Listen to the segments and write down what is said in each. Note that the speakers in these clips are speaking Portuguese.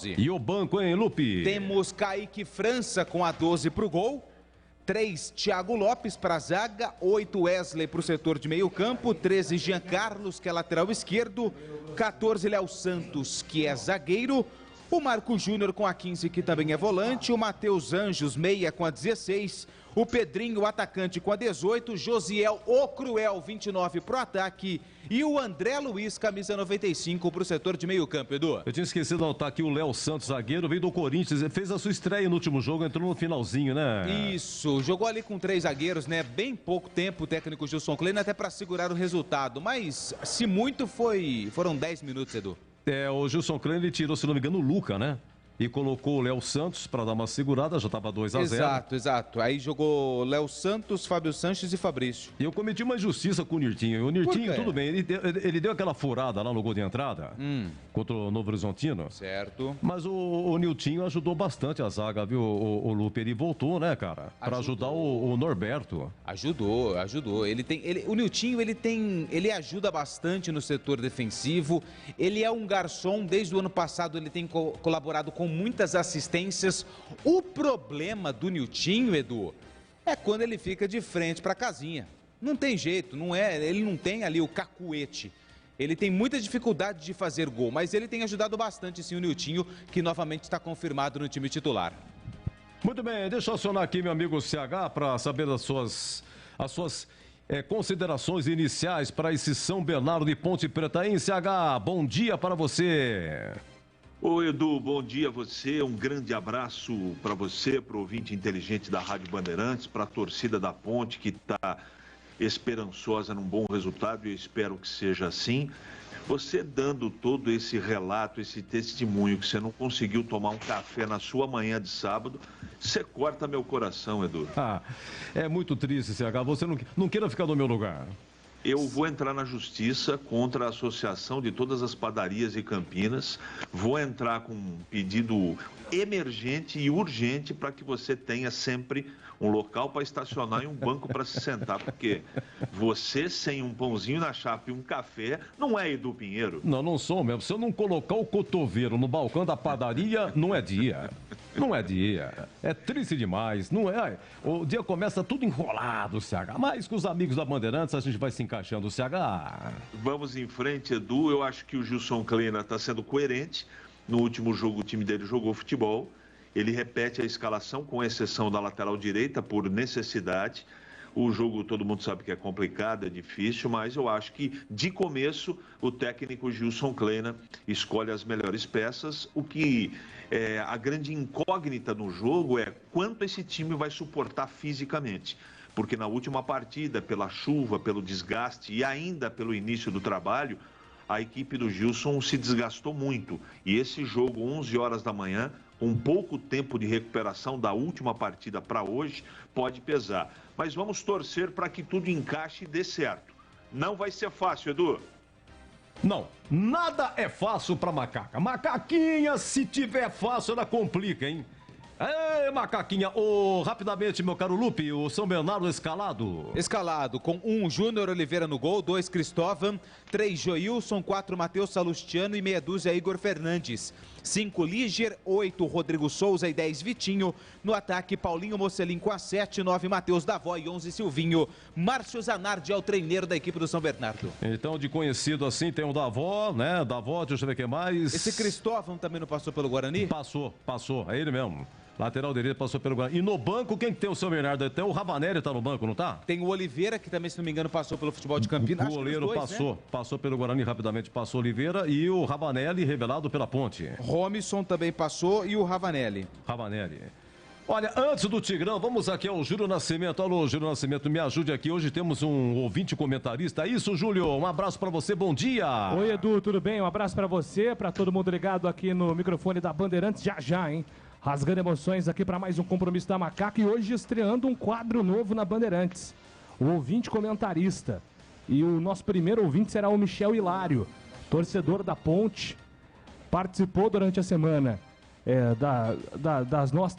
E o banco, hein, Lupe? Temos Kaique França com a 12 para o gol. 3, Thiago Lopes para a zaga. 8, Wesley para o setor de meio campo. 13, Jean Carlos, que é lateral esquerdo. 14, Léo Santos, que é zagueiro. O Marco Júnior com a 15, que também é volante. O Matheus Anjos, meia, com a 16. O Pedrinho, atacante, com a 18. Josiel, o Cruel, 29 para o ataque. E o André Luiz, camisa 95, para o setor de meio campo, Edu. Eu tinha esquecido de anotar aqui o Léo Santos, zagueiro, veio do Corinthians, fez a sua estreia no último jogo, entrou no finalzinho, né? Isso, jogou ali com 3 zagueiros, né? Bem pouco tempo o técnico Gilson Kleina, até para segurar o resultado. Mas, se muito, foram 10 minutos, Edu. O Gilson Kleina, ele tirou, se não me engano, o Luca, né? E colocou o Léo Santos para dar uma segurada, já estava 2-0. Exato. Aí jogou Léo Santos, Fábio Sanches e Fabrício. E eu cometi uma injustiça com o Nirtinho. O Nirtinho, tudo bem, ele deu aquela furada lá no gol de entrada contra o Novo Horizontino. Certo. Mas o Niltinho ajudou bastante a zaga, viu, o Lupe? Ele voltou, né, cara? Para ajudar o Norberto. Ajudou. O Niltinho, ele ajuda bastante no setor defensivo. Ele é um garçom, desde o ano passado ele tem colaborado com muitas assistências. O problema do Niltinho, Edu, é quando ele fica de frente para a casinha. Não tem jeito, ele não tem ali o cacuete. Ele tem muita dificuldade de fazer gol, mas ele tem ajudado bastante sim o Niltinho, que novamente está confirmado no time titular. Muito bem, deixa eu acionar aqui meu amigo CH para saber as suas considerações iniciais para esse São Bernardo de Ponte Preta. Hein, CH, bom dia para você. Oi, Edu, bom dia a você, um grande abraço para você, para o ouvinte inteligente da Rádio Bandeirantes, para a torcida da Ponte que está esperançosa num bom resultado e eu espero que seja assim. Você dando todo esse relato, esse testemunho que você não conseguiu tomar um café na sua manhã de sábado, você corta meu coração, Edu. É muito triste, CH, você não queira ficar no meu lugar. Eu vou entrar na justiça contra a associação de todas as padarias de Campinas. Vou entrar com um pedido emergente e urgente para que você tenha sempre um local para estacionar e um banco para se sentar, porque você sem um pãozinho na chapa e um café não é Edu Pinheiro. Não sou mesmo. Se eu não colocar o cotovelo no balcão da padaria, não é dia. Não é dia. É triste demais. Não é. O dia começa tudo enrolado, CH. Mas com os amigos da Bandeirantes a gente vai se encaixando, CH. Vamos em frente, Edu. Eu acho que o Gilson Kleina está sendo coerente. No último jogo, o time dele jogou futebol. Ele repete a escalação, com exceção da lateral direita, por necessidade. O jogo, todo mundo sabe que é complicado, é difícil, mas eu acho que, de começo, o técnico Gilson Kleina escolhe as melhores peças. O que é a grande incógnita no jogo é quanto esse time vai suportar fisicamente. Porque na última partida, pela chuva, pelo desgaste e ainda pelo início do trabalho, a equipe do Gilson se desgastou muito. E esse jogo, 11 horas da manhã, com pouco tempo de recuperação da última partida para hoje, pode pesar. Mas vamos torcer para que tudo encaixe e dê certo. Não vai ser fácil, Edu. Não, nada é fácil para macaca. Macaquinha, se tiver fácil, ela complica, hein? Ei, macaquinha, rapidamente, meu caro Lupe, o São Bernardo escalado. Escalado, com 1, Júnior Oliveira no gol, 2, Cristóvão, 3, Joilson, 4, Matheus Salustiano e meia dúzia, Igor Fernandes. 5, Líger, 8, Rodrigo Souza e 10, Vitinho. No ataque, Paulinho Mocelin com a 7, 9, Matheus Davó e 11, Silvinho. Márcio Zanardi é o treineiro da equipe do São Bernardo. Então, de conhecido assim, tem o Davó, né? Davó, deixa eu ver o que mais. Esse Cristóvão também não passou pelo Guarani? Passou, é ele mesmo. Lateral direito passou pelo Guarani. E no banco, quem que tem o São Bernardo? Até o Ravanelli tá no banco, não tá? Tem o Oliveira, que também, se não me engano, passou pelo futebol de Campinas. O goleiro passou pelo Guarani rapidamente, passou Oliveira. E o Ravanelli, revelado pela Ponte. Romisson também passou e o Ravanelli. Olha, antes do Tigrão, vamos aqui ao Júlio Nascimento. Alô, Júlio Nascimento, me ajude aqui. Hoje temos um ouvinte comentarista. É isso, Júlio? Um abraço pra você, bom dia. Oi, Edu, tudo bem? Um abraço pra você, pra todo mundo ligado aqui no microfone da Bandeirantes. Já, hein? Rasgando emoções aqui para mais um compromisso da Macaca e hoje estreando um quadro novo na Bandeirantes. O ouvinte comentarista. E o nosso primeiro ouvinte será o Michel Hilário, torcedor da Ponte. Participou durante a semana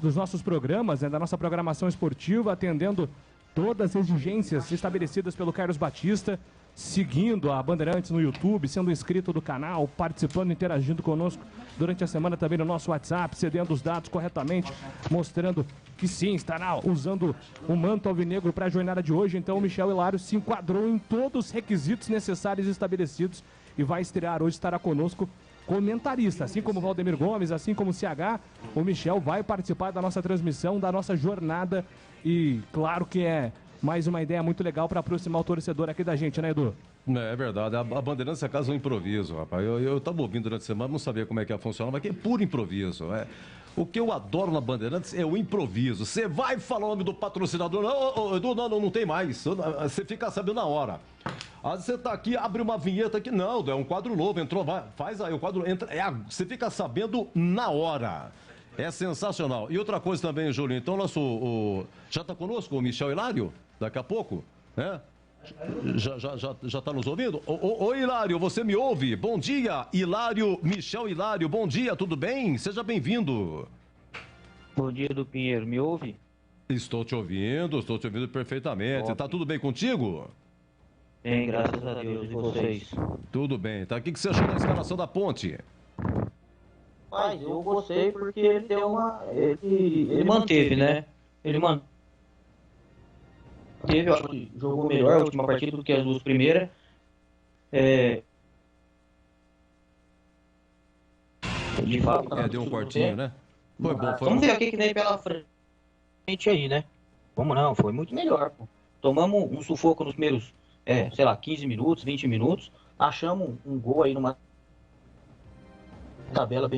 dos nossos programas, da nossa programação esportiva, atendendo todas as exigências estabelecidas pelo Carlos Batista. seguindo a Bandeirantes no YouTube, sendo inscrito do canal, participando, interagindo conosco durante a semana também no nosso WhatsApp, cedendo os dados corretamente, mostrando que sim, estará usando o manto alvinegro para a jornada de hoje. Então o Michel Hilário se enquadrou em todos os requisitos necessários e estabelecidos e vai estrear hoje, estará conosco comentarista, assim como o Valdemir Gomes, assim como o CH, o Michel vai participar da nossa transmissão, da nossa jornada e claro que é mais uma ideia muito legal para aproximar o torcedor aqui da gente, né, Edu? É verdade, a Bandeirantes é caso um improviso, rapaz. Eu estava ouvindo durante a semana, não sabia como é que ia funcionar, mas que é puro improviso. O que eu adoro na Bandeirantes é o improviso. Você vai falar o nome do patrocinador, não, Edu, não tem mais. Você fica sabendo na hora. Às vezes você tá aqui, abre uma vinheta aqui, não, é um quadro novo, entrou, faz aí, o quadro entra, você fica sabendo na hora. É sensacional. E outra coisa também, Júlio, então já está conosco o Michel Hilário? Daqui a pouco, né? Já está nos ouvindo? Ô, Hilário, você me ouve? Bom dia, Hilário, Michel Hilário, bom dia, tudo bem? Seja bem-vindo. Bom dia, do Pinheiro, me ouve? Estou te ouvindo perfeitamente. Top. Tá tudo bem contigo? Bem, graças a Deus, e vocês? Tudo bem, tá? O que você achou da escalação da Ponte? Mas eu gostei porque ele deu ele manteve, né? Ele manteve, eu acho que jogou melhor a última partida do que as duas primeiras. De fato, deu um cortinho, né? Foi bom, foi. Vamos ver o que vem pela frente aí, né? Vamos não, foi muito melhor, pô. Tomamos um sufoco nos primeiros, 15 minutos, 20 minutos. Achamos um gol aí numa tabela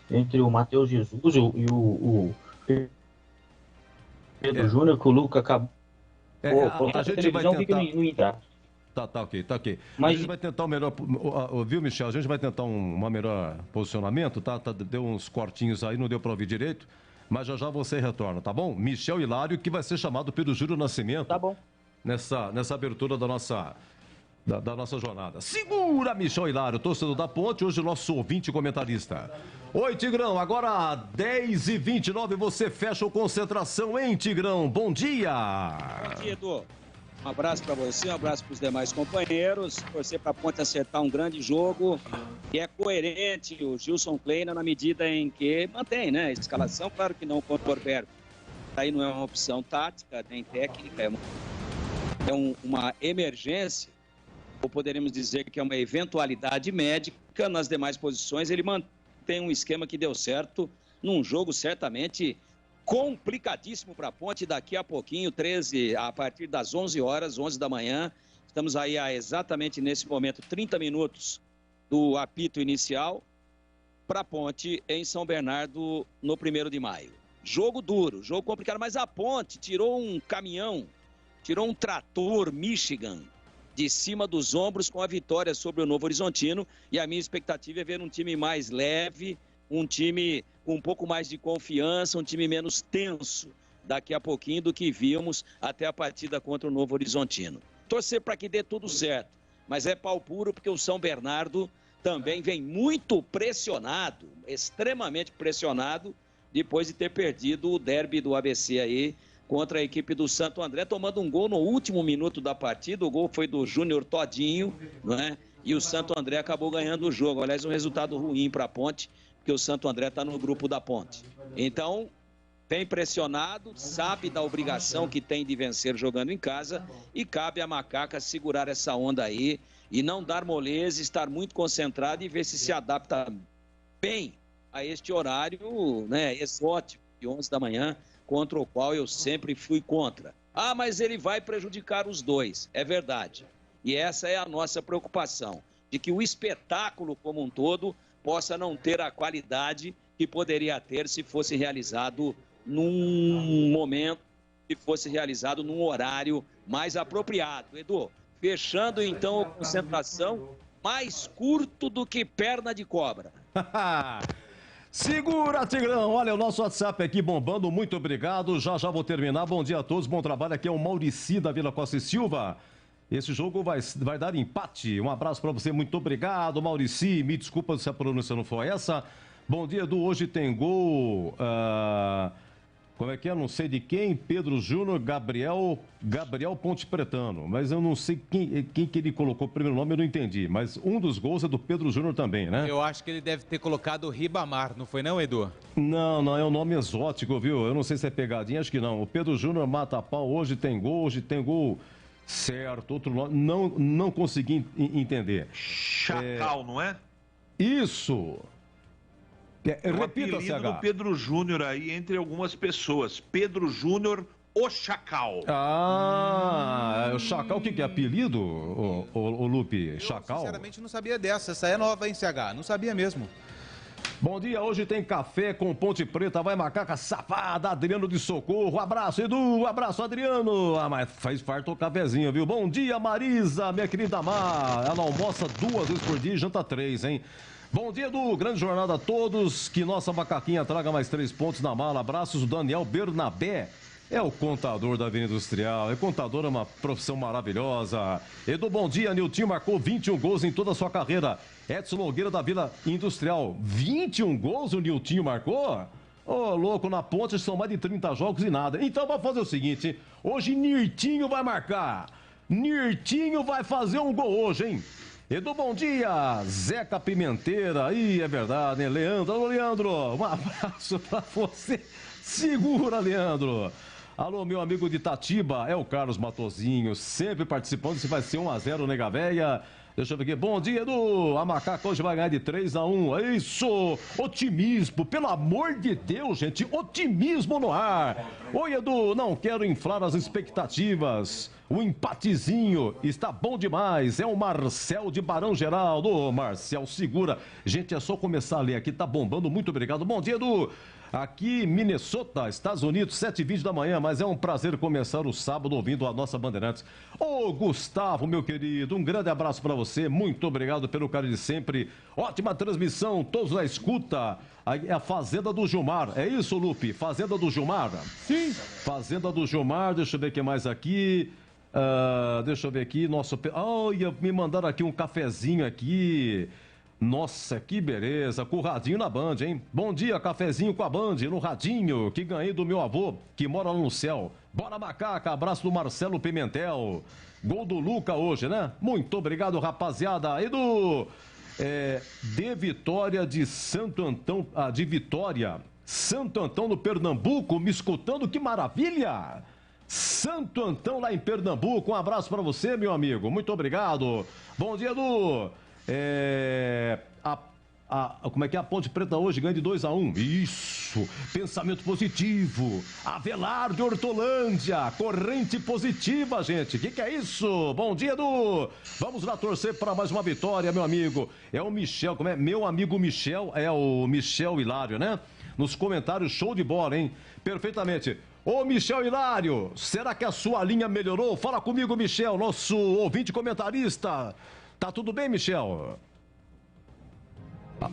entre o Matheus Jesus e o Pedro Júnior, que o Luca acabou. A gente vai tentar. Não entrar. Tá ok. Mas... A gente vai tentar o melhor, viu, Michel? A gente vai tentar um melhor posicionamento, tá? Deu uns cortinhos aí, não deu para ouvir direito, mas já você retorna, tá bom? Michel Hilário, que vai ser chamado pelo Júlio Nascimento. Tá bom. Nessa abertura da nossa jornada. Segura, Michel Hilário, torcedor da Ponte, hoje o nosso ouvinte comentarista. Oi, Tigrão, agora 10h29, você fecha o Concentração, hein, Tigrão? Bom dia! Bom dia, Edu. Um abraço para você, um abraço para os demais companheiros. Torcer para a Ponte acertar um grande jogo. E é coerente o Gilson Kleina na medida em que mantém, né? A escalação, claro que não contra o Norberto. Aí não é uma opção tática, nem técnica, é uma emergência, ou poderíamos dizer que é uma eventualidade médica. Nas demais posições, ele mantém um esquema que deu certo num jogo certamente complicadíssimo para a Ponte. Daqui a pouquinho, a partir das 11 horas, 11 da manhã, estamos aí exatamente nesse momento, 30 minutos do apito inicial para a Ponte em São Bernardo no 1º de maio. Jogo duro, jogo complicado, mas a Ponte tirou um caminhão, tirou um trator Michigan de cima dos ombros com a vitória sobre o Novo Horizontino, e a minha expectativa é ver um time mais leve, um time com um pouco mais de confiança, um time menos tenso daqui a pouquinho do que vimos até a partida contra o Novo Horizontino. Torcer para que dê tudo certo, mas é pau puro porque o São Bernardo também vem muito pressionado, extremamente pressionado, depois de ter perdido o derby do ABC aí contra a equipe do Santo André, tomando um gol no último minuto da partida. O gol foi do Júnior Todinho, não é? E o Santo André acabou ganhando o jogo. Aliás, um resultado ruim para a Ponte, porque o Santo André está no grupo da Ponte. Então, vem pressionado, sabe da obrigação que tem de vencer jogando em casa, e cabe a Macaca segurar essa onda aí e não dar moleza, estar muito concentrado e ver se adapta bem a este horário, né, exótico, de 11 da manhã, contra o qual eu sempre fui contra. Ah, mas ele vai prejudicar os dois. É verdade. E essa é a nossa preocupação, de que o espetáculo como um todo possa não ter a qualidade que poderia ter se fosse realizado num momento, se fosse realizado num horário mais apropriado. Edu, fechando então a concentração, mais curto do que perna de cobra. Segura, Tigrão. Olha, o nosso WhatsApp aqui bombando. Muito obrigado. Já vou terminar. Bom dia a todos. Bom trabalho. Aqui é o Maurici da Vila Costa e Silva. Esse jogo vai dar empate. Um abraço para você. Muito obrigado, Maurici. Me desculpa se a pronúncia não foi essa. Bom dia, Edu. Hoje tem gol. Como é que é? Não sei de quem, Pedro Júnior, Gabriel Ponte Pretano. Mas eu não sei quem que ele colocou o primeiro nome, eu não entendi. Mas um dos gols é do Pedro Júnior também, né? Eu acho que ele deve ter colocado Ribamar, não foi não, Edu? Não, é um nome exótico, viu? Eu não sei se é pegadinha, acho que não. O Pedro Júnior mata a pau, hoje tem gol certo, outro nome, não consegui entender. Chacal, não é? Isso! O Repita, apelido CH. do Pedro Júnior aí entre algumas pessoas. Pedro Júnior, o Chacal. O Chacal, o que é apelido, o Lupe? Chacal? Eu, sinceramente, não sabia dessa. Essa é nova, hein, CH? Não sabia mesmo. Bom dia, hoje tem café com Ponte Preta, vai macaca safada, Adriano de Socorro, abraço Edu, abraço Adriano, mas faz farto o cafezinho, viu? Bom dia Marisa, minha querida Mar, ela almoça 2 vezes por dia e janta 3, hein? Bom dia Edu, grande jornada a todos, que nossa macaquinha traga mais 3 pontos na mala, abraços, o Daniel Bernabé. É o contador da Avenida Industrial. Contador é uma profissão maravilhosa. Edu, bom dia. Niltinho marcou 21 gols em toda a sua carreira. Edson Nogueira da Vila Industrial. 21 gols o Niltinho marcou? Ô, louco, na ponte são mais de 30 jogos e nada. Então vamos fazer o seguinte. Hoje Nirtinho vai marcar. Nirtinho vai fazer um gol hoje, hein? Edu, bom dia. Zeca Pimenteira. Ih, é verdade, hein? Leandro. Alô, Leandro. Um abraço pra você. Segura, Leandro. Alô, meu amigo de Itatiba, é o Carlos Matozinho, sempre participando, se vai ser 1-0, nega véia. Deixa eu ver aqui. Bom dia, Edu. A macaca hoje vai ganhar de 3-1. É isso. Otimismo. Pelo amor de Deus, gente. Otimismo no ar. Oi, Edu. Não quero inflar as expectativas. O empatezinho está bom demais. É o Marcel de Barão Geraldo. Ô, Marcel, segura. Gente, é só começar a ler aqui. Tá bombando. Muito obrigado. Bom dia, Edu. Aqui, Minnesota, Estados Unidos, 7h20 da manhã, mas é um prazer começar o sábado ouvindo a nossa Bandeirantes. Ô, Gustavo, meu querido, um grande abraço para você, muito obrigado pelo carinho de sempre. Ótima transmissão, todos na escuta. É a Fazenda do Gilmar, é isso, Lupe? Fazenda do Gilmar? Sim. Fazenda do Gilmar, deixa eu ver o que mais aqui. Deixa eu ver aqui, nosso... Olha, me mandaram aqui um cafezinho aqui... Nossa, que beleza, com o radinho na Band, hein? Bom dia, cafezinho com a Band, no radinho, que ganhei do meu avô, que mora lá no céu. Bora, macaca, abraço do Marcelo Pimentel. Gol do Luca hoje, né? Muito obrigado, rapaziada. Edu, de Vitória de Santo Antão, de Vitória, Santo Antão no Pernambuco, me escutando, que maravilha! Santo Antão lá em Pernambuco, um abraço pra você, meu amigo, muito obrigado. Bom dia, Edu. Como é que é? A Ponte Preta hoje ganha de 2-1. Isso, pensamento positivo. Avelar de Hortolândia, corrente positiva, gente. O que é isso? Bom dia, Edu. Vamos lá torcer para mais uma vitória, meu amigo. É o Michel, como é? Meu amigo Michel, é o Michel Hilário, né? Nos comentários, show de bola, hein? Perfeitamente. Ô, Michel Hilário, será que a sua linha melhorou? Fala comigo, Michel, nosso ouvinte comentarista. Tá tudo bem, Michel?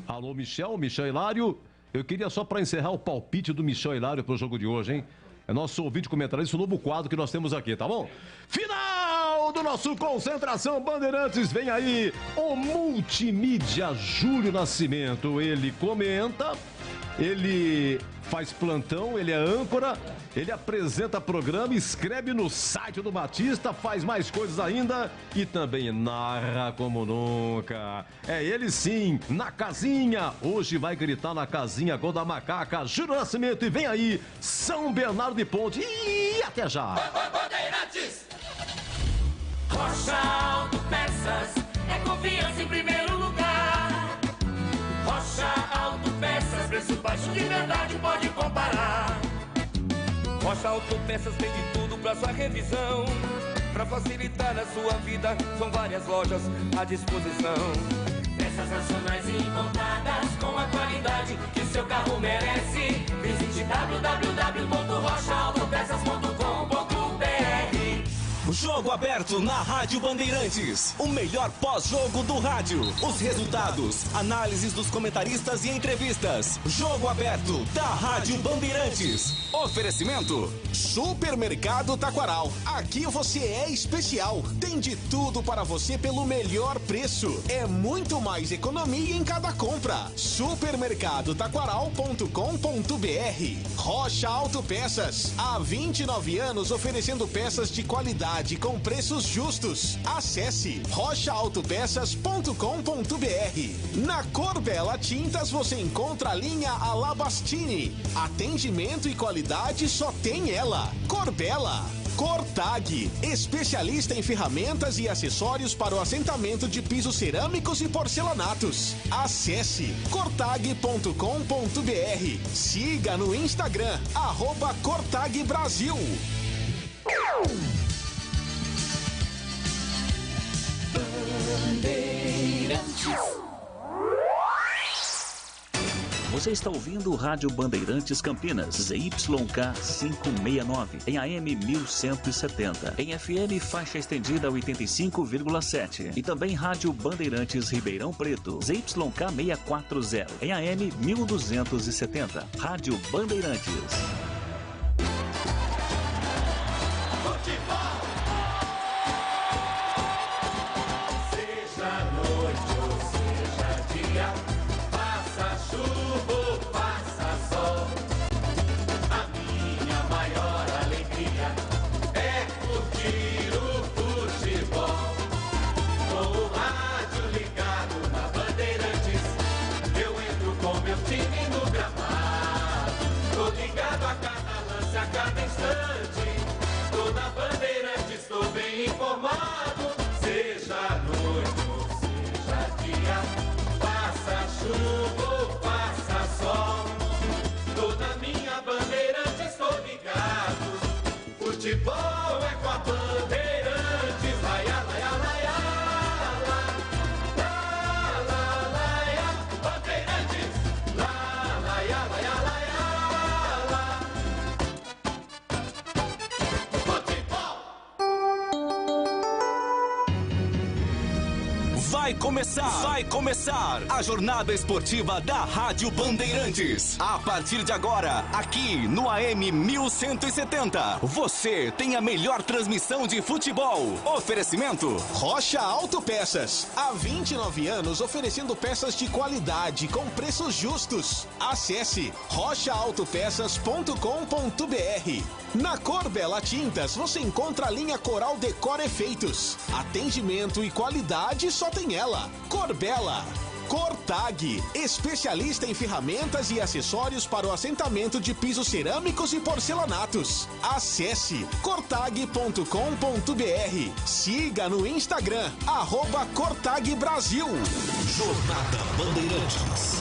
Alô, Michel Hilário. Eu queria só para encerrar o palpite do Michel Hilário pro jogo de hoje, hein? É nosso ouvinte comentarista, o novo quadro que nós temos aqui, tá bom? Final do nosso Concentração Bandeirantes. Vem aí o multimídia Júlio Nascimento. Ele comenta, ele faz plantão, ele é âncora, ele apresenta programa, escreve no site do Batista, faz mais coisas ainda e também narra como nunca. É ele sim, na casinha. Hoje vai gritar na casinha gol da macaca, Júlio Nascimento. E vem aí, São Bernardo de Ponte. E até já. Bandeirantes. Rocha Autopeças é confiança em primeiro lugar. Rocha Autopeças, preço baixo de verdade, pode comparar. Rocha Autopeças tem de tudo pra sua revisão. Pra facilitar a sua vida, são várias lojas à disposição. Peças nacionais e importadas com a qualidade que o seu carro merece. Visite www.rochaautopeças.com.br. O jogo aberto. aberto na Rádio Bandeirantes. O melhor pós-jogo do rádio. Os resultados, análises dos comentaristas e entrevistas. Jogo aberto da Rádio Bandeirantes. Oferecimento Supermercado Taquaral. Aqui você é especial. Tem de tudo para você pelo melhor preço. É muito mais economia em cada compra. Supermercadotaquaral.com.br. Rocha Autopeças. Há 29 anos oferecendo peças de qualidade com preços justos. Acesse rochaautopeças.com.br. Na Corbella Tintas você encontra a linha Alabastini. Atendimento e qualidade só tem ela. Corbella. Cortag, especialista em ferramentas e acessórios para o assentamento de pisos cerâmicos e porcelanatos. Acesse cortag.com.br. Siga no Instagram, @CortagBrasil. Você está ouvindo o Rádio Bandeirantes Campinas, ZYK 569, em AM 1170, em FM faixa estendida 85,7 e também Rádio Bandeirantes Ribeirão Preto, ZYK 640, em AM 1270, Rádio Bandeirantes. Futebol é com a Bandeirantes, laia, laia, laia, laia, Bandeirantes, laia, laia, Vai começar a jornada esportiva da Rádio Bandeirantes. A partir de agora, aqui no AM 1170, você tem a melhor transmissão de futebol. Oferecimento Rocha Autopeças. Há 29 anos oferecendo peças de qualidade com preços justos. Acesse rochaautopeças.com.br. Na Corbella Tintas você encontra a linha Coral Decor Efeitos. Atendimento e qualidade só tem ela. Corbella. Cortag, especialista em ferramentas e acessórios para o assentamento de pisos cerâmicos e porcelanatos. Acesse cortag.com.br. Siga no Instagram, @CortagBrasil. Jornada Bandeirantes.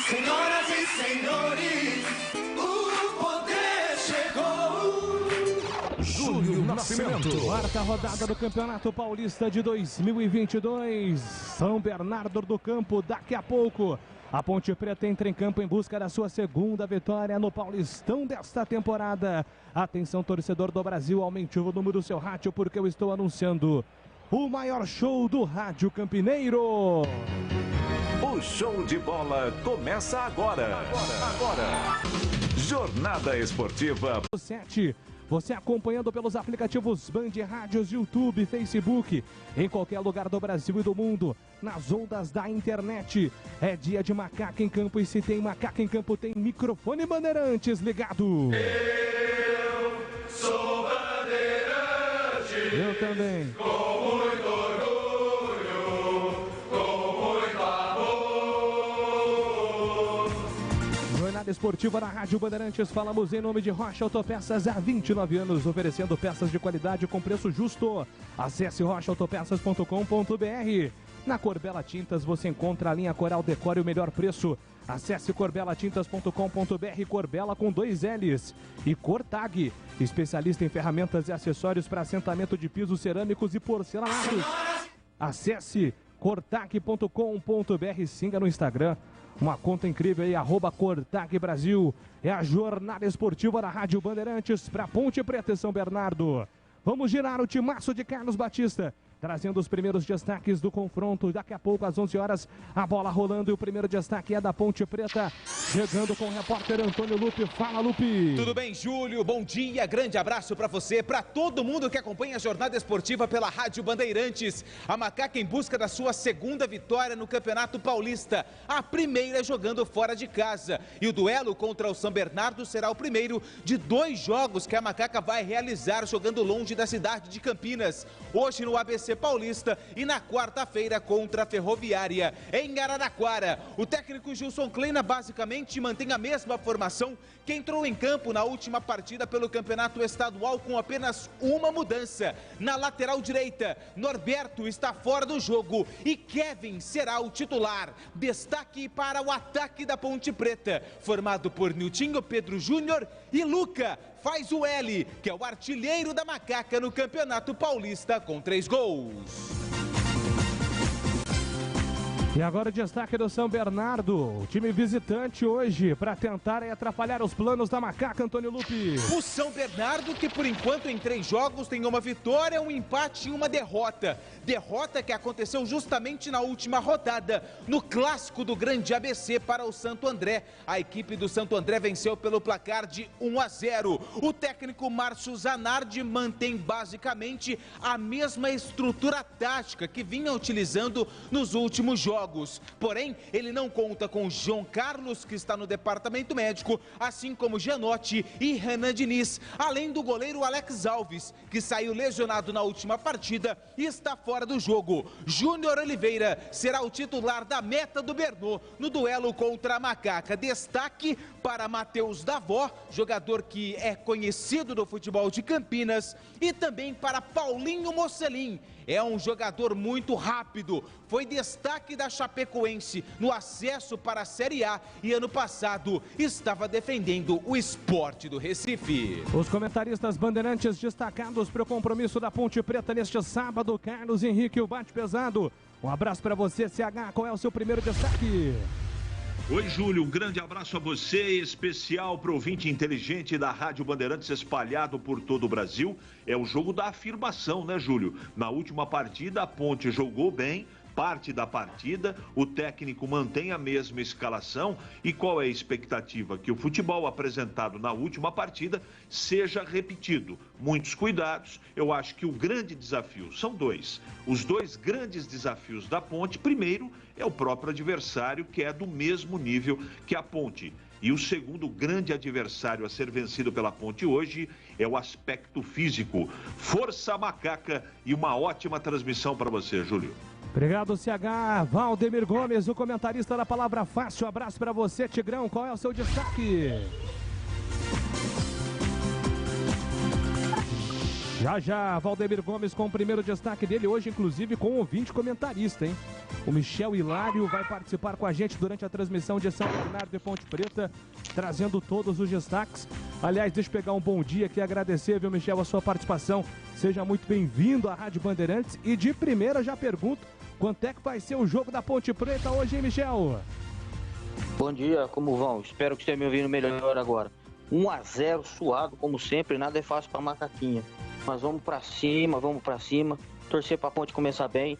Senhoras e senhores, o poder chegou. Júlio Nascimento. Quarta rodada do Campeonato Paulista de 2022. São Bernardo do Campo, daqui a pouco. A Ponte Preta entra em campo em busca da sua segunda vitória no Paulistão desta temporada. Atenção, torcedor do Brasil, aumente o volume do seu rádio porque eu estou anunciando o maior show do rádio campineiro. O show de bola começa agora. Jornada Esportiva 7. Você acompanhando pelos aplicativos Band Rádios, YouTube, Facebook, em qualquer lugar do Brasil e do mundo, nas ondas da internet. É dia de Macaca em Campo e se tem Macaca em Campo, tem microfone Bandeirantes ligado. Eu sou Bandeirante. Eu também. Com muito orgulho, com muito amor. Jornada Esportiva na Rádio Bandeirantes. Falamos em nome de Rocha Autopeças há 29 anos, oferecendo peças de qualidade com preço justo. Acesse rochaautopeças.com.br. Na Corbela Tintas você encontra a linha Coral Decore e o melhor preço. Acesse corbelatintas.com.br, Corbela com 2 L's. E Cortag, especialista em ferramentas e acessórios para assentamento de pisos cerâmicos e porcelanatos. Acesse cortag.com.br, siga no Instagram. Uma conta incrível aí, @Cortag Brasil. É a jornada esportiva da Rádio Bandeirantes para Ponte Preta e São Bernardo. Vamos girar o timaço de Carlos Batista, trazendo os primeiros destaques do confronto. Daqui a pouco, às 11 horas, a bola rolando e o primeiro destaque é da Ponte Preta. Chegando com o repórter Antônio Lupe. Fala, Lupe. Tudo bem, Júlio? Bom dia, grande abraço para você, para todo mundo que acompanha a jornada esportiva pela Rádio Bandeirantes. A Macaca em busca da sua segunda vitória no Campeonato Paulista, a primeira jogando fora de casa. E o duelo contra o São Bernardo será o primeiro de 2 jogos que a Macaca vai realizar jogando longe da cidade de Campinas. Hoje no ABC Paulista e na quarta-feira contra a Ferroviária em Araraquara. O técnico Gilson Kleina basicamente mantém a mesma formação que entrou em campo na última partida pelo Campeonato Estadual, com apenas uma mudança. Na lateral direita, Norberto está fora do jogo e Kevin será o titular. Destaque para o ataque da Ponte Preta, formado por Niltinho, Pedro Júnior e Luca. Faz o L, que é o artilheiro da Macaca no Campeonato Paulista, com 3 gols. E agora o destaque do São Bernardo, o time visitante hoje, para tentar atrapalhar os planos da Macaca, Antônio Lupe. O São Bernardo, que por enquanto em 3 jogos tem uma vitória, um empate e uma derrota. Derrota que aconteceu justamente na última rodada, no clássico do Grande ABC para o Santo André. A equipe do Santo André venceu pelo placar de 1-0. O técnico Márcio Zanardi mantém basicamente a mesma estrutura tática que vinha utilizando nos últimos jogos. Porém, ele não conta com João Carlos, que está no departamento médico, assim como Gianotti e Renan Diniz, além do goleiro Alex Alves, que saiu lesionado na última partida e está fora do jogo. Júnior Oliveira será o titular da meta do Bernô no duelo contra a Macaca. Destaque para Matheus Davó, jogador que é conhecido do futebol de Campinas, e também para Paulinho Mocelin. É um jogador muito rápido, foi destaque da Chapecoense no acesso para a Série A e ano passado estava defendendo o Sport do Recife. Os comentaristas bandeirantes destacados para o compromisso da Ponte Preta neste sábado, Carlos Henrique, o bate pesado. Um abraço para você, CH, qual é o seu primeiro destaque? Oi, Júlio, um grande abraço a você, especial para o ouvinte inteligente da Rádio Bandeirantes espalhado por todo o Brasil. É o jogo da afirmação, né, Júlio? Na última partida, a Ponte jogou bem, parte da partida, o técnico mantém a mesma escalação. E qual é a expectativa? Que o futebol apresentado na última partida seja repetido. Muitos cuidados. Eu acho que o grande desafio são 2. Os 2 grandes desafios da Ponte, primeiro, é o próprio adversário, que é do mesmo nível que a Ponte. E o segundo grande adversário a ser vencido pela Ponte hoje é o aspecto físico. Força Macaca e uma ótima transmissão para você, Júlio. Obrigado, CH. Valdemir Gomes, o comentarista da Palavra Fácil. Abraço para você, Tigrão. Qual é o seu destaque? Já, Valdemir Gomes com o primeiro destaque dele hoje, inclusive com um ouvinte comentarista, hein? O Michel Hilário vai participar com a gente durante a transmissão de São Bernardo e Ponte Preta, trazendo todos os destaques. Aliás, deixa eu pegar um bom dia aqui e agradecer, viu, Michel, a sua participação. Seja muito bem-vindo à Rádio Bandeirantes. E de primeira já pergunto, quanto é que vai ser o jogo da Ponte Preta hoje, hein, Michel? Bom dia, como vão? Espero que estejam me ouvindo melhor agora. 1-0 suado, como sempre, nada é fácil para Macaquinha. Mas vamos para cima, torcer para a Ponte começar bem,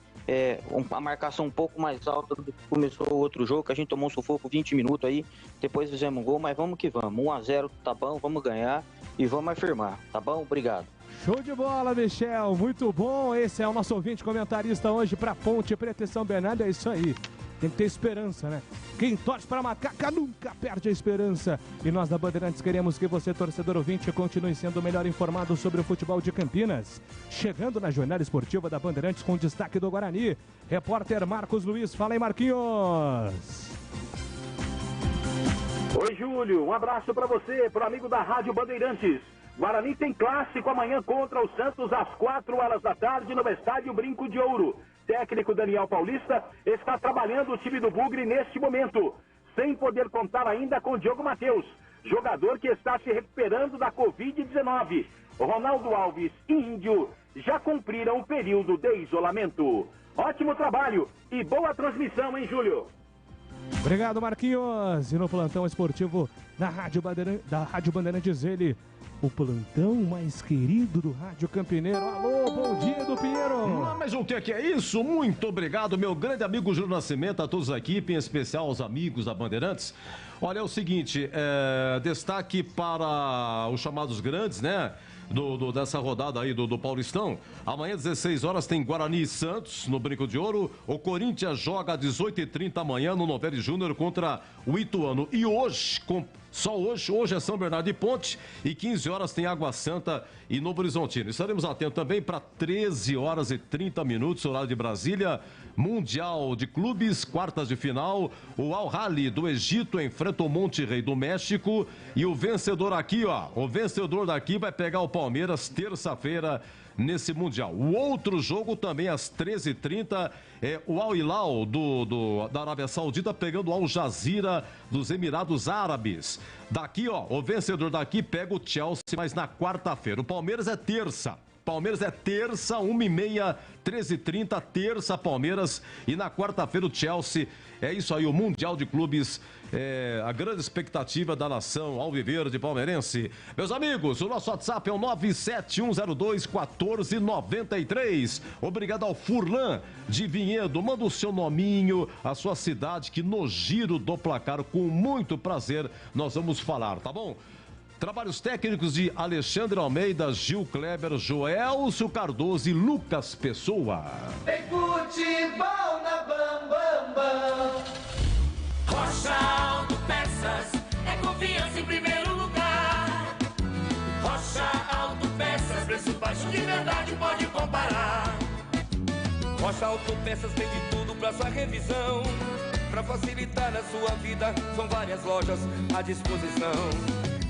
a marcação um pouco mais alta do que começou o outro jogo, que a gente tomou um sufoco 20 minutos aí, depois fizemos um gol, mas vamos que vamos, 1-0 tá bom, vamos ganhar e vamos afirmar, tá bom? Obrigado. Show de bola, Michel, muito bom, esse é o nosso ouvinte comentarista hoje para Ponte Preta e São Bernardo, é isso aí. Tem que ter esperança, né? Quem torce para a Macaca nunca perde a esperança. E nós da Bandeirantes queremos que você, torcedor ouvinte, continue sendo o melhor informado sobre o futebol de Campinas. Chegando na jornada esportiva da Bandeirantes com destaque do Guarani. Repórter Marcos Luiz, fala aí, Marquinhos. Oi, Júlio, um abraço para você, pro amigo da Rádio Bandeirantes. Guarani tem clássico amanhã contra o Santos às 4h da tarde no Estádio Brinco de Ouro. Técnico Daniel Paulista está trabalhando o time do Bugre neste momento, sem poder contar ainda com Diogo Matheus, jogador que está se recuperando da Covid-19. Ronaldo Alves e Índio já cumpriram o período de isolamento. Ótimo trabalho e boa transmissão, hein, Júlio? Obrigado, Marquinhos. E no plantão esportivo da Rádio Bandeirantes, ele, o plantão mais querido do Rádio Campineiro. Alô, bom dia, do Pinheiro. Mas o que é isso? Muito obrigado, meu grande amigo Júlio Nascimento, a todos da equipe, em especial aos amigos da Bandeirantes. Olha, é o seguinte, destaque para os chamados grandes, né? Dessa rodada aí do Paulistão. Amanhã, 16 horas, tem Guarani e Santos no Brinco de Ouro. O Corinthians joga às 18h30 amanhã no Novelli Júnior contra o Ituano. E hoje, hoje é São Bernardo e Ponte, e 15 horas tem Água Santa e Novo Horizontino. Estaremos atentos também para 13h30, horário de Brasília, Mundial de Clubes, quartas de final. O Al Ahly do Egito enfrenta o Monterrey do México, e o vencedor aqui, o vencedor daqui vai pegar o Palmeiras terça-feira nesse Mundial. O outro jogo também às 13h30 é o Al Hilal da Arábia Saudita pegando o Al Jazeera dos Emirados Árabes. Daqui, o vencedor daqui pega o Chelsea, mas na quarta-feira. O Palmeiras é terça. 1h30, 13h30, terça, Palmeiras, e na quarta-feira o Chelsea. É isso aí, o Mundial de Clubes, a grande expectativa da nação alviverde palmeirense. Meus amigos, o nosso WhatsApp é o 971021493. Obrigado ao Furlan de Vinhedo. Manda o seu nominho, a sua cidade, que no giro do placar, com muito prazer, nós vamos falar, tá bom? Trabalhos técnicos de Alexandre Almeida, Gil Kleber, Joelcio Cardoso e Lucas Pessoa. Tem futebol na Bam Bam Bam. Rocha Autopeças é confiança em primeiro lugar. Rocha Autopeças, preço baixo de verdade, pode comparar. Rocha Autopeças tem de tudo pra sua revisão. Pra facilitar a sua vida, são várias lojas à disposição.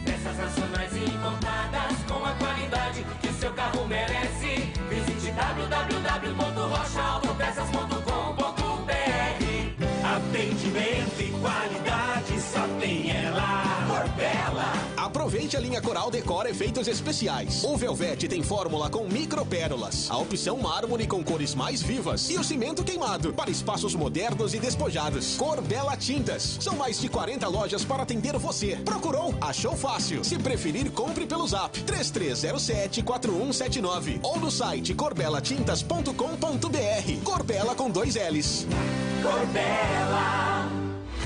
Peças nacionais e importadas com a qualidade que seu carro merece. Visite www.rochaautopeças.com.br. Atendimento e qualidade só tem ela, Corbella. Aproveite a linha Coral Decor Efeitos Especiais. O Velvete tem fórmula com micropérolas, a opção mármore com cores mais vivas e o cimento queimado para espaços modernos e despojados. Corbella Tintas. São mais de 40 lojas para atender você. Procurou? Achou fácil. Se preferir, compre pelo Zap 3307-4179 ou no site corbelatintas.com.br. Corbella com 2 L's. Corbella.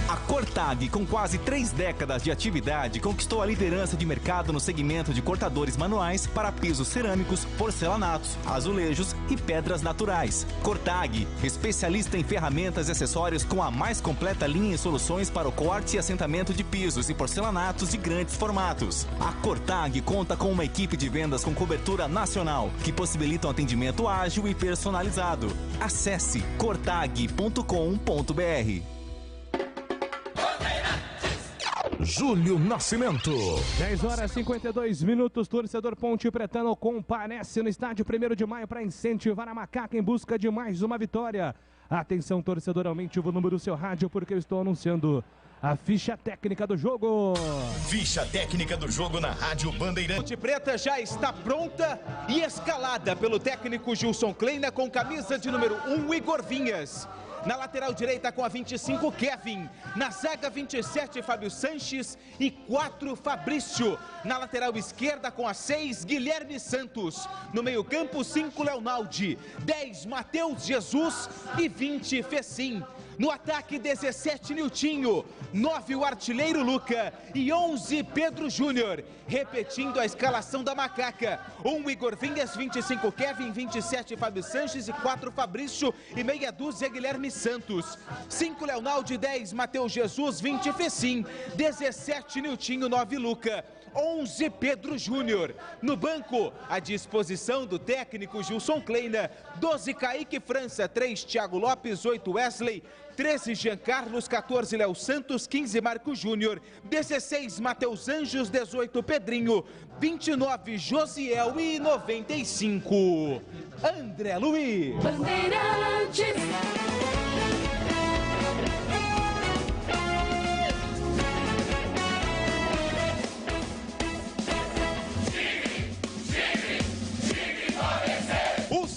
A Cortag, com quase 3 décadas de atividade, conquistou a liderança de mercado no segmento de cortadores manuais para pisos cerâmicos, porcelanatos, azulejos e pedras naturais. Cortag, especialista em ferramentas e acessórios com a mais completa linha em soluções para o corte e assentamento de pisos e porcelanatos de grandes formatos. A Cortag conta com uma equipe de vendas com cobertura nacional, que possibilita um atendimento ágil e personalizado. Acesse cortag.com.br. Júlio Nascimento. 10h52, torcedor Ponte Pretano comparece no estádio 1º de maio para incentivar a Macaca em busca de mais uma vitória. Atenção, torcedor, aumente o volume do seu rádio porque eu estou anunciando a ficha técnica do jogo. Ficha técnica do jogo na Rádio Bandeirantes. Ponte Preta já está pronta e escalada pelo técnico Gilson Kleina com camisa de número 1, Igor Vinhas. Na lateral direita com a 25, Kevin. Na zaga, 27, Fábio Sanches e 4, Fabrício. Na lateral esquerda com a 6, Guilherme Santos. No meio-campo, 5, Leonaldi. 10, Matheus Jesus e 20, Fecim. No ataque, 17, Niltinho. 9, o artilheiro Luca. E 11, Pedro Júnior. Repetindo a escalação da Macaca. 1, Igor Vinhas, 25, Kevin, 27, Fábio Sanches e 4, Fabrício. E meia dúzia, Guilherme Santos. 5, Leonaldi, 10, Matheus Jesus, 20, Fecim. 17, Niltinho, 9, Luca. 11, Pedro Júnior. No banco, à disposição do técnico Gilson Kleina. 12, Kaique França. 3, Thiago Lopes. 8, Wesley. 13, Jean Carlos. 14, Léo Santos. 15, Marco Júnior. 16, Matheus Anjos. 18, Pedrinho. 29, Josiel. E 95, André Luiz. Bandeirantes.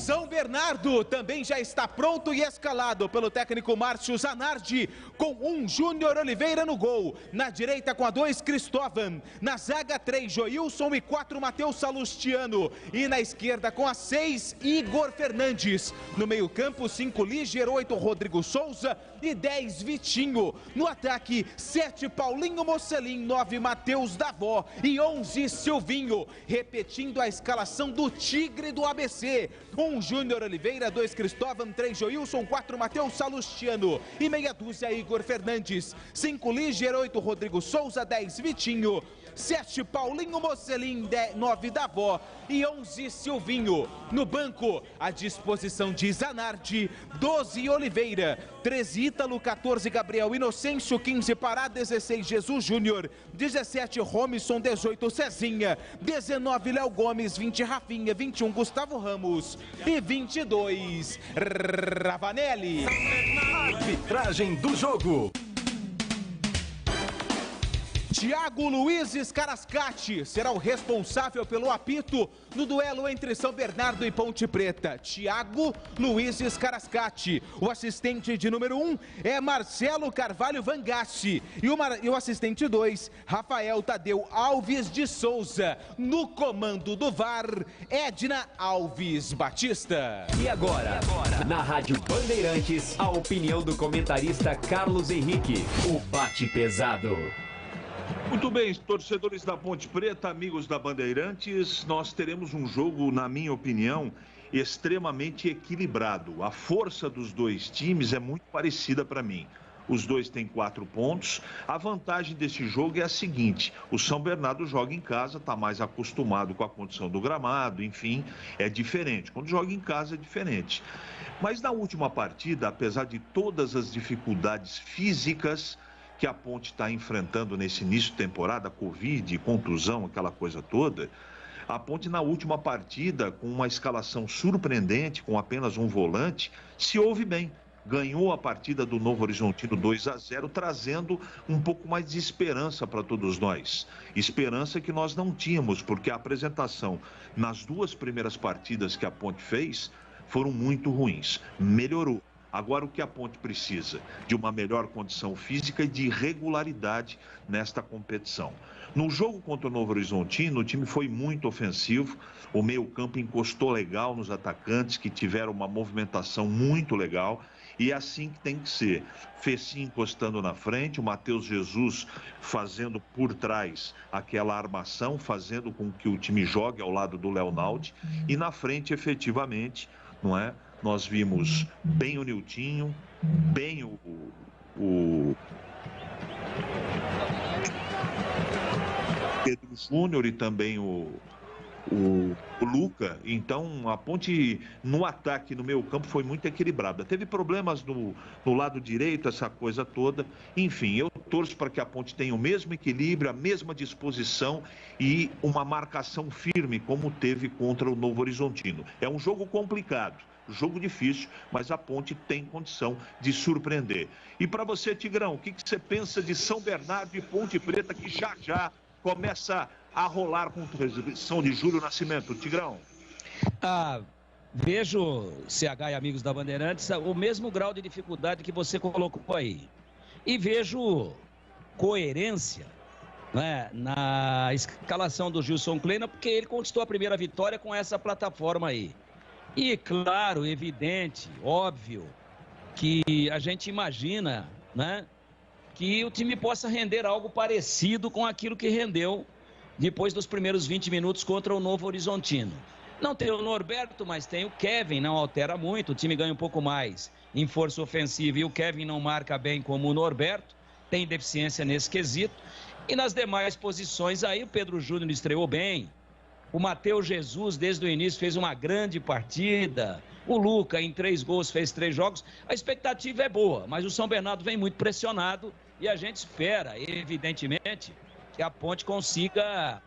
São Bernardo também já está pronto e escalado pelo técnico Márcio Zanardi, com 1, Júnior Oliveira no gol. Na direita com a 2, Cristóvão. Na zaga, 3, Joilson e 4, Matheus Salustiano. E na esquerda com a 6, Igor Fernandes. No meio-campo, 5, Líger, 8, Rodrigo Souza e 10, Vitinho. No ataque, 7, Paulinho Mocelin, 9, Matheus Davó e 11, Silvinho. Repetindo a escalação do Tigre do ABC. 1, Júnior Oliveira, 2, Cristóvão, 3, Joilson, 4, Matheus Salustiano e meia dúzia, Igor Fernandes. 5, Líger, 8, Rodrigo Souza, 10, Vitinho. 7, Paulinho Mocelin, 9, Davó e 11, Silvinho. No banco, à disposição de Zanardi, 12, Oliveira. 13, Ítalo. 14, Gabriel Inocêncio. 15, Pará. 16, Jesus Júnior. 17, Romisson. 18, Cezinha. 19, Léo Gomes. 20, Rafinha. 21, Gustavo Ramos e 22, Ravanelli. Arbitragem do jogo. Tiago Luiz Scarascati será o responsável pelo apito no duelo entre São Bernardo e Ponte Preta. Tiago Luiz Scarascati. O assistente de número 1 é Marcelo Carvalho Vangassi. E o assistente 2, Rafael Tadeu Alves de Souza. No comando do VAR, Edna Alves Batista. E agora, na Rádio Bandeirantes, a opinião do comentarista Carlos Henrique. O bate pesado. Muito bem, torcedores da Ponte Preta, amigos da Bandeirantes, nós teremos um jogo, na minha opinião, extremamente equilibrado. A força dos dois times é muito parecida para mim. Os dois têm 4 pontos. A vantagem desse jogo é a seguinte: o São Bernardo joga em casa, está mais acostumado com a condição do gramado, enfim, é diferente. Quando joga em casa é diferente. Mas na última partida, apesar de todas as dificuldades físicas que a Ponte está enfrentando nesse início de temporada, Covid, contusão, aquela coisa toda, a Ponte na última partida, com uma escalação surpreendente, com apenas um volante, se ouve bem. Ganhou a partida do Novo Horizontino 2-0, trazendo um pouco mais de esperança para todos nós. Esperança que nós não tínhamos, porque a apresentação nas 2 primeiras partidas que a Ponte fez foram muito ruins. Melhorou. Agora o que a Ponte precisa? De uma melhor condição física e de regularidade nesta competição. No jogo contra o Novo Horizontino, o time foi muito ofensivo, o meio-campo encostou legal nos atacantes, que tiveram uma movimentação muito legal, e é assim que tem que ser. Fecim encostando na frente, o Matheus Jesus fazendo por trás aquela armação, fazendo com que o time jogue ao lado do Leonaldi, e na frente, efetivamente, não é? Nós vimos bem o Niltinho, bem o Pedro Júnior e também o Luca. Então a Ponte no ataque, no meio campo, foi muito equilibrada. Teve problemas no lado direito, essa coisa toda. Enfim, eu torço para que a Ponte tenha o mesmo equilíbrio, a mesma disposição e uma marcação firme como teve contra o Novo Horizontino. É um jogo complicado, jogo difícil, mas a Ponte tem condição de surpreender. E para você, Tigrão, o que você pensa de São Bernardo e Ponte Preta, que já começa a rolar com transmissão de Júlio Nascimento? Tigrão. vejo, CH e amigos da Bandeirantes, o mesmo grau de dificuldade que você colocou aí. E vejo coerência, né, na escalação do Gilson Kleina, porque ele conquistou a primeira vitória com essa plataforma aí. E claro, evidente, óbvio, que a gente imagina, né, que o time possa render algo parecido com aquilo que rendeu depois dos primeiros 20 minutos contra o Novo Horizontino. Não tem o Norberto, mas tem o Kevin, não altera muito, o time ganha um pouco mais em força ofensiva e o Kevin não marca bem como o Norberto, tem deficiência nesse quesito. E nas demais posições aí o Pedro Júnior estreou bem, o Matheus Jesus desde o início fez uma grande partida, o Luca em 3 gols fez 3 jogos, a expectativa é boa, mas o São Bernardo vem muito pressionado e a gente espera, evidentemente, que a Ponte consiga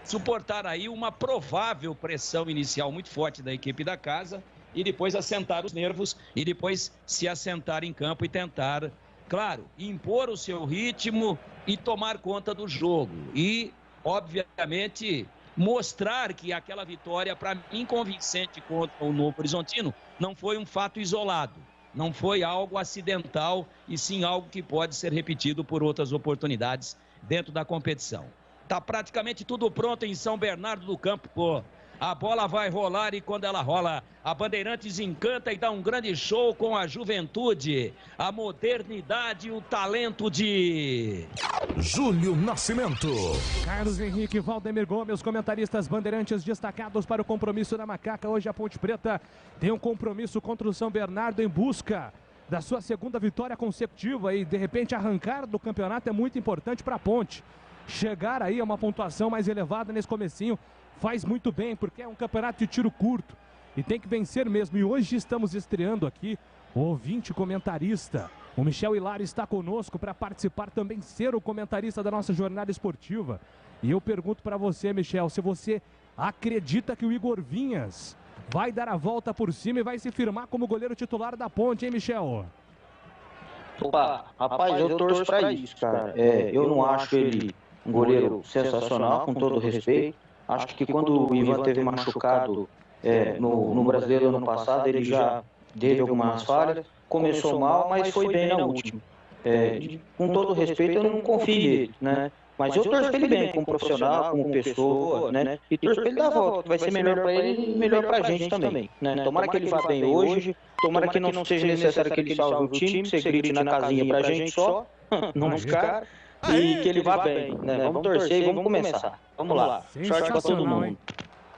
suportar aí uma provável pressão inicial muito forte da equipe da casa e depois assentar os nervos e depois se assentar em campo e tentar, claro, impor o seu ritmo e tomar conta do jogo e, obviamente, mostrar que aquela vitória, para mim, convincente contra o Novo Horizontino, não foi um fato isolado, não foi algo acidental e sim algo que pode ser repetido por outras oportunidades dentro da competição. Tá praticamente tudo pronto em São Bernardo do Campo, pô. A bola vai rolar e quando ela rola, a Bandeirantes encanta e dá um grande show com a juventude, a modernidade e o talento de Júlio Nascimento. Carlos Henrique, Valdemir Gomes, comentaristas Bandeirantes destacados para o compromisso da Macaca. Hoje a Ponte Preta tem um compromisso contra o São Bernardo em busca da sua segunda vitória consecutiva e de repente arrancar do campeonato é muito importante para a Ponte. Chegar aí a uma pontuação mais elevada nesse comecinho faz muito bem, porque é um campeonato de tiro curto e tem que vencer mesmo. E hoje estamos estreando aqui o ouvinte comentarista. O Michel Hilário está conosco para participar também, ser o comentarista da nossa jornada esportiva. E eu pergunto para você, Michel, se você acredita que o Igor Vinhas vai dar a volta por cima e vai se firmar como goleiro titular da Ponte, hein, Michel? Opa, rapaz, eu torço para isso, cara. Eu não acho ele um goleiro sensacional, com todo respeito. Acho que quando o Ivan teve machucado no Brasileiro ano passado, ele já teve algumas falhas. Começou mal, mas foi bem na última. Com todo respeito, eu não confio nele, né? Mas eu torço pra ele bem, como profissional, como pessoa, né? E torço pra ele dar a volta, que vai ser melhor pra ele e melhor pra gente também, né? Tomara que ele vá bem hoje, tomara que não seja necessário que ele salve o time, que você grite na casinha pra gente só, não nos caras, e que ele vá bem, né? Vamos torcer e vamos começar. Vamos lá, sorte pra todo mundo.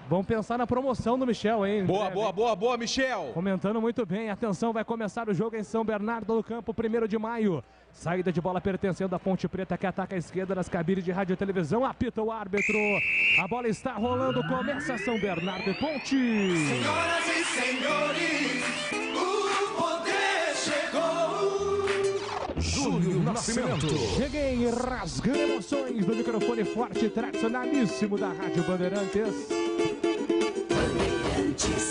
Vamos pensar na promoção do Michel, hein? Boa, Michel. Comentando muito bem. Atenção, vai começar o jogo em São Bernardo do Campo, 1º de maio. Saída de bola pertencendo à Ponte Preta, que ataca a esquerda nas cabines de rádio e televisão. Apita o árbitro. A bola está rolando. Começa São Bernardo e Ponte. Senhoras e senhores, o poder chegou. Júlio Nascimento. Cheguei rasgando emoções no microfone forte e tradicionalíssimo da Rádio Bandeirantes.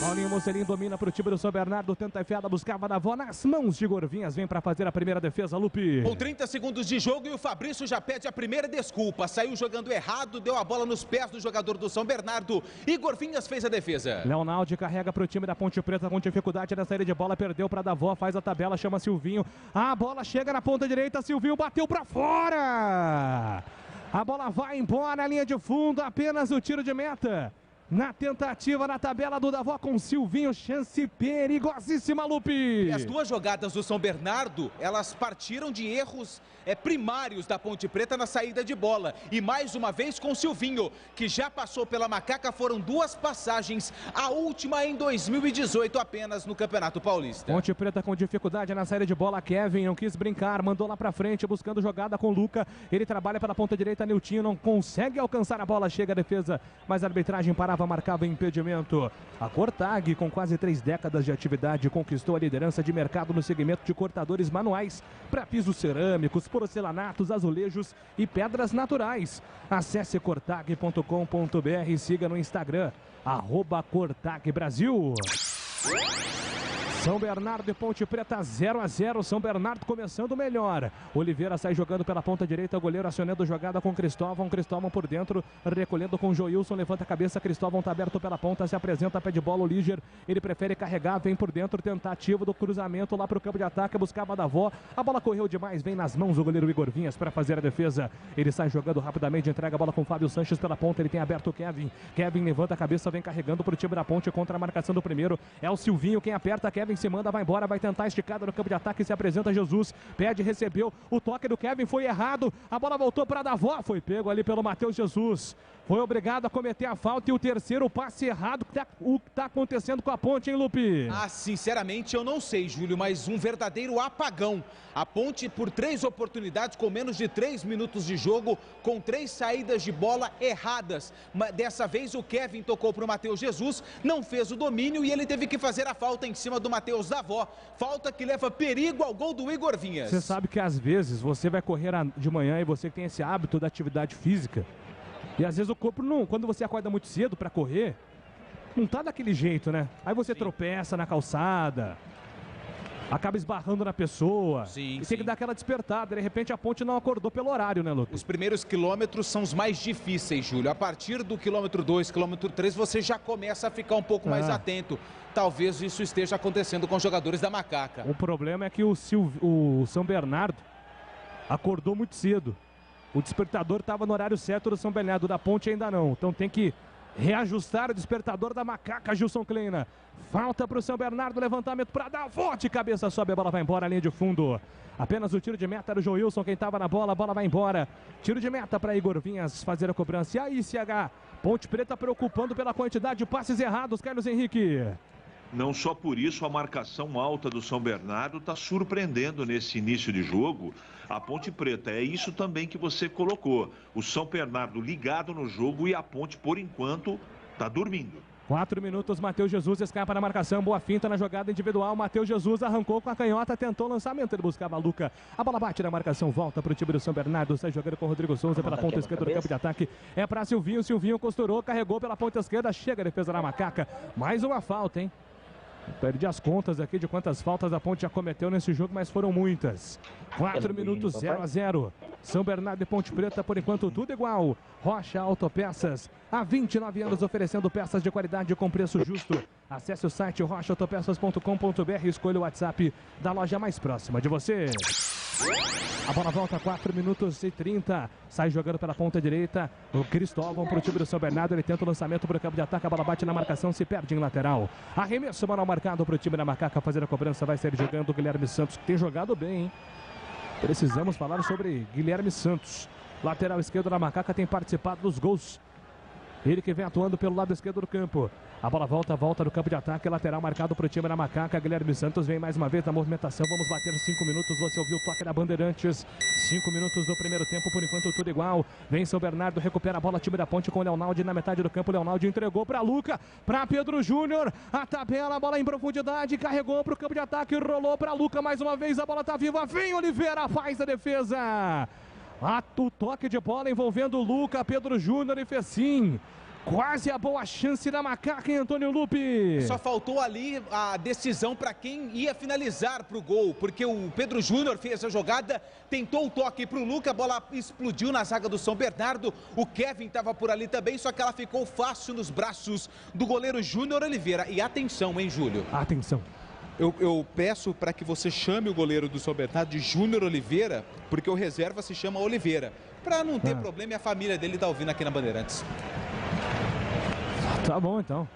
Paulinho Mocelin domina para o time do São Bernardo, tenta a enfiada, buscava na avó, nas mãos de Igor Vinhas, vem para fazer a primeira defesa, Lupe. Com 30 segundos de jogo e o Fabrício já pede a primeira desculpa, saiu jogando errado, deu a bola nos pés do jogador do São Bernardo, Igor Vinhas fez a defesa. Leonaldi carrega para o time da Ponte Preta com dificuldade na saída de bola, perdeu para Davó, faz a tabela, chama Silvinho, a bola chega na ponta direita, Silvinho bateu para fora. A bola vai embora na linha de fundo, apenas o tiro de meta. Na tentativa, na tabela do Davó com Silvinho, chance perigosíssima, Lupe. E as duas jogadas do São Bernardo, elas partiram de erros primários da Ponte Preta na saída de bola. E mais uma vez com Silvinho, que já passou pela Macaca, foram 2 passagens, a última em 2018 apenas no Campeonato Paulista. Ponte Preta com dificuldade na saída de bola, Kevin não quis brincar, mandou lá pra frente, buscando jogada com Luca. Ele trabalha pela ponta direita, Niltinho não consegue alcançar a bola, chega a defesa, mas a arbitragem parava, marcava impedimento. A Cortag, com quase 3 décadas de atividade, conquistou a liderança de mercado no segmento de cortadores manuais para pisos cerâmicos, porcelanatos, azulejos e pedras naturais. Acesse cortag.com.br e siga no Instagram @Cortag Brasil. São Bernardo e Ponte Preta 0-0. São Bernardo começando melhor. Oliveira sai jogando pela ponta direita. O goleiro acionando jogada com Cristóvão. Cristóvão por dentro, recolhendo com Joilson. Levanta a cabeça. Cristóvão está aberto pela ponta. Se apresenta, pé de bola. O Líger, ele prefere carregar. Vem por dentro. Tentativa do cruzamento lá para o campo de ataque. Buscava a Davó. A bola correu demais. Vem nas mãos do goleiro Igor Vinhas para fazer a defesa. Ele sai jogando rapidamente. Entrega a bola com Fábio Sanches pela ponta. Ele tem aberto o Kevin. Kevin levanta a cabeça. Vem carregando para o time da Ponte contra a marcação do primeiro. É o Silvinho quem aperta. Kevin se manda, vai embora. Vai tentar esticada no campo de ataque. Se apresenta Jesus. Pede, recebeu. O toque do Kevin foi errado. A bola voltou para a Davó. Foi pego ali pelo Matheus Jesus. Foi obrigado a cometer a falta e o terceiro passe errado. O que está acontecendo com a Ponte, hein, Lupe? Ah, sinceramente eu não sei, Júlio, mas um verdadeiro apagão. A Ponte, por 3 oportunidades, com menos de 3 minutos de jogo, com 3 saídas de bola erradas. Dessa vez o Kevin tocou para o Matheus Jesus, não fez o domínio e ele teve que fazer a falta em cima do Matheus Davó. Falta que leva perigo ao gol do Igor Vinhas. Você sabe que às vezes você vai correr de manhã e você que tem esse hábito da atividade física, e às vezes o corpo não, quando você acorda muito cedo para correr, não tá daquele jeito, né? Aí você tropeça na calçada, acaba esbarrando na pessoa. Tem que dar aquela despertada. De repente a Ponte não acordou pelo horário, né, Lucas? Os primeiros quilômetros são os mais difíceis, Júlio. A partir do quilômetro 2, quilômetro 3, você já começa a ficar um pouco mais atento. Talvez isso esteja acontecendo com os jogadores da Macaca. O problema é que o São Bernardo acordou muito cedo. O despertador estava no horário certo do São Bernardo, da Ponte ainda não. Então tem que reajustar o despertador da Macaca, Gilson Kleina. Falta para o São Bernardo, levantamento para dar forte, cabeça sobe, a bola vai embora, linha de fundo. Apenas o tiro de meta era o Joilson, quem estava na bola, a bola vai embora. Tiro de meta para Igor Vinhas fazer a cobrança. E aí, CH, Ponte Preta preocupando pela quantidade de passes errados, Carlos Henrique. Não só por isso, a marcação alta do São Bernardo está surpreendendo nesse início de jogo a Ponte Preta. É isso também que você colocou. O São Bernardo ligado no jogo e a Ponte, por enquanto, está dormindo. 4 minutos, Matheus Jesus escapa na marcação, boa finta na jogada individual, Matheus Jesus arrancou com a canhota, tentou o lançamento, ele buscava a Luca, a bola bate na marcação, volta para o time do São Bernardo, sai jogando com o Rodrigo Souza pela ponta esquerda do campo de ataque, é para Silvinho, Silvinho costurou, carregou pela ponta esquerda, chega a defesa da Macaca, mais uma falta, hein? Perdi as contas aqui de quantas faltas a Ponte já cometeu nesse jogo, mas foram muitas. 4 minutos, 0-0. São Bernardo e Ponte Preta, por enquanto, tudo igual. Rocha Autopeças, há 29 anos oferecendo peças de qualidade com preço justo. Acesse o site rochaautopeças.com.br e escolha o WhatsApp da loja mais próxima de você. A bola volta, 4 minutos e 30. Sai jogando pela ponta direita. O Cristóvão para o time do São Bernardo. Ele tenta o lançamento para o campo de ataque. A bola bate na marcação, se perde em lateral. Arremesso manual marcado para o time da Macaca fazer a cobrança. Vai sair jogando o Guilherme Santos, que tem jogado bem, hein? Precisamos falar sobre Guilherme Santos. Lateral esquerdo da Macaca, tem participado dos gols. Ele que vem atuando pelo lado esquerdo do campo. A bola volta no campo de ataque, lateral marcado para o time da Macaca. Guilherme Santos vem mais uma vez na movimentação. Vamos bater 5 minutos. Você ouviu o toque da Bandeirantes. 5 minutos do primeiro tempo, por enquanto tudo igual. Vem São Bernardo, recupera a bola, time da Ponte com o Leonaldi na metade do campo. Leonaldi entregou para Luca, para Pedro Júnior. A tabela, a bola em profundidade, carregou para o campo de ataque, rolou para Luca mais uma vez. A bola está viva, vem Oliveira, faz a defesa. O toque de bola envolvendo o Luca, Pedro Júnior e fez sim. Quase a boa chance da Macaca, em Antônio Lupe. Só faltou ali a decisão para quem ia finalizar para o gol, porque o Pedro Júnior fez a jogada, tentou o toque para o Luca, a bola explodiu na zaga do São Bernardo, o Kevin estava por ali também, só que ela ficou fácil nos braços do goleiro Júnior Oliveira. E atenção, hein, Júlio? Atenção. Eu peço para que você chame o goleiro do São Bernardo de Júnior Oliveira, porque o reserva se chama Oliveira, para não ter problema e a família dele tá ouvindo aqui na Bandeirantes. Tá bom, então.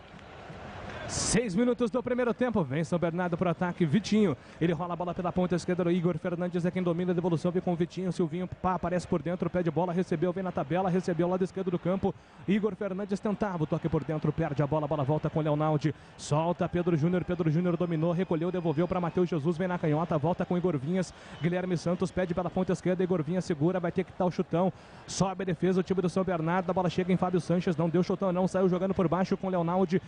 6 minutos do primeiro tempo, vem São Bernardo para o ataque, Vitinho, ele rola a bola pela ponta esquerda do Igor Fernandes, é quem domina a devolução, vem com o Vitinho, Silvinho, aparece por dentro, pé de bola, recebeu, vem na tabela, recebeu ao lado esquerdo do campo, Igor Fernandes tentava o toque por dentro, perde a bola volta com o Leonaldi, solta Pedro Júnior dominou, recolheu, devolveu para Matheus Jesus, vem na canhota, volta com Igor Vinhas, Guilherme Santos pede pela ponta esquerda, Igor Vinhas segura, vai ter que dar o chutão, sobe a defesa, o time do São Bernardo, a bola chega em Fábio Sanches, não deu chutão não, saiu jogando por baixo com o Leonaldi,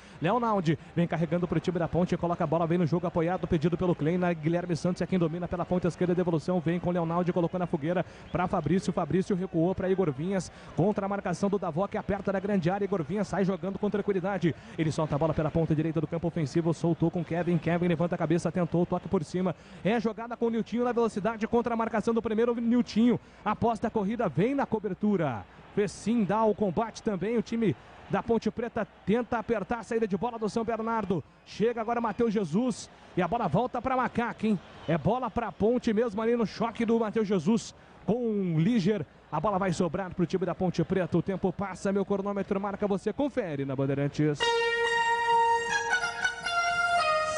vem carregando para o time da Ponte, coloca a bola, vem no jogo apoiado, pedido pelo Kleina. Guilherme Santos é quem domina pela ponta esquerda, devolução, vem com o Leonardo, colocou na fogueira para Fabrício recuou para Igor Vinhas, contra a marcação do Davó, que aperta na grande área. Igor Vinhas sai jogando com tranquilidade, ele solta a bola pela ponta direita do campo ofensivo, soltou com Kevin levanta a cabeça, tentou, toque por cima, é jogada com o Niltinho na velocidade, contra a marcação do primeiro. Niltinho aposta a corrida, vem na cobertura, fez sim, dá o combate também, o time da Ponte Preta tenta apertar a saída de bola do São Bernardo. Chega agora Matheus Jesus e a bola volta para Macaca, hein? É bola para a Ponte mesmo ali no choque do Matheus Jesus com o Líger. A bola vai sobrar para o time da Ponte Preta. O tempo passa, meu cronômetro marca, você confere na Bandeirantes.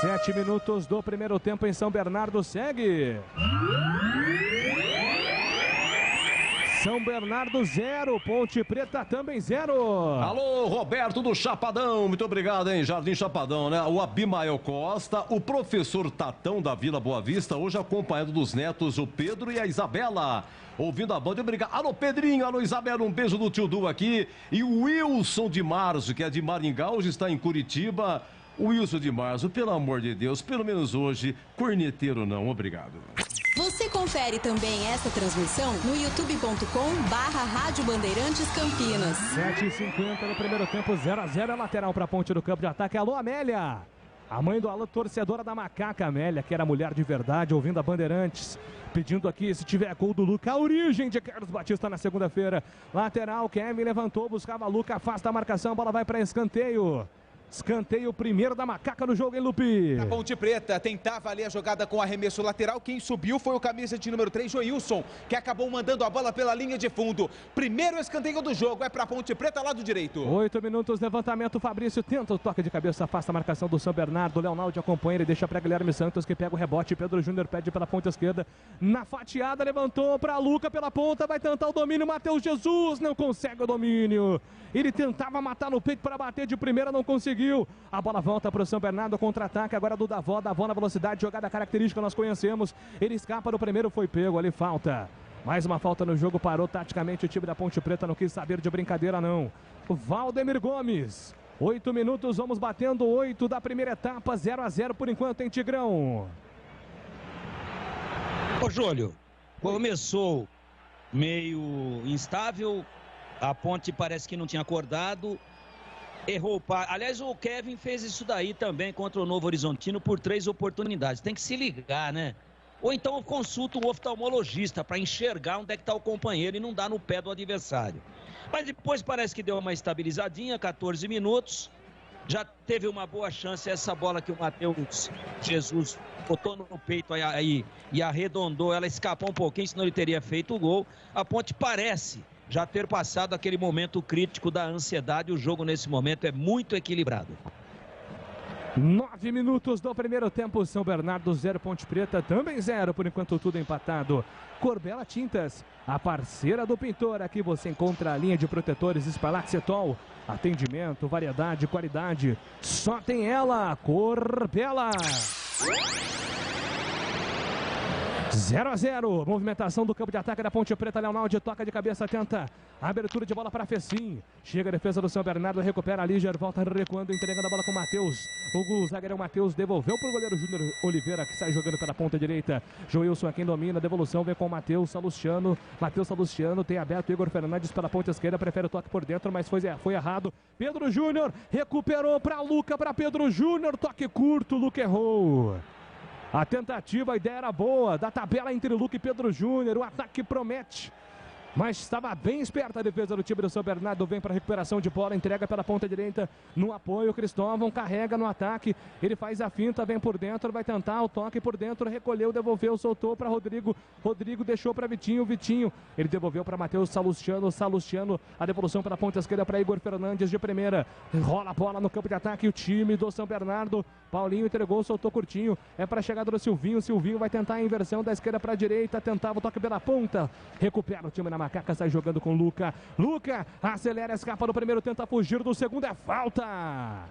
7 minutos do primeiro tempo em São Bernardo, segue. São Bernardo 0, Ponte Preta também 0. Alô, Roberto do Chapadão, muito obrigado, hein? Jardim Chapadão, né? O Abimael Costa, o professor Tatão da Vila Boa Vista, hoje acompanhado dos netos, o Pedro e a Isabela, ouvindo a banda. Obrigado. Alô, Pedrinho, alô, Isabela, um beijo do tio Du aqui. E o Wilson de Marzo, que é de Maringá, hoje está em Curitiba. O Wilson de Marzo, pelo amor de Deus, pelo menos hoje, corneteiro não, obrigado. Você confere também essa transmissão no youtube.com/Rádio Bandeirantes Campinas. 7h50 no primeiro tempo, 0-0, é lateral para a Ponte do campo de ataque. Alô, Amélia! A mãe do Alô, torcedora da Macaca, Amélia, que era mulher de verdade, ouvindo a Bandeirantes, pedindo aqui, se tiver gol do Luca, a origem de Carlos Batista na segunda-feira. Lateral, Kevin levantou, buscava Luca, afasta a marcação, a bola vai para escanteio. Escanteio primeiro da Macaca no jogo, hein, Lupi? A Ponte Preta tentava ali a jogada com arremesso lateral. Quem subiu foi o camisa de número 3, Joilson, que acabou mandando a bola pela linha de fundo. Primeiro escanteio do jogo é para a Ponte Preta, lado direito. 8 minutos, levantamento, Fabrício tenta o toque de cabeça, afasta a marcação do São Bernardo. Leonardo acompanha, ele deixa para Guilherme Santos, que pega o rebote. Pedro Júnior pede pela ponta esquerda. Na fatiada, levantou para Luca pela ponta, vai tentar o domínio. Matheus Jesus não consegue o domínio. Ele tentava matar no peito para bater de primeira, não conseguiu. A bola volta para o São Bernardo, contra-ataque agora do Davó na velocidade, jogada característica, nós conhecemos. Ele escapa do primeiro, foi pego, ali falta. Mais uma falta no jogo, parou taticamente o time da Ponte Preta, não quis saber de brincadeira não. O Valdemir Gomes, 8 minutos, vamos batendo 8 da primeira etapa, 0-0 por enquanto em Tigrão. Ô Júlio, começou meio instável, a Ponte parece que não tinha acordado. Errou o par. Aliás, o Kevin fez isso daí também contra o Novo Horizontino por 3 oportunidades. Tem que se ligar, né? Ou então consulta o oftalmologista para enxergar onde é que está o companheiro e não dar no pé do adversário. Mas depois parece que deu uma estabilizadinha, 14 minutos. Já teve uma boa chance essa bola que o Matheus Jesus botou no peito aí e arredondou. Ela escapou um pouquinho, senão ele teria feito o gol. A Ponte parece já ter passado aquele momento crítico da ansiedade. O jogo nesse momento é muito equilibrado. 9 minutos do primeiro tempo, São Bernardo 0, Ponte Preta também 0, por enquanto tudo empatado. Corbela Tintas, a parceira do pintor, aqui você encontra a linha de protetores Espalaxetol, atendimento, variedade, qualidade, só tem ela, Corbela. 0-0, movimentação do campo de ataque da Ponte Preta. Leonardo toca de cabeça, tenta a abertura de bola para Fecim. Chega a defesa do São Bernardo, recupera a Líger, volta recuando, entregando a bola com o Matheus. O zagueirão Matheus devolveu para o goleiro Júnior Oliveira, que sai jogando pela ponta direita. Joilson é quem domina, devolução vem com o Matheus Salustiano. Matheus Salustiano tem aberto Igor Fernandes pela ponta esquerda, prefere o toque por dentro, mas foi errado. Pedro Júnior recuperou para Luca, para Pedro Júnior, toque curto, Luca errou. A tentativa, a ideia era boa, da tabela entre Luca e Pedro Júnior, o ataque promete. Mas estava bem esperta a defesa do time do São Bernardo, vem para a recuperação de bola, entrega pela ponta direita, no apoio, Cristóvão carrega no ataque, ele faz a finta, vem por dentro, vai tentar o toque por dentro, recolheu, devolveu, soltou para Rodrigo, Rodrigo deixou para Vitinho, ele devolveu para Matheus Salustiano, a devolução pela ponta esquerda para Igor Fernandes de primeira, rola a bola no campo de ataque, o time do São Bernardo, Paulinho entregou, soltou curtinho, é para a chegada do Silvinho vai tentar a inversão da esquerda para a direita, tentava o toque pela ponta, recupera o time na Macaca, sai jogando com Luca, acelera, escapa do primeiro, tenta fugir do segundo, é falta,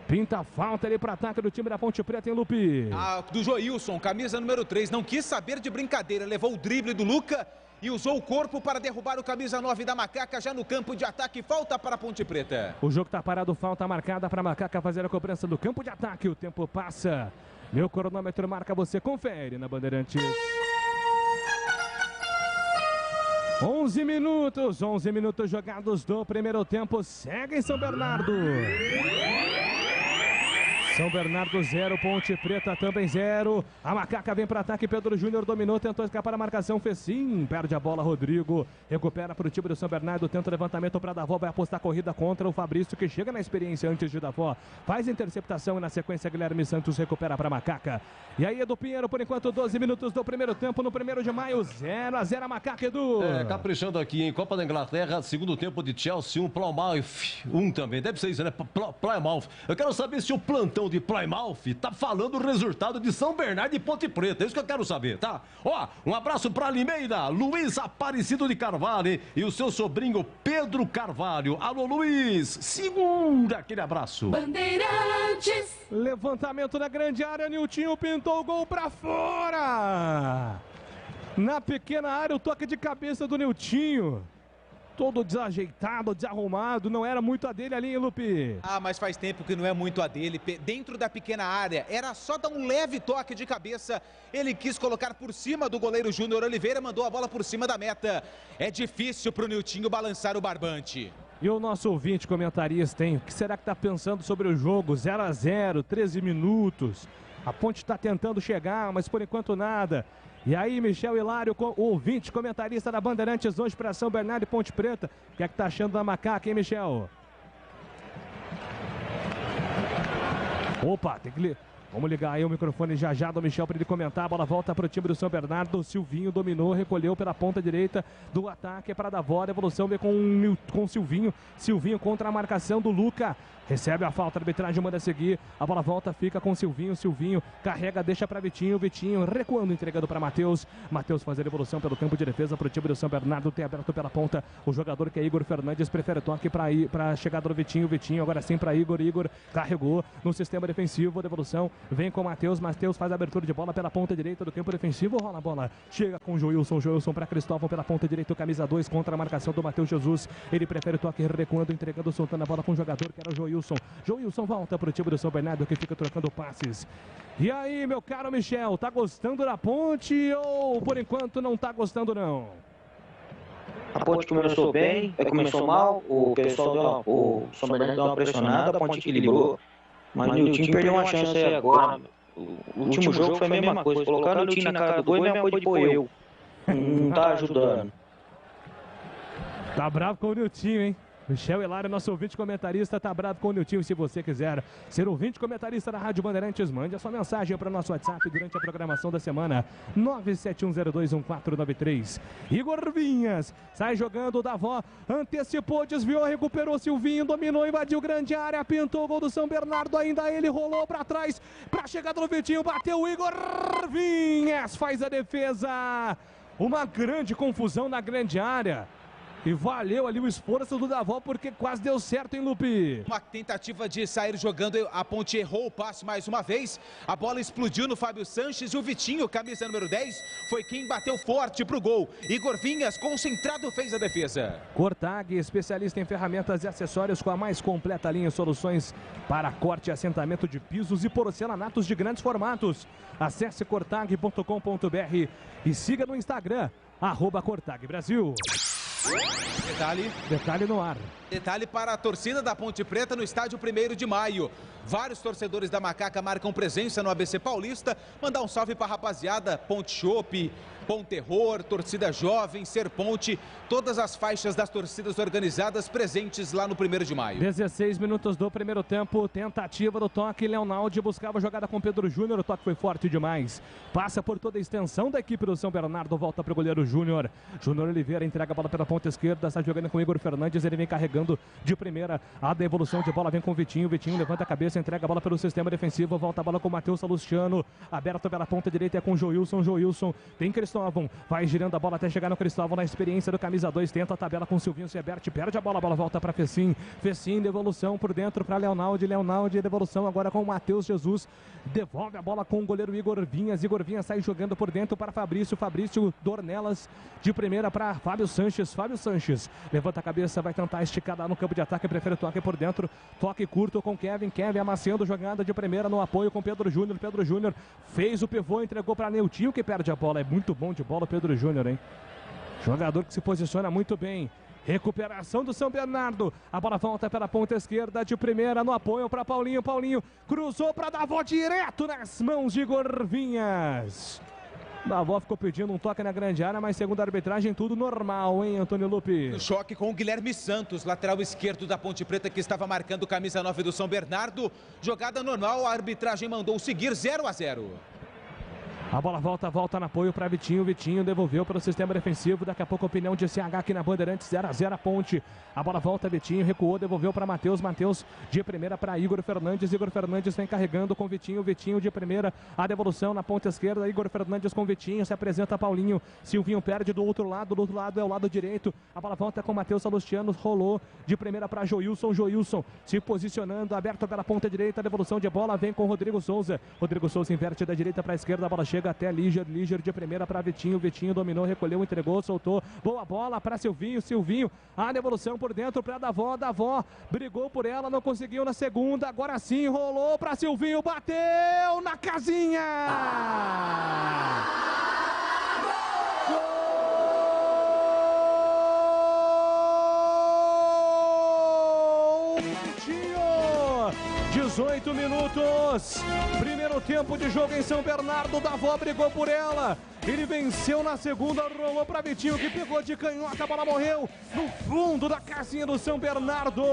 pinta falta ali para ataque do time da Ponte Preta, em Lupe. Do Joilson, camisa número 3, não quis saber de brincadeira, levou o drible do Luca e usou o corpo para derrubar o camisa 9 da Macaca já no campo de ataque. Falta para a Ponte Preta. O jogo está parado, falta marcada para a Macaca fazer a cobrança do campo de ataque. O tempo passa. Meu cronômetro marca, você confere na Bandeirantes. 11 minutos jogados do primeiro tempo. Segue em São Bernardo. São Bernardo 0, Ponte Preta também 0. A Macaca vem para ataque, Pedro Júnior dominou, tentou escapar a marcação, fez sim. Perde a bola, Rodrigo. Recupera para o time do São Bernardo, tenta o levantamento para Davó, vai apostar a corrida contra o Fabrício, que chega na experiência antes de Davó. Faz interceptação e na sequência Guilherme Santos recupera para a Macaca. E aí, Edu Pinheiro, por enquanto 12 minutos do primeiro tempo, no 1º de maio, 0-0 a Macaca, Edu. Caprichando aqui em Copa da Inglaterra, segundo tempo de Chelsea, Plymouth, também, deve ser isso, né? Plymouth. Eu quero saber se o plantão de Plymouth tá falando o resultado de São Bernardo e Ponte Preta, é isso que eu quero saber, tá? Ó, um abraço pra Limeira, Luiz Aparecido de Carvalho e o seu sobrinho Pedro Carvalho. Alô, Luiz, segura aquele abraço. Bandeirantes. Levantamento na grande área, Niltinho pintou o gol pra fora. Na pequena área, o toque de cabeça do Niltinho. Todo desajeitado, desarrumado, não era muito a dele ali, hein, Lupe? Mas faz tempo que não é muito a dele. Dentro da pequena área, era só dar um leve toque de cabeça. Ele quis colocar por cima do goleiro Júnior Oliveira, mandou a bola por cima da meta. É difícil pro Niltinho balançar o barbante. E o nosso ouvinte comentarista, hein? O que será que tá pensando sobre o jogo? 0-0, 13 minutos. A Ponte está tentando chegar, mas por enquanto nada. E aí, Michel Hilário, o ouvinte, comentarista da Bandeirantes hoje para São Bernardo e Ponte Preta. O que é que tá achando da Macaca, hein, Michel? Opa, tem que... Vamos ligar aí o microfone já do Michel para ele comentar. A bola volta para o time do São Bernardo. O Silvinho dominou, recolheu pela ponta direita do ataque. É para Davó. A evolução vem com o Silvinho. Silvinho contra a marcação do Luca. Recebe a falta, a arbitragem manda seguir. A bola volta, fica com o Silvinho. Silvinho carrega, deixa para Vitinho. Vitinho recuando, entregando para Matheus. Matheus faz a evolução pelo campo de defesa para o time do São Bernardo. Tem aberto pela ponta o jogador que é Igor Fernandes. Prefere toque para a chegada do Vitinho. Vitinho agora sim para Igor. Igor carregou no sistema defensivo. Devolução vem com o Matheus. Matheus faz a abertura de bola pela ponta direita do campo defensivo. Rola a bola. Chega com o Joilson. Joilson para Cristóvão pela ponta direita. O camisa 2 contra a marcação do Matheus Jesus. Ele prefere toque recuando, entregando, soltando a bola com o jogador que era o Joilson. Joilson volta para o time do São Bernardo, que fica trocando passes. E aí, meu caro Michel, tá gostando da Ponte ou por enquanto não tá gostando não? A Ponte começou bem, começou mal, o pessoal o São Bernardo deu uma pressionada, a Ponte equilibrou, mas o Niltinho perdeu uma chance aí agora. O último jogo foi a mesma coisa, colocaram o Niltinho na cara do gol e mesmo coisa de pôr eu. Não tá ajudando. Tá bravo com o Niltinho, hein? Michel Hilário, nosso ouvinte comentarista, tá bravo com o Niltinho. Se você quiser ser ouvinte comentarista da Rádio Bandeirantes, mande a sua mensagem para o nosso WhatsApp durante a programação da semana, 971021493. Igor Vinhas, sai jogando, Davó, antecipou, desviou, recuperou Silvinho, dominou, invadiu grande área, pintou o gol do São Bernardo, ainda ele rolou para trás, para a chegada do Vitinho, bateu o Igor Vinhas, faz a defesa. Uma grande confusão na grande área. E valeu ali o esforço do Davó, porque quase deu certo, hein, Lupe? Uma tentativa de sair jogando, a Ponte errou o passe mais uma vez. A bola explodiu no Fábio Sanches e o Vitinho, camisa número 10, foi quem bateu forte pro gol. Igor Vinhas, concentrado, fez a defesa. Cortag, especialista em ferramentas e acessórios com a mais completa linha de soluções para corte e assentamento de pisos e porcelanatos de grandes formatos. Acesse cortag.com.br e siga no Instagram, @CortagBrasil. Detalhe no ar. Detalhe para a torcida da Ponte Preta no estádio 1º de maio. Vários torcedores da Macaca marcam presença no ABC Paulista. Mandar um salve para a rapaziada, Ponte Chopp, Ponte Terror, torcida jovem, Ser Ponte, todas as faixas das torcidas organizadas presentes lá no 1º de maio. 16 minutos do primeiro tempo, tentativa do toque, Leonaldi buscava a jogada com Pedro Júnior, o toque foi forte demais. Passa por toda a extensão da equipe do São Bernardo, volta para o goleiro Júnior. Júnior Oliveira entrega a bola pela ponta esquerda, está jogando com Igor Fernandes, ele vem carregando. jogando de primeira. A devolução de bola vem com o Vitinho. Vitinho levanta a cabeça, entrega a bola pelo sistema defensivo. Volta a bola com o Matheus Salustiano. Aberto pela ponta direita é com o Joilson. Joilson tem Cristóvão. Vai girando a bola até chegar no Cristóvão na experiência do camisa 2. Tenta a tabela com o Silvinho Sebert. Perde a bola volta para Fecim. Fecim, devolução por dentro para Leonaldi. Leonaldi, devolução agora com o Matheus Jesus. Devolve a bola com o goleiro Igor Vinhas. Igor Vinhas sai jogando por dentro para Fabrício. Fabrício Dornelas de primeira para Fábio Sanches. Fábio Sanches levanta a cabeça, vai tentar esticar lá no campo de ataque. Prefere toque por dentro. Toque curto com Kevin. Kevin amassando jogada de primeira no apoio com Pedro Júnior. Pedro Júnior fez o pivô, entregou para Neutinho que perde a bola. É muito bom de bola Pedro Júnior, hein? Jogador que se posiciona muito bem. Recuperação do São Bernardo. A bola volta pela ponta esquerda de primeira no apoio para Paulinho. Paulinho cruzou para Davó direto nas mãos de Igor Vinhas. Davó ficou pedindo um toque na grande área, mas segundo a arbitragem tudo normal, hein, Antônio Lupe? No choque com o Guilherme Santos, lateral esquerdo da Ponte Preta, que estava marcando camisa 9 do São Bernardo. Jogada normal, a arbitragem mandou seguir 0-0. A bola volta no apoio para Vitinho. Vitinho devolveu para o sistema defensivo. Daqui a pouco a opinião de CH aqui na Bandeirantes. 0-0 a Ponte. A bola volta, Vitinho recuou, devolveu para Matheus. Matheus de primeira para Igor Fernandes. Igor Fernandes vem carregando com Vitinho. Vitinho de primeira. A devolução na ponta esquerda. Igor Fernandes com Vitinho. Se apresenta Paulinho. Silvinho perde do outro lado. Do outro lado é o lado direito. A bola volta com Matheus Salustiano. Rolou de primeira para Joilson. Joilson se posicionando. Aberto pela ponta direita. A devolução de bola vem com Rodrigo Souza. Rodrigo Souza inverte da direita para a esquerda. A bola chega até Líger de primeira para Vitinho. Vitinho dominou, recolheu, entregou, soltou. Boa bola para Silvinho. Silvinho, a devolução por dentro para Davó. Davó brigou por ela, não conseguiu na segunda. Agora sim, rolou para Silvinho, bateu na casinha. Gol! Vitinho! 18 minutos, primeiro tempo de jogo em São Bernardo. Davó brigou por ela, ele venceu na segunda, rolou para Vitinho que pegou de canhota, a bola morreu no fundo da casinha do São Bernardo.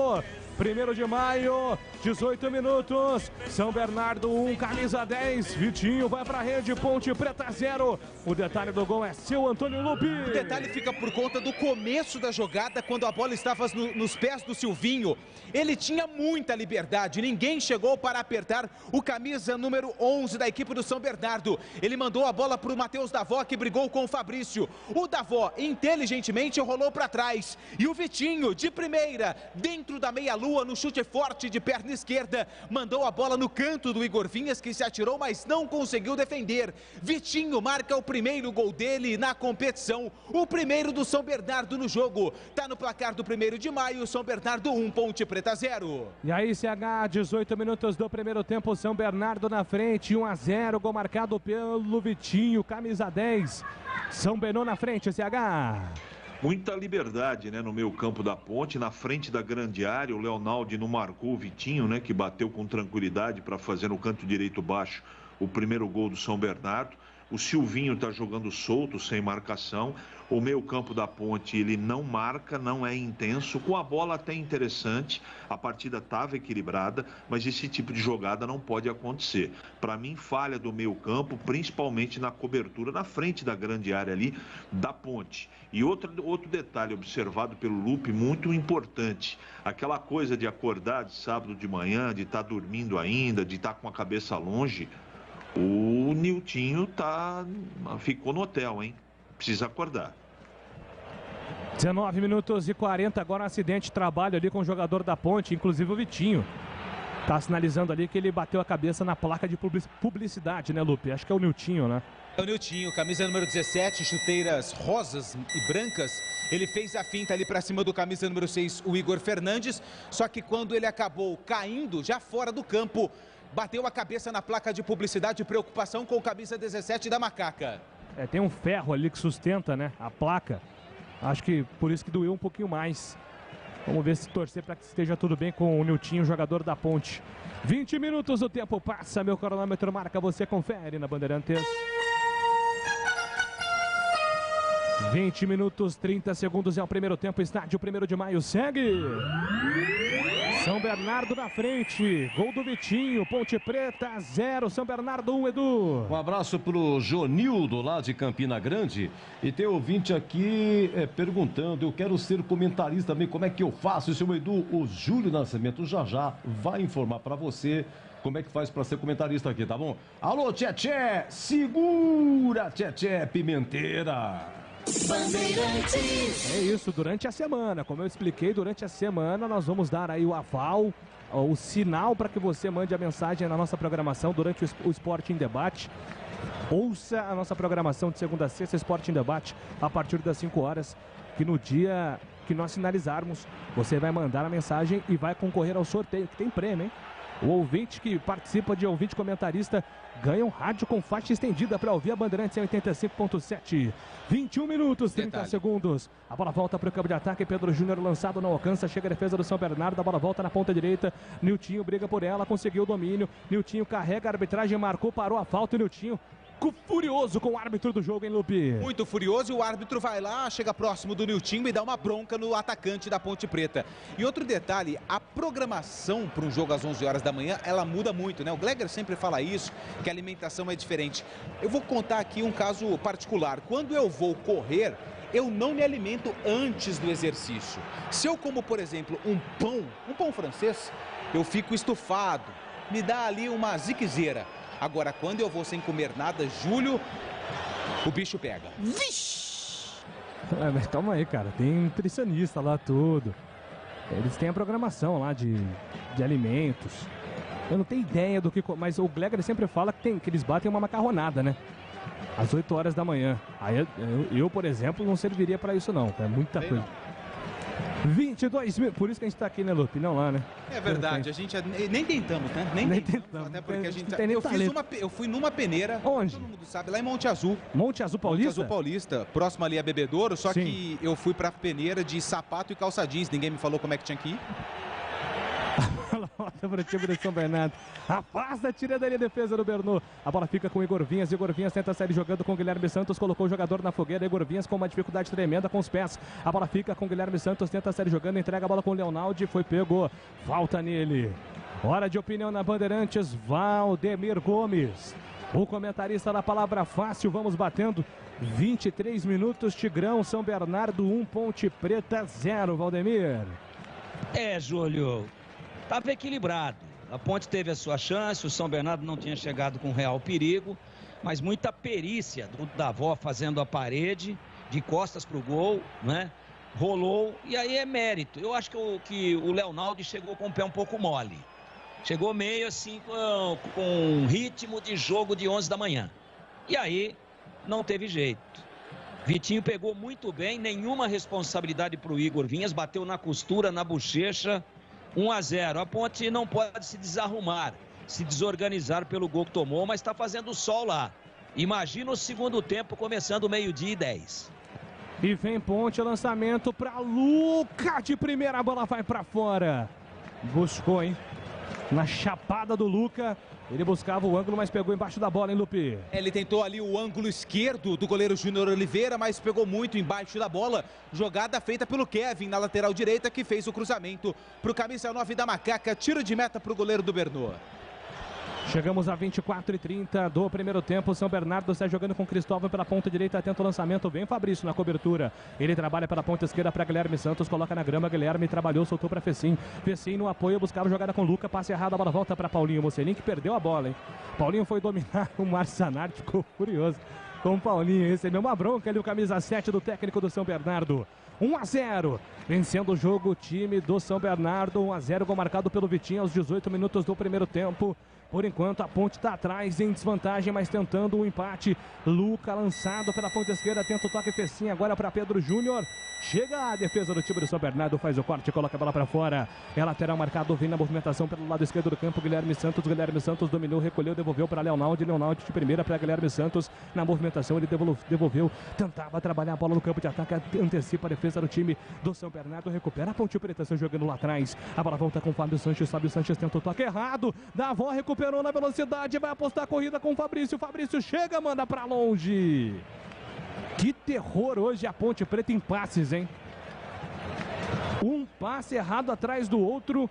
1º de maio, 18 minutos, São Bernardo 1, camisa 10, Vitinho vai pra rede, Ponte Preta 0. O detalhe do gol é seu, Antônio Lupe. O detalhe fica por conta do começo da jogada, quando a bola estava nos pés do Silvinho. Ele tinha muita liberdade, ninguém chegou para apertar o camisa número 11 da equipe do São Bernardo. Ele mandou a bola para o Matheus Davó, que brigou com o Fabrício. O Davó, inteligentemente, rolou para trás. E o Vitinho, de primeira, dentro da meia-lua, no chute forte de perna esquerda, mandou a bola no canto do Igor Vinhas, que se atirou, mas não conseguiu defender. Vitinho marca o primeiro gol dele na competição, o primeiro do São Bernardo no jogo. Tá no placar do 1º de maio, São Bernardo 1, Ponte Preta 0. E aí, CH, 18 minutos do primeiro tempo, São Bernardo na frente, 1-0, gol marcado pelo Vitinho, camisa 10. São Bernardo na frente, CH. Muita liberdade, né, no meio campo da Ponte, na frente da grande área. O Leonaldi não marcou o Vitinho, né, que bateu com tranquilidade para fazer no canto direito baixo o primeiro gol do São Bernardo. O Silvinho está jogando solto, sem marcação. O meio campo da Ponte, ele não marca, não é intenso. Com a bola até interessante, a partida estava equilibrada, mas esse tipo de jogada não pode acontecer. Para mim, falha do meio campo, principalmente na cobertura, na frente da grande área ali da Ponte. E outro detalhe observado pelo Lupe, muito importante. Aquela coisa de acordar de sábado de manhã, de estar dormindo ainda, de estar com a cabeça longe. O Niltinho ficou no hotel, hein? Precisa acordar. 19 minutos e 40, agora um acidente de trabalho ali com o jogador da Ponte, inclusive o Vitinho. Tá sinalizando ali que ele bateu a cabeça na placa de publicidade, né, Lupe? Acho que é o Niltinho, né? É o Niltinho, camisa número 17, chuteiras rosas e brancas. Ele fez a finta ali para cima do camisa número 6, o Igor Fernandes. Só que quando ele acabou caindo, já fora do campo, bateu a cabeça na placa de publicidade, preocupação com o camisa 17 da Macaca. Tem um ferro ali que sustenta, né, a placa. Acho que por isso que doeu um pouquinho mais. Vamos ver se torcer para que esteja tudo bem com o Niltinho, jogador da Ponte. 20 minutos, o tempo passa, meu cronômetro marca, você confere na Bandeirantes. 20 minutos, 30 segundos é o primeiro tempo, estádio 1º de maio, segue! São Bernardo na frente, gol do Vitinho, Ponte Preta 0, São Bernardo 1, Edu. Um abraço pro Jonildo lá de Campina Grande, e tem ouvinte aqui perguntando, eu quero ser comentarista também, como é que eu faço, seu Edu? O Júlio Nascimento já vai informar para você como é que faz para ser comentarista aqui, tá bom? Alô, Tchê, segura, Tchê, Pimenteira. Bandeirantes. É isso, durante a semana, como eu expliquei, durante a semana nós vamos dar aí o aval, o sinal para que você mande a mensagem na nossa programação durante o Esporte em Debate. Ouça a nossa programação de segunda a sexta, Esporte em Debate, a partir das 5 horas, que no dia que nós finalizarmos, você vai mandar a mensagem e vai concorrer ao sorteio, que tem prêmio, hein? O ouvinte que participa de ouvinte comentarista ganha um rádio com faixa estendida para ouvir a Bandeirantes em 85.7. 21 minutos, 30 segundos. A bola volta para o campo de ataque. Pedro Júnior lançado, não alcança. Chega a defesa do São Bernardo. A bola volta na ponta direita. Niltinho briga por ela, conseguiu o domínio. Niltinho carrega, a arbitragem marcou, parou a falta. E Niltinho furioso com o árbitro do jogo, hein, Lupe? Muito furioso, e o árbitro vai lá, chega próximo do Niltinho e dá uma bronca no atacante da Ponte Preta. E outro detalhe, a programação para um jogo às 11 horas da manhã, ela muda muito, né? O Gleger sempre fala isso, que a alimentação é diferente. Eu vou contar aqui um caso particular. Quando eu vou correr, eu não me alimento antes do exercício. Se eu como, por exemplo, um pão francês, eu fico estufado, me dá ali uma ziquezeira. Agora, quando eu vou sem comer nada, Júlio, o bicho pega. Vixe! Mas calma aí, cara. Tem nutricionista lá, tudo. Eles têm a programação lá de alimentos. Eu não tenho ideia do que... Mas o Gleger sempre fala que eles batem uma macarronada, né? Às 8 horas da manhã. Aí eu, por exemplo, não serviria pra isso, não. É muita coisa. 22 mil, por isso que a gente tá aqui, né, Lupe? Não lá, né? É verdade, a gente nem tentamos, né? Nem tentamos. Até porque a gente eu fui numa peneira. Onde? Todo mundo sabe, lá em Monte Azul. Monte Azul Paulista? Monte Azul Paulista, próximo ali a Bebedouro, só que eu fui pra peneira de sapato e calça jeans, ninguém me falou como é que tinha que ir. Volta para o time do São Bernardo. Afasta, tira dali a defesa do Bernô. A bola fica com o Igor Vinhas. Igor Vinhas tenta sair jogando com o Guilherme Santos. Colocou o jogador na fogueira. Igor Vinhas com uma dificuldade tremenda com os pés. A bola fica com o Guilherme Santos. Tenta sair jogando. Entrega a bola com o Leonaldi. Foi pego. Falta nele. Hora de opinião na Bandeirantes. Valdemir Gomes. O comentarista da palavra fácil. Vamos batendo. 23 minutos. Tigrão, São Bernardo 1, Ponte Preta 0. Valdemir. Júlio. Estava equilibrado. A Ponte teve a sua chance, o São Bernardo não tinha chegado com real perigo, mas muita perícia do Davó fazendo a parede, de costas para o gol, né? Rolou, e aí é mérito. Eu acho que o Leonaldi chegou com o pé um pouco mole. Chegou meio assim com um ritmo de jogo de 11 da manhã. E aí não teve jeito. Vitinho pegou muito bem, nenhuma responsabilidade para o Igor Vinhas, bateu na costura, na bochecha. 1-0. A Ponte não pode se desarrumar, se desorganizar pelo gol que tomou, mas está fazendo sol lá. Imagina o segundo tempo começando 12:10. E vem Ponte, lançamento para Luca de primeira, a bola vai para fora. Buscou, hein? Na chapada do Luca. Ele buscava o ângulo, mas pegou embaixo da bola, hein, Lupe? Ele tentou ali o ângulo esquerdo do goleiro Júnior Oliveira, mas pegou muito embaixo da bola. Jogada feita pelo Kevin na lateral direita, que fez o cruzamento para o camisa 9 da Macaca. Tiro de meta para o goleiro do Bernô. Chegamos a 24:30 do primeiro tempo. São Bernardo está jogando com Cristóvão pela ponta direita. Tenta o lançamento. Vem Fabrício na cobertura. Ele trabalha pela ponta esquerda para Guilherme Santos. Coloca na grama. Guilherme trabalhou, soltou para Fecim. Fecim no apoio, buscava jogada com Luca. Passe errado, a bola volta para Paulinho Mocelin, que perdeu a bola, hein? Paulinho foi dominar o Márcio Zanardi. Ficou furioso com o Paulinho. Recebeu uma bronca ali, o camisa 7 do técnico do São Bernardo. 1-0. Vencendo o jogo o time do São Bernardo. 1-0, gol marcado pelo Vitinho aos 18 minutos do primeiro tempo. Por enquanto a Ponte está atrás em desvantagem, mas tentando o empate. Luca lançado pela ponta esquerda, tenta o toque Fecinha agora para Pedro Júnior. Chega a defesa do time do São Bernardo, faz o corte, coloca a bola para fora. É lateral marcado, vem na movimentação pelo lado esquerdo do campo. Guilherme Santos dominou, recolheu, devolveu para Leonaldi. Leonaldi de primeira para Guilherme Santos. Na movimentação ele devolveu, tentava trabalhar a bola no campo de ataque, antecipa a defesa do time do São Bernardo, recupera a Ponte Preta jogando lá atrás. A bola volta com o Fábio Sanches tenta o toque errado. Davó recuperou na velocidade, vai apostar a corrida com o Fabrício. Fabrício chega, manda para longe. Que terror hoje a Ponte Preta em passes, hein? Um passe errado atrás do outro.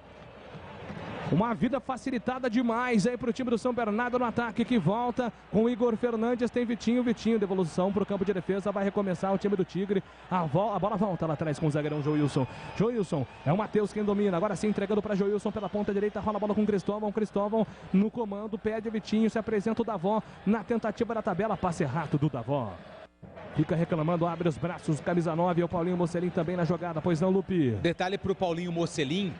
Uma vida facilitada demais aí para o time do São Bernardo no ataque, que volta com o Igor Fernandes. Tem Vitinho, devolução para o campo de defesa. Vai recomeçar o time do Tigre. A bola volta lá atrás com o zagueirão Joilson. Joilson, é o Matheus quem domina. Agora sim, entregando para Joilson pela ponta direita. Rola a bola com o Cristóvão. Cristóvão no comando, pede Vitinho. Se apresenta o Davó na tentativa da tabela. Passe errado do Davó. Fica reclamando, abre os braços, camisa 9, o Paulinho Mocelin também na jogada, pois não, Lupe? Detalhe para o Paulinho Mocelin,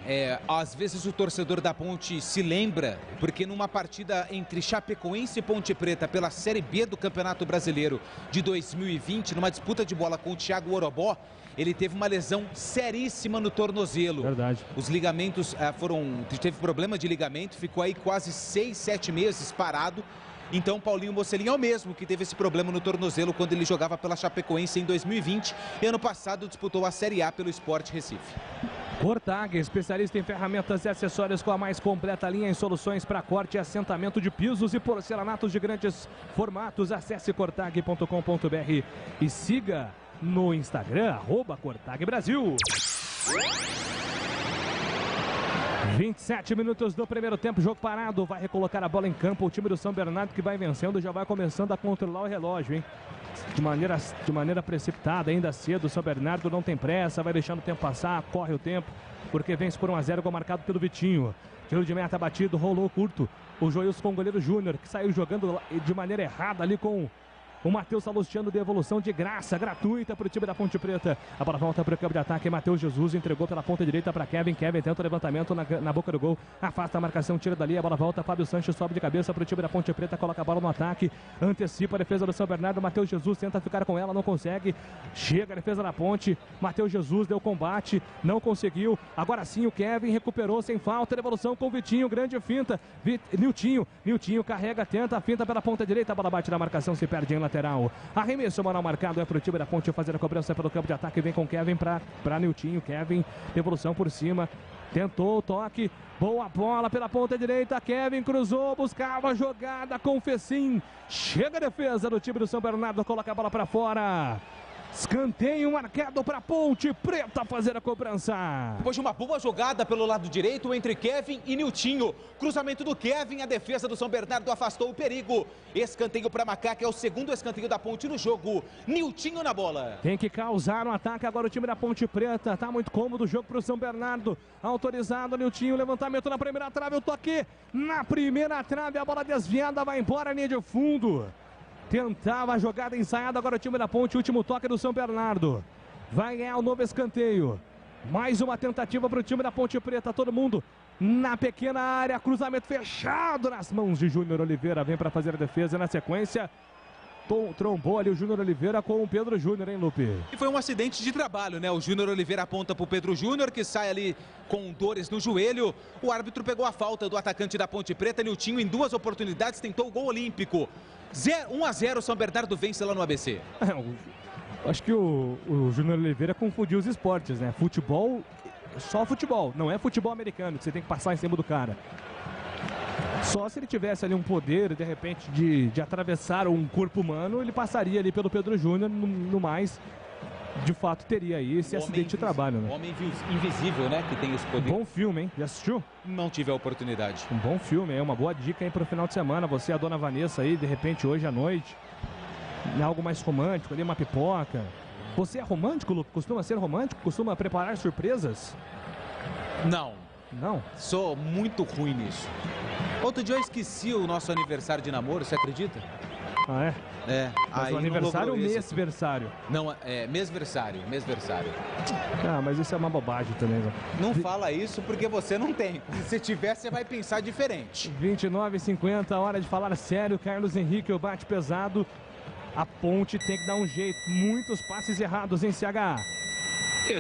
às vezes o torcedor da Ponte se lembra, porque numa partida entre Chapecoense e Ponte Preta pela Série B do Campeonato Brasileiro de 2020, numa disputa de bola com o Thiago Orobó, ele teve uma lesão seríssima no tornozelo. Verdade. Os ligamentos teve problema de ligamento, ficou aí quase 6, 7 meses parado. Então, Paulinho Mocelin é o mesmo que teve esse problema no tornozelo quando ele jogava pela Chapecoense em 2020 e ano passado disputou a Série A pelo Sport Recife. Cortag, especialista em ferramentas e acessórios com a mais completa linha em soluções para corte e assentamento de pisos e porcelanatos de grandes formatos. Acesse cortag.com.br e siga no Instagram, @CortagBrasil. 27 minutos do primeiro tempo, jogo parado, vai recolocar a bola em campo, o time do São Bernardo que vai vencendo, já vai começando a controlar o relógio, hein? De maneira precipitada, ainda cedo, o São Bernardo não tem pressa, vai deixando o tempo passar, corre o tempo, porque vence por 1-0, gol marcado pelo Vitinho. Tiro de meta batido, rolou curto, o Joilson com o goleiro Júnior, que saiu jogando de maneira errada ali com o Matheus Salustiano, de evolução de graça, gratuita para o time da Ponte Preta. A bola volta para o campo de ataque. Matheus Jesus entregou pela ponta direita para Kevin. Kevin tenta o levantamento na boca do gol. Afasta a marcação, tira dali. A bola volta. Fábio Sanches sobe de cabeça para o time da Ponte Preta. Coloca a bola no ataque. Antecipa a defesa do São Bernardo. Matheus Jesus tenta ficar com ela, não consegue. Chega a defesa da Ponte. Matheus Jesus deu combate, não conseguiu. Agora sim o Kevin recuperou sem falta. Devolução com o Vitinho. Grande finta. Niltinho carrega, tenta a finta pela ponta direita. A bola bate na marcação, se perde em lateral. Arremesso manual marcado é para o time da Ponte fazer a cobrança pelo campo de ataque. Vem com Kevin para Niltinho. Kevin, devolução por cima. Tentou o toque. Boa bola pela ponta direita. Kevin cruzou, buscava a jogada com o Fecim. Chega a defesa do time do São Bernardo. Coloca a bola para fora. Escanteio marcado para Ponte Preta fazer a cobrança. Depois de uma boa jogada pelo lado direito entre Kevin e Niltinho. Cruzamento do Kevin, a defesa do São Bernardo afastou o perigo. Escanteio para Macaca, é o segundo escanteio da Ponte no jogo. Niltinho na bola. Tem que causar um ataque agora o time da Ponte Preta. Tá muito cômodo o jogo para o São Bernardo. Autorizado, Niltinho, levantamento na primeira trave, o toque na primeira trave, a bola desviada, vai embora, linha de fundo. Tentava a jogada ensaiada, agora o time da Ponte, último toque do São Bernardo. Vai ganhar o novo escanteio. Mais uma tentativa para o time da Ponte Preta, todo mundo na pequena área, cruzamento fechado nas mãos de Júnior Oliveira, vem para fazer a defesa na sequência. Trombou ali o Júnior Oliveira com o Pedro Júnior, hein, Lupe? E foi um acidente de trabalho, né? O Júnior Oliveira aponta para o Pedro Júnior, que sai ali com dores no joelho. O árbitro pegou a falta do atacante da Ponte Preta, Niltinho, em 2 oportunidades, tentou o gol olímpico. 1-0, São Bernardo vence lá no ABC. Acho que o Júnior Oliveira confundiu os esportes, né? Futebol, só futebol, não é futebol americano, que você tem que passar em cima do cara. Só se ele tivesse ali um poder, de repente, de atravessar um corpo humano, ele passaria ali pelo Pedro Júnior, no mais, de fato teria aí esse acidente de trabalho, né? O Homem Invisível, né, que tem esse poder. Bom filme, hein? Já assistiu? Não tive a oportunidade. Um bom filme, é uma boa dica aí pro final de semana, você e a dona Vanessa aí, de repente, hoje à noite, algo mais romântico ali, uma pipoca. Você é romântico, Lu? Costuma ser romântico? Costuma preparar surpresas? Não, sou muito ruim nisso. Outro dia eu esqueci o nosso aniversário de namoro, você acredita? Ah, é? É. Mas o aniversário ou mêsversário? Não, é mêsversário. Ah, mas isso é uma bobagem também, né? Não fala isso porque você não tem. Se tiver, você vai pensar diferente. 29h50, hora de falar sério. Carlos Henrique, o bate pesado. A Ponte tem que dar um jeito. Muitos passes errados em CH.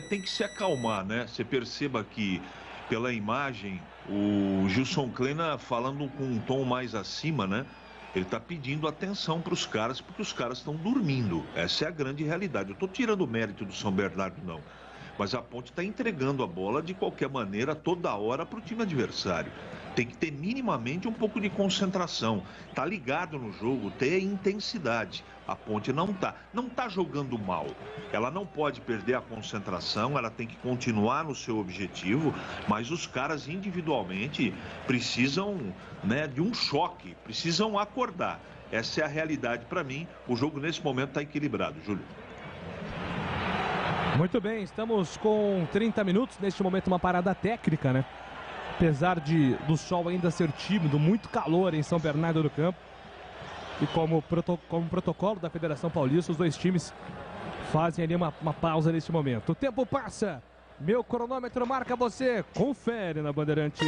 Tem que se acalmar, né? Você perceba que, pela imagem, o Gilson Kleina falando com um tom mais acima, né? Ele está pedindo atenção para os caras, porque os caras estão dormindo. Essa é a grande realidade. Eu estou tirando o mérito do São Bernardo, não. Mas a Ponte está entregando a bola de qualquer maneira, toda hora, para o time adversário. Tem que ter minimamente um pouco de concentração, tá ligado no jogo, ter intensidade. A Ponte não tá jogando mal. Ela não pode perder a concentração, ela tem que continuar no seu objetivo, mas os caras individualmente precisam, né, de um choque, precisam acordar. Essa é a realidade para mim. O jogo nesse momento está equilibrado, Júlio. Muito bem, estamos com 30 minutos, neste momento uma parada técnica, né? Apesar do sol ainda ser tímido, muito calor em São Bernardo do Campo. E como protocolo da Federação Paulista, os dois times fazem ali uma pausa neste momento. O tempo passa, meu cronômetro marca você, confere na Bandeirantes.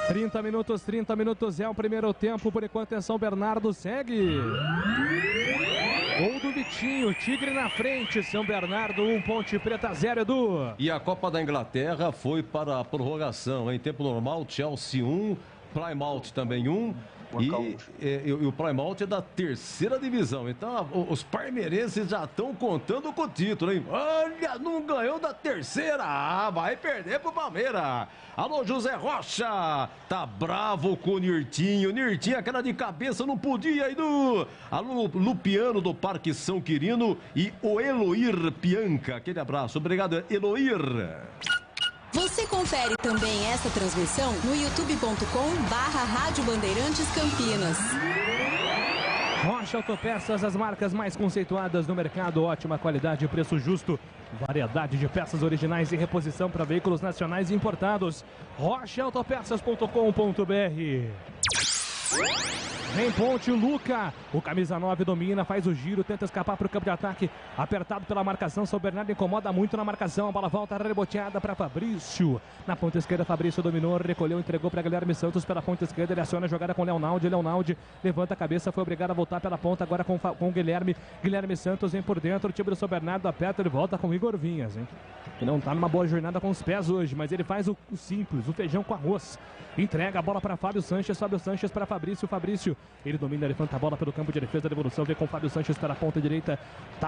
30 minutos é o primeiro tempo, por enquanto é São Bernardo, segue. Gol do Vitinho, Tigre na frente, São Bernardo 1, Ponte Preta 0, Edu. E a Copa da Inglaterra foi para a prorrogação, em tempo normal, Chelsea 1, Plymouth também 1. E o Plymouth é da terceira divisão, então os palmeirenses já estão contando com o título, hein? Olha, não ganhou da terceira, vai perder pro Palmeiras. Alô, José Rocha, tá bravo com o Nirtinho, aquela de cabeça não podia, Edu. Alô, Lupiano do Parque São Quirino e o Eloir Pianca, aquele abraço, obrigado, Eloir. Você confere também essa transmissão no youtube.com/Rádio Bandeirantes Campinas. Rocha Autopeças, as marcas mais conceituadas no mercado, ótima qualidade e preço justo. Variedade de peças originais e reposição para veículos nacionais e importados. rochaautopeças.com.br. Vem Ponte, o Luca, o camisa 9 domina, faz o giro, tenta escapar para o campo de ataque, apertado pela marcação, São Bernardo incomoda muito na marcação, a bola volta reboteada para Fabrício, na ponta esquerda Fabrício dominou, recolheu, entregou para Guilherme Santos pela ponta esquerda, ele aciona a jogada com Leonaldi levanta a cabeça, foi obrigado a voltar pela ponta, agora com o Guilherme Santos vem por dentro, o time do São Bernardo aperta, ele volta com o Igor Vinhas, hein? Que não está numa boa jornada com os pés hoje, mas ele faz o simples, o feijão com arroz, entrega a bola para Fábio Sanches para Fabrício, ele domina, levanta a bola pelo campo de defesa, a devolução vem com Fábio Sanches para a ponta direita,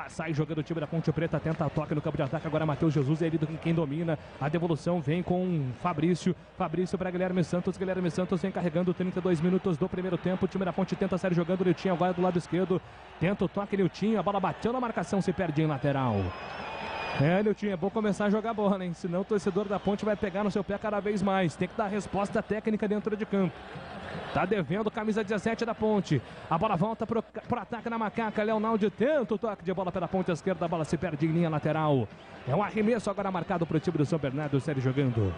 sai jogando o time da Ponte Preta, tenta a toque no campo de ataque, agora Matheus Jesus é ele quem domina, a devolução vem com Fabrício para Guilherme Santos vem carregando 32 minutos do primeiro tempo, o time da Ponte tenta sair jogando, o Niltinho agora do lado esquerdo, tenta o toque, Niltinho, a bola bateu na marcação, se perde em lateral. Niltinho, é bom começar a jogar bola, hein? Senão o torcedor da Ponte vai pegar no seu pé cada vez mais. Tem que dar resposta técnica dentro de campo. Tá devendo camisa 17 da Ponte. A bola volta pro ataque na Macaca. Leonaldi tenta o toque de bola pela ponta esquerda. A bola se perde em linha lateral. É um arremesso agora marcado pro time do São Bernardo. Série jogando.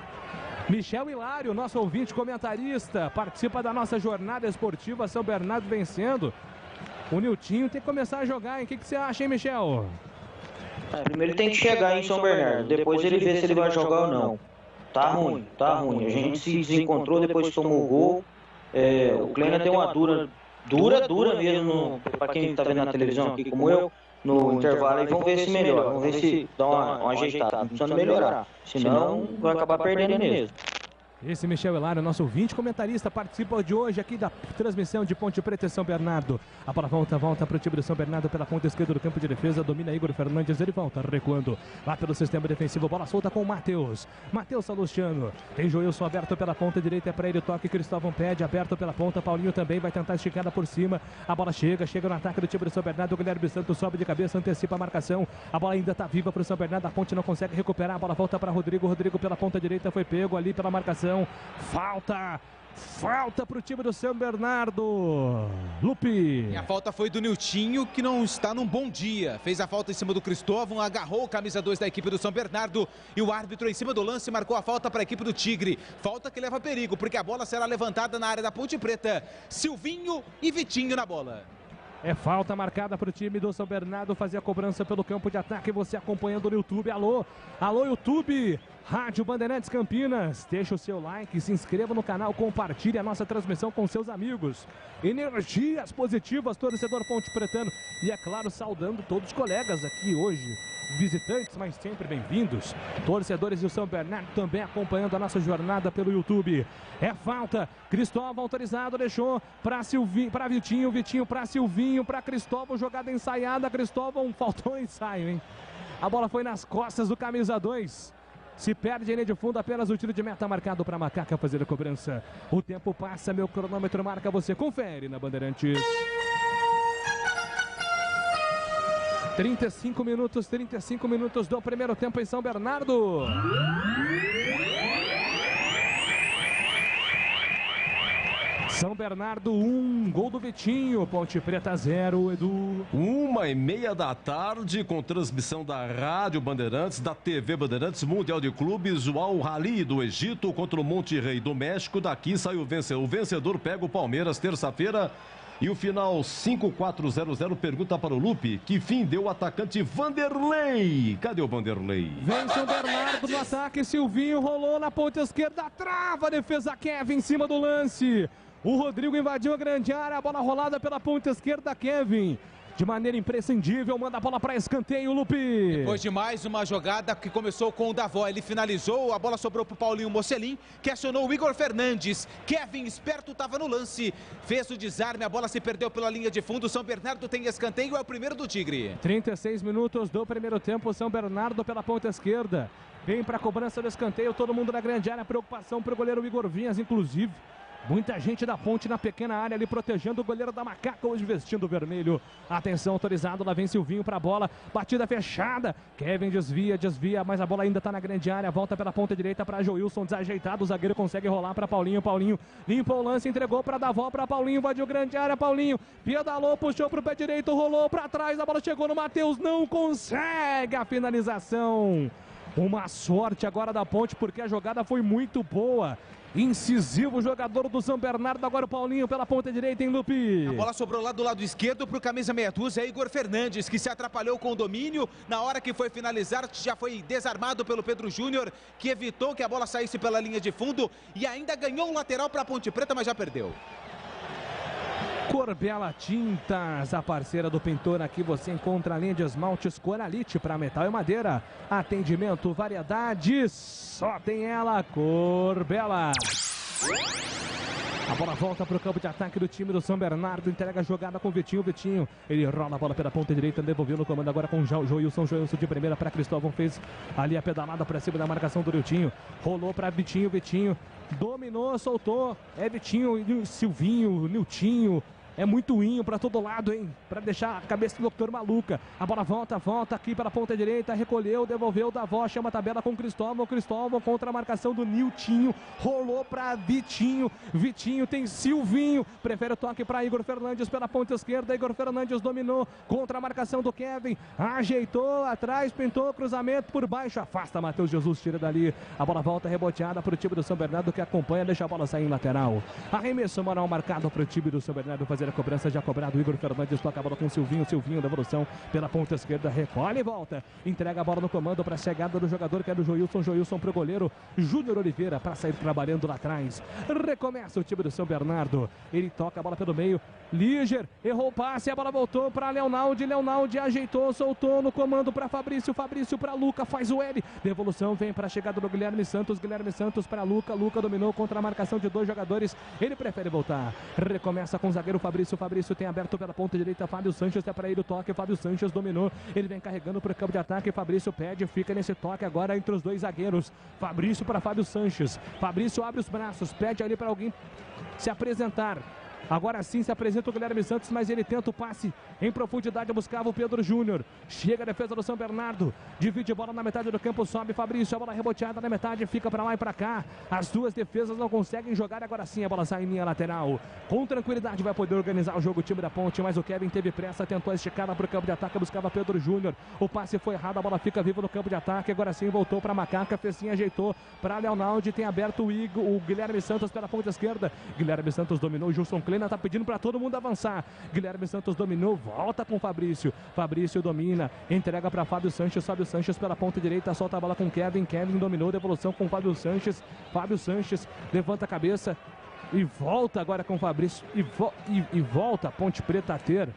Michel Hilário, nosso ouvinte comentarista, participa da nossa jornada esportiva. São Bernardo vencendo. O Niltinho tem que começar a jogar, hein? O que você acha, hein, Michel? Primeiro ele tem que chegar em São Bernardo, depois ele vê se ele vai jogar ou não. Tá ruim. A gente se desencontrou depois que tomou o gol. O Kleina deu uma dura mesmo, para quem tá vendo na televisão aqui como eu, no intervalo, e vamos ver se melhora, vamos ver se dá uma ajeitada, precisando melhorar, senão vai acabar perdendo mesmo. Esse Michel Hilário, nosso ouvinte comentarista, participa de hoje aqui da transmissão de Ponte Preta e São Bernardo. A bola volta para o time do São Bernardo pela ponta esquerda do campo de defesa. Domina Igor Fernandes, ele volta recuando lá pelo sistema defensivo. Bola solta com o Matheus Salustiano. Tem Joilson aberto pela ponta direita, é para ele toque. Cristóvão pede, aberto pela ponta. Paulinho também vai tentar esticada por cima. A bola chega no ataque do time do São Bernardo. O Guilherme Santos sobe de cabeça, antecipa a marcação. A bola ainda está viva para o São Bernardo. A Ponte não consegue recuperar. A bola volta para Rodrigo pela ponta direita, foi pego ali pela marcação. Falta para o time do São Bernardo. Lupe. E a falta foi do Niltinho, que não está num bom dia. Fez a falta em cima do Cristóvão, agarrou o camisa 2 da equipe do São Bernardo. E o árbitro em cima do lance marcou a falta para a equipe do Tigre. Falta que leva perigo, porque a bola será levantada na área da Ponte Preta. Silvinho e Vitinho na bola. É falta marcada para o time do São Bernardo fazer a cobrança pelo campo de ataque. Você acompanhando no YouTube. Alô YouTube, Rádio Bandeirantes Campinas. Deixa o seu like, se inscreva no canal, compartilhe a nossa transmissão com seus amigos. Energias positivas, torcedor Ponte Pretano. E é claro, saudando todos os colegas aqui hoje. Visitantes, mas sempre bem-vindos. Torcedores do São Bernardo também acompanhando a nossa jornada pelo YouTube. É falta. Cristóvão autorizado, deixou para Vitinho, Vitinho para Silvinho, para Cristóvão, jogada ensaiada. Cristóvão, faltou o ensaio, hein? A bola foi nas costas do camisa 2. Se perde em linha de fundo, apenas o tiro de meta marcado para Macaca fazer a cobrança. O tempo passa, meu cronômetro marca, você confere na Bandeirantes. 35 minutos do primeiro tempo em São Bernardo. São Bernardo 1, gol do Vitinho, Ponte Preta 0, Edu. 1h30 da tarde, com transmissão da Rádio Bandeirantes, da TV Bandeirantes, Mundial de Clubes, o Al Ahly do Egito contra o Monterrey do México. Daqui sai o vencedor. O vencedor pega o Palmeiras terça-feira. E o final 5400 pergunta para o Lupe, que fim deu o atacante Vanderlei? Cadê o Vanderlei? Vem São Bernardo no ataque, Silvinho rolou na ponta esquerda, trava a defesa Kevin em cima do lance. O Rodrigo invadiu a grande área, a bola rolada pela ponta esquerda, Kevin. De maneira imprescindível, manda a bola para escanteio, Lupe. Depois de mais uma jogada que começou com o Davó, ele finalizou, a bola sobrou para o Paulinho Mocelin, que acionou o Igor Fernandes. Kevin, esperto, estava no lance, fez o desarme, a bola se perdeu pela linha de fundo. São Bernardo tem escanteio, é o primeiro do Tigre. 36 minutos do primeiro tempo, São Bernardo pela ponta esquerda. Vem para a cobrança do escanteio, todo mundo na grande área, preocupação para o goleiro Igor Vinhas, inclusive. Muita gente da Ponte na pequena área ali protegendo o goleiro da Macaca, hoje vestindo vermelho. Atenção, autorizado, lá vem Silvinho para a bola, batida fechada. Kevin desvia, mas a bola ainda está na grande área. Volta pela ponta direita para Joilson, desajeitado. O zagueiro consegue rolar para Paulinho. Paulinho limpou o lance, entregou para Davó, para Paulinho, invadiu grande área. Paulinho pedalou, puxou para o pé direito, rolou para trás. A bola chegou no Matheus, não consegue a finalização. Uma sorte agora da Ponte, porque a jogada foi muito boa. Incisivo jogador do São Bernardo, agora o Paulinho pela ponta direita em Lupe. A bola sobrou lá do lado esquerdo para o camisa meia dúzia, Igor Fernandes, que se atrapalhou com o domínio. Na hora que foi finalizar, já foi desarmado pelo Pedro Júnior, que evitou que a bola saísse pela linha de fundo e ainda ganhou um lateral para a Ponte Preta, mas já perdeu. Corbela Tintas, a parceira do pintor. Aqui você encontra a linha de esmaltes Coralite para metal e madeira. Atendimento, variedades, só tem ela, Corbela. A bola volta para o campo de ataque do time do São Bernardo. Entrega a jogada com o Vitinho. Vitinho, ele rola a bola pela ponta direita, devolveu no comando agora com o Joilson. Joilson de primeira para Cristóvão, fez ali a pedalada para cima da marcação do Niltinho. Rolou para Vitinho, Vitinho dominou, soltou. É Vitinho, Silvinho, Niltinho. É muito inho para todo lado, hein? Para deixar a cabeça do doutor maluca. A bola volta aqui para a ponta direita. Recolheu, devolveu, Davó, chama a tabela com Cristóvão. Cristóvão contra a marcação do Niltinho. Rolou para Vitinho. Vitinho tem Silvinho. Prefere o toque para Igor Fernandes pela ponta esquerda. Igor Fernandes dominou contra a marcação do Kevin. Ajeitou atrás, pintou cruzamento por baixo. Afasta Matheus Jesus, tira dali. A bola volta reboteada para o time do São Bernardo, que acompanha, deixa a bola sair em lateral. Arremesso manual marcado para o time do São Bernardo fazer a cobrança, já cobrado. Igor Fernandes toca a bola com Silvinho. Silvinho, devolução pela ponta esquerda, recolhe e volta. Entrega a bola no comando para a chegada do jogador que é do Joilson. Joilson para o goleiro Júnior Oliveira para sair trabalhando lá atrás. Recomeça o time do São Bernardo. Ele toca a bola pelo meio. Liger errou o passe, a bola voltou para Leonaldi. Leonaldi ajeitou, soltou no comando para Fabrício. Fabrício para Luca, faz o L. Devolução vem para a chegada do Guilherme Santos. Guilherme Santos para Luca. Luca dominou contra a marcação de dois jogadores. Ele prefere voltar. Recomeça com o zagueiro Fabrício. Fabrício tem aberto pela ponta direita. Fábio Sanches é para ir o toque. Fábio Sanches dominou. Ele vem carregando para o campo de ataque. Fabrício pede, fica nesse toque agora entre os dois zagueiros. Fabrício para Fábio Sanches. Fabrício abre os braços, pede ali para alguém se apresentar. Agora sim se apresenta o Guilherme Santos, mas ele tenta o passe em profundidade, buscava o Pedro Júnior. Chega a defesa do São Bernardo, divide bola na metade do campo, sobe Fabrício, a bola reboteada na metade, fica para lá e para cá. As duas defesas não conseguem jogar, agora sim a bola sai em linha lateral. Com tranquilidade vai poder organizar o jogo o time da Ponte, mas o Kevin teve pressa, tentou a esticada para o campo de ataque, buscava Pedro Júnior. O passe foi errado, a bola fica viva no campo de ataque, agora sim voltou para Macaca, Fecinha ajeitou para Leonaldi, tem aberto o Guilherme Santos pela ponta esquerda. Guilherme Santos dominou, Gilson Kleina tá pedindo para todo mundo avançar. Guilherme Santos dominou, volta com Fabrício. Fabrício domina, entrega para Fábio Sanches. Fábio Sanches pela ponta direita, solta a bola com Kevin. Kevin dominou, devolução com Fábio Sanches. Fábio Sanches levanta a cabeça e volta agora com Fabrício. E volta a Ponte Preta a ter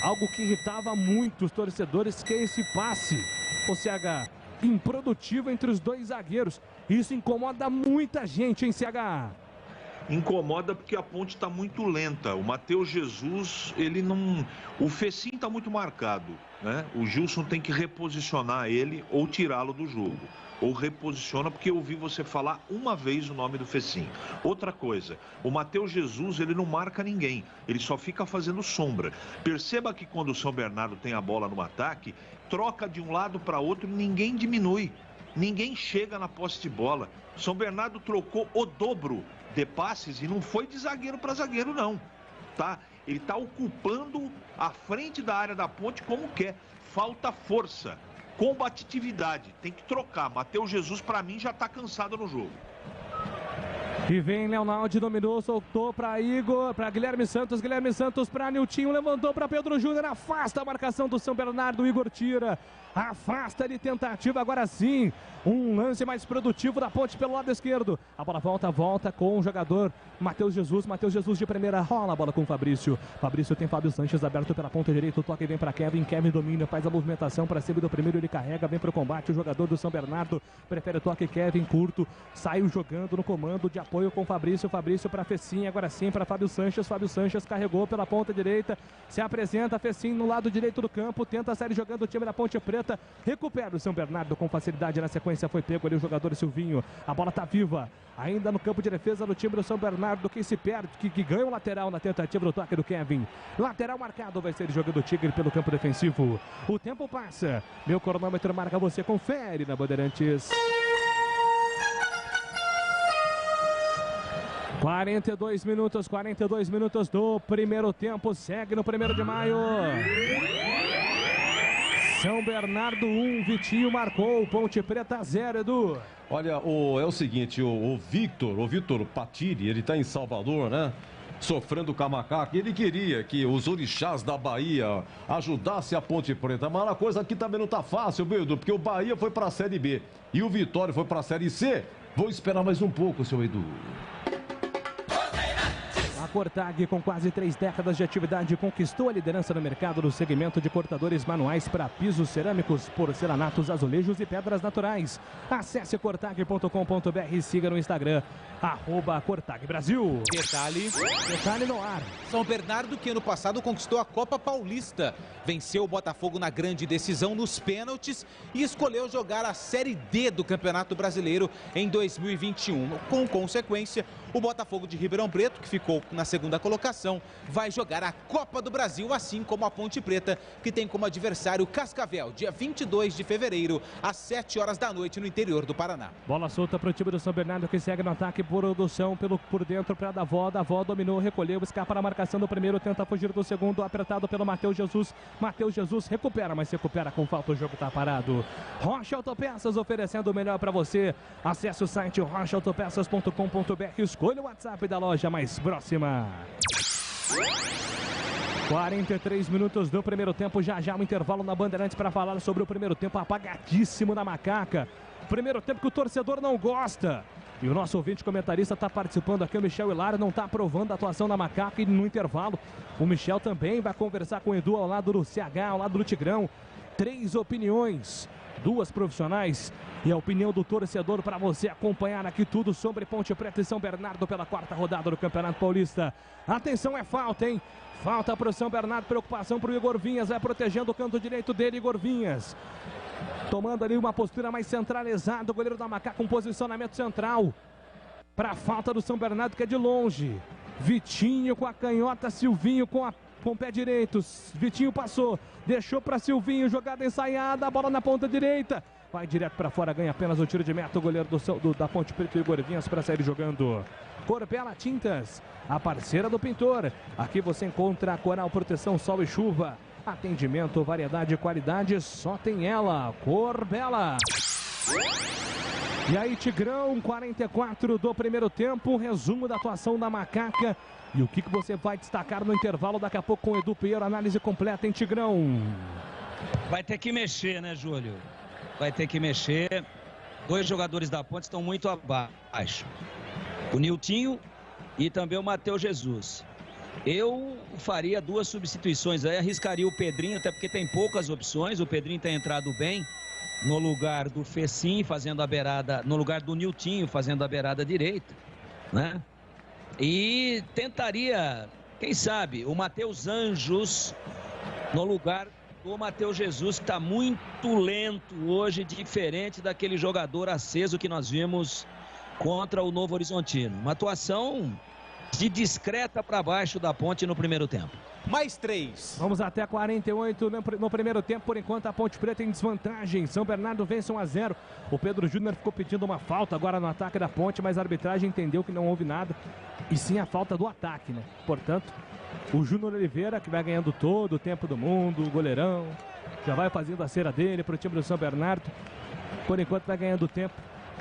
algo que irritava muito os torcedores, que é esse passe, o CH, improdutivo entre os dois zagueiros. Isso incomoda muita gente, hein, CH? Incomoda porque a Ponte está muito lenta. O Matheus Jesus, ele não... O Fecim está muito marcado, né? O Gilson tem que reposicionar ele ou tirá-lo do jogo. ou reposiciona, porque eu ouvi você falar uma vez o nome do Fecim. Outra coisa, o Matheus Jesus, ele não marca ninguém, ele só fica fazendo sombra. Perceba que quando o São Bernardo tem a bola no ataque, troca de um lado para outro e ninguém diminui, ninguém chega na posse de bola. São Bernardo trocou o dobro de passes e não foi de zagueiro para zagueiro, não. Tá? Ele está ocupando a frente da área da Ponte como quer. Falta força, combatividade, tem que trocar. Matheus Jesus, para mim, já está cansado no jogo. E vem Leonardo, dominou, soltou para Igor, para Guilherme Santos para Niltinho, levantou para Pedro Júnior, afasta a marcação do São Bernardo, Igor tira, afasta de tentativa, agora sim, um lance mais produtivo da Ponte pelo lado esquerdo, a bola volta com o jogador Matheus Jesus de primeira, rola a bola com o Fabrício tem Fábio Sanches aberto pela ponta direita, o toque vem para Kevin domina, faz a movimentação para cima do primeiro, ele carrega, vem para o combate, o jogador do São Bernardo prefere o toque, Kevin curto, saiu jogando no comando de apoio com o Fabrício para Fecim, agora sim para Fábio Sanches carregou pela ponta direita, se apresenta Fecim no lado direito do campo, tenta sair jogando o time da Ponte Preta, recupera o São Bernardo com facilidade, na sequência foi pego ali o jogador Silvinho, a bola tá viva, ainda no campo de defesa do time do São Bernardo, que se perde, que ganha o lateral na tentativa do toque do Kevin, lateral marcado, vai ser jogo do Tigre pelo campo defensivo, o tempo passa, meu cronômetro marca, você confere na Bandeirantes. 42 minutos do primeiro tempo, segue no 1º de maio. São Bernardo 1, Vitinho marcou, Ponte Preta 0, Edu. Olha, é o seguinte, o Vitor Patiri, ele está em Salvador, né? Sofrendo com a macaca, ele queria que os orixás da Bahia ajudassem a Ponte Preta, mas a coisa aqui também não tá fácil, viu, Edu? Porque o Bahia foi para a Série B e o Vitória foi para a Série C. Vou esperar mais um pouco, seu Edu. A Cortag, com quase 3 décadas de atividade, conquistou a liderança no mercado do segmento de cortadores manuais para pisos cerâmicos, porcelanatos, azulejos e pedras naturais. Acesse cortag.com.br e siga no Instagram, @CortagBrasil. Detalhe no ar. São Bernardo, que ano passado conquistou a Copa Paulista, venceu o Botafogo na grande decisão nos pênaltis e escolheu jogar a Série D do Campeonato Brasileiro em 2021. Com consequência, o Botafogo de Ribeirão Preto, que ficou na segunda colocação, vai jogar a Copa do Brasil, assim como a Ponte Preta, que tem como adversário Cascavel, dia 22 de fevereiro, às 7 horas da noite, no interior do Paraná. Bola solta para o time do São Bernardo, que segue no ataque, produção por dentro para Davó dominou, recolheu, escapa na marcação do primeiro, tenta fugir do segundo, apertado pelo Matheus Jesus recupera, mas recupera com falta, o jogo está parado. Rocha Autopeças, oferecendo o melhor para você. Acesse o site rochaautopeças.com.br, escolha o WhatsApp da loja mais próxima. 43 minutos do primeiro tempo, já um intervalo na Bandeirantes para falar sobre o primeiro tempo apagadíssimo da Macaca. Primeiro tempo que o torcedor não gosta. E o nosso ouvinte comentarista está participando aqui, o Michel Hilário, não está aprovando a atuação da Macaca, e no intervalo o Michel também vai conversar com o Edu ao lado do CH, ao lado do Tigrão. 3 opiniões, 2 profissionais e a opinião do torcedor para você acompanhar aqui tudo sobre Ponte Preta e São Bernardo pela 4ª rodada do Campeonato Paulista. Atenção, é falta, hein? Falta para o São Bernardo, preocupação para o Igor Vinhas, vai protegendo o canto direito dele, Igor Vinhas. Tomando ali uma postura mais centralizada, o goleiro da Macaca com posicionamento central. Para a falta do São Bernardo, que é de longe. Vitinho com a canhota, Silvinho com o pé direito. Vitinho passou, deixou para Silvinho, jogada ensaiada, a bola na ponta direita. Vai direto para fora, ganha apenas o tiro de meta, o goleiro da Ponte Preta, Igor Vinhas, para sair jogando. Corbela Tintas, a parceira do pintor. Aqui você encontra a Coral Proteção Sol e Chuva. Atendimento, variedade e qualidade, só tem ela, Corbela. E aí, Tigrão, 44 do primeiro tempo, resumo da atuação da Macaca. E o que você vai destacar no intervalo daqui a pouco com o Edu Pinheiro, análise completa em Tigrão. Vai ter que mexer, né, Júlio? Vai ter que mexer. 2 jogadores da Ponte estão muito abaixo. O Niltinho e também o Matheus Jesus. Eu faria 2 substituições aí, arriscaria o Pedrinho, até porque tem poucas opções. O Pedrinho tem entrado bem no lugar do Fecim, fazendo a beirada, no lugar do Niltinho, fazendo a beirada direita, né? E tentaria, quem sabe, o Matheus Anjos no lugar O Matheus Jesus está muito lento hoje, diferente daquele jogador aceso que nós vimos contra o Novo Horizontino. Uma atuação de discreta para baixo da Ponte no primeiro tempo. Mais 3. Vamos até 48 no primeiro tempo. Por enquanto, a Ponte Preta em desvantagem. São Bernardo vence 1-0. O Pedro Júnior ficou pedindo uma falta agora no ataque da Ponte, mas a arbitragem entendeu que não houve nada. E sim a falta do ataque, né? Portanto, o Júnior Oliveira, que vai ganhando todo o tempo do mundo, o goleirão, já vai fazendo a cera dele para o time do São Bernardo. Por enquanto, vai ganhando tempo.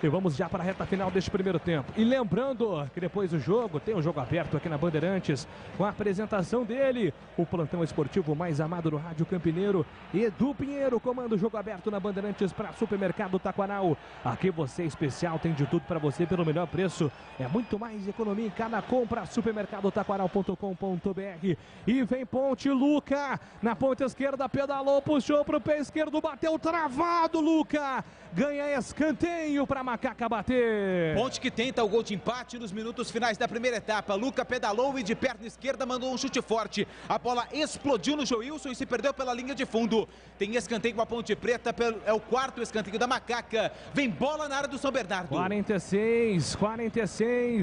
E vamos já para a reta final deste primeiro tempo. E lembrando que depois do jogo, tem um jogo aberto aqui na Bandeirantes, com a apresentação dele, o plantão esportivo mais amado do Rádio Campineiro, Edu Pinheiro, comanda o jogo aberto na Bandeirantes para Supermercado Taquaral. Aqui você é especial, tem de tudo para você pelo melhor preço. É muito mais economia em cada compra. supermercadotaquaral.com.br. E vem Ponte, Luca, na ponta esquerda, pedalou, puxou para o pé esquerdo, bateu travado, Luca. Ganha escanteio para Macaca bater. Ponte que tenta o gol de empate nos minutos finais da primeira etapa. Luca pedalou e de perna esquerda mandou um chute forte. A bola explodiu no Joilson e se perdeu pela linha de fundo. Tem escanteio com a Ponte Preta, é o quarto escanteio da Macaca. Vem bola na área do São Bernardo. 46,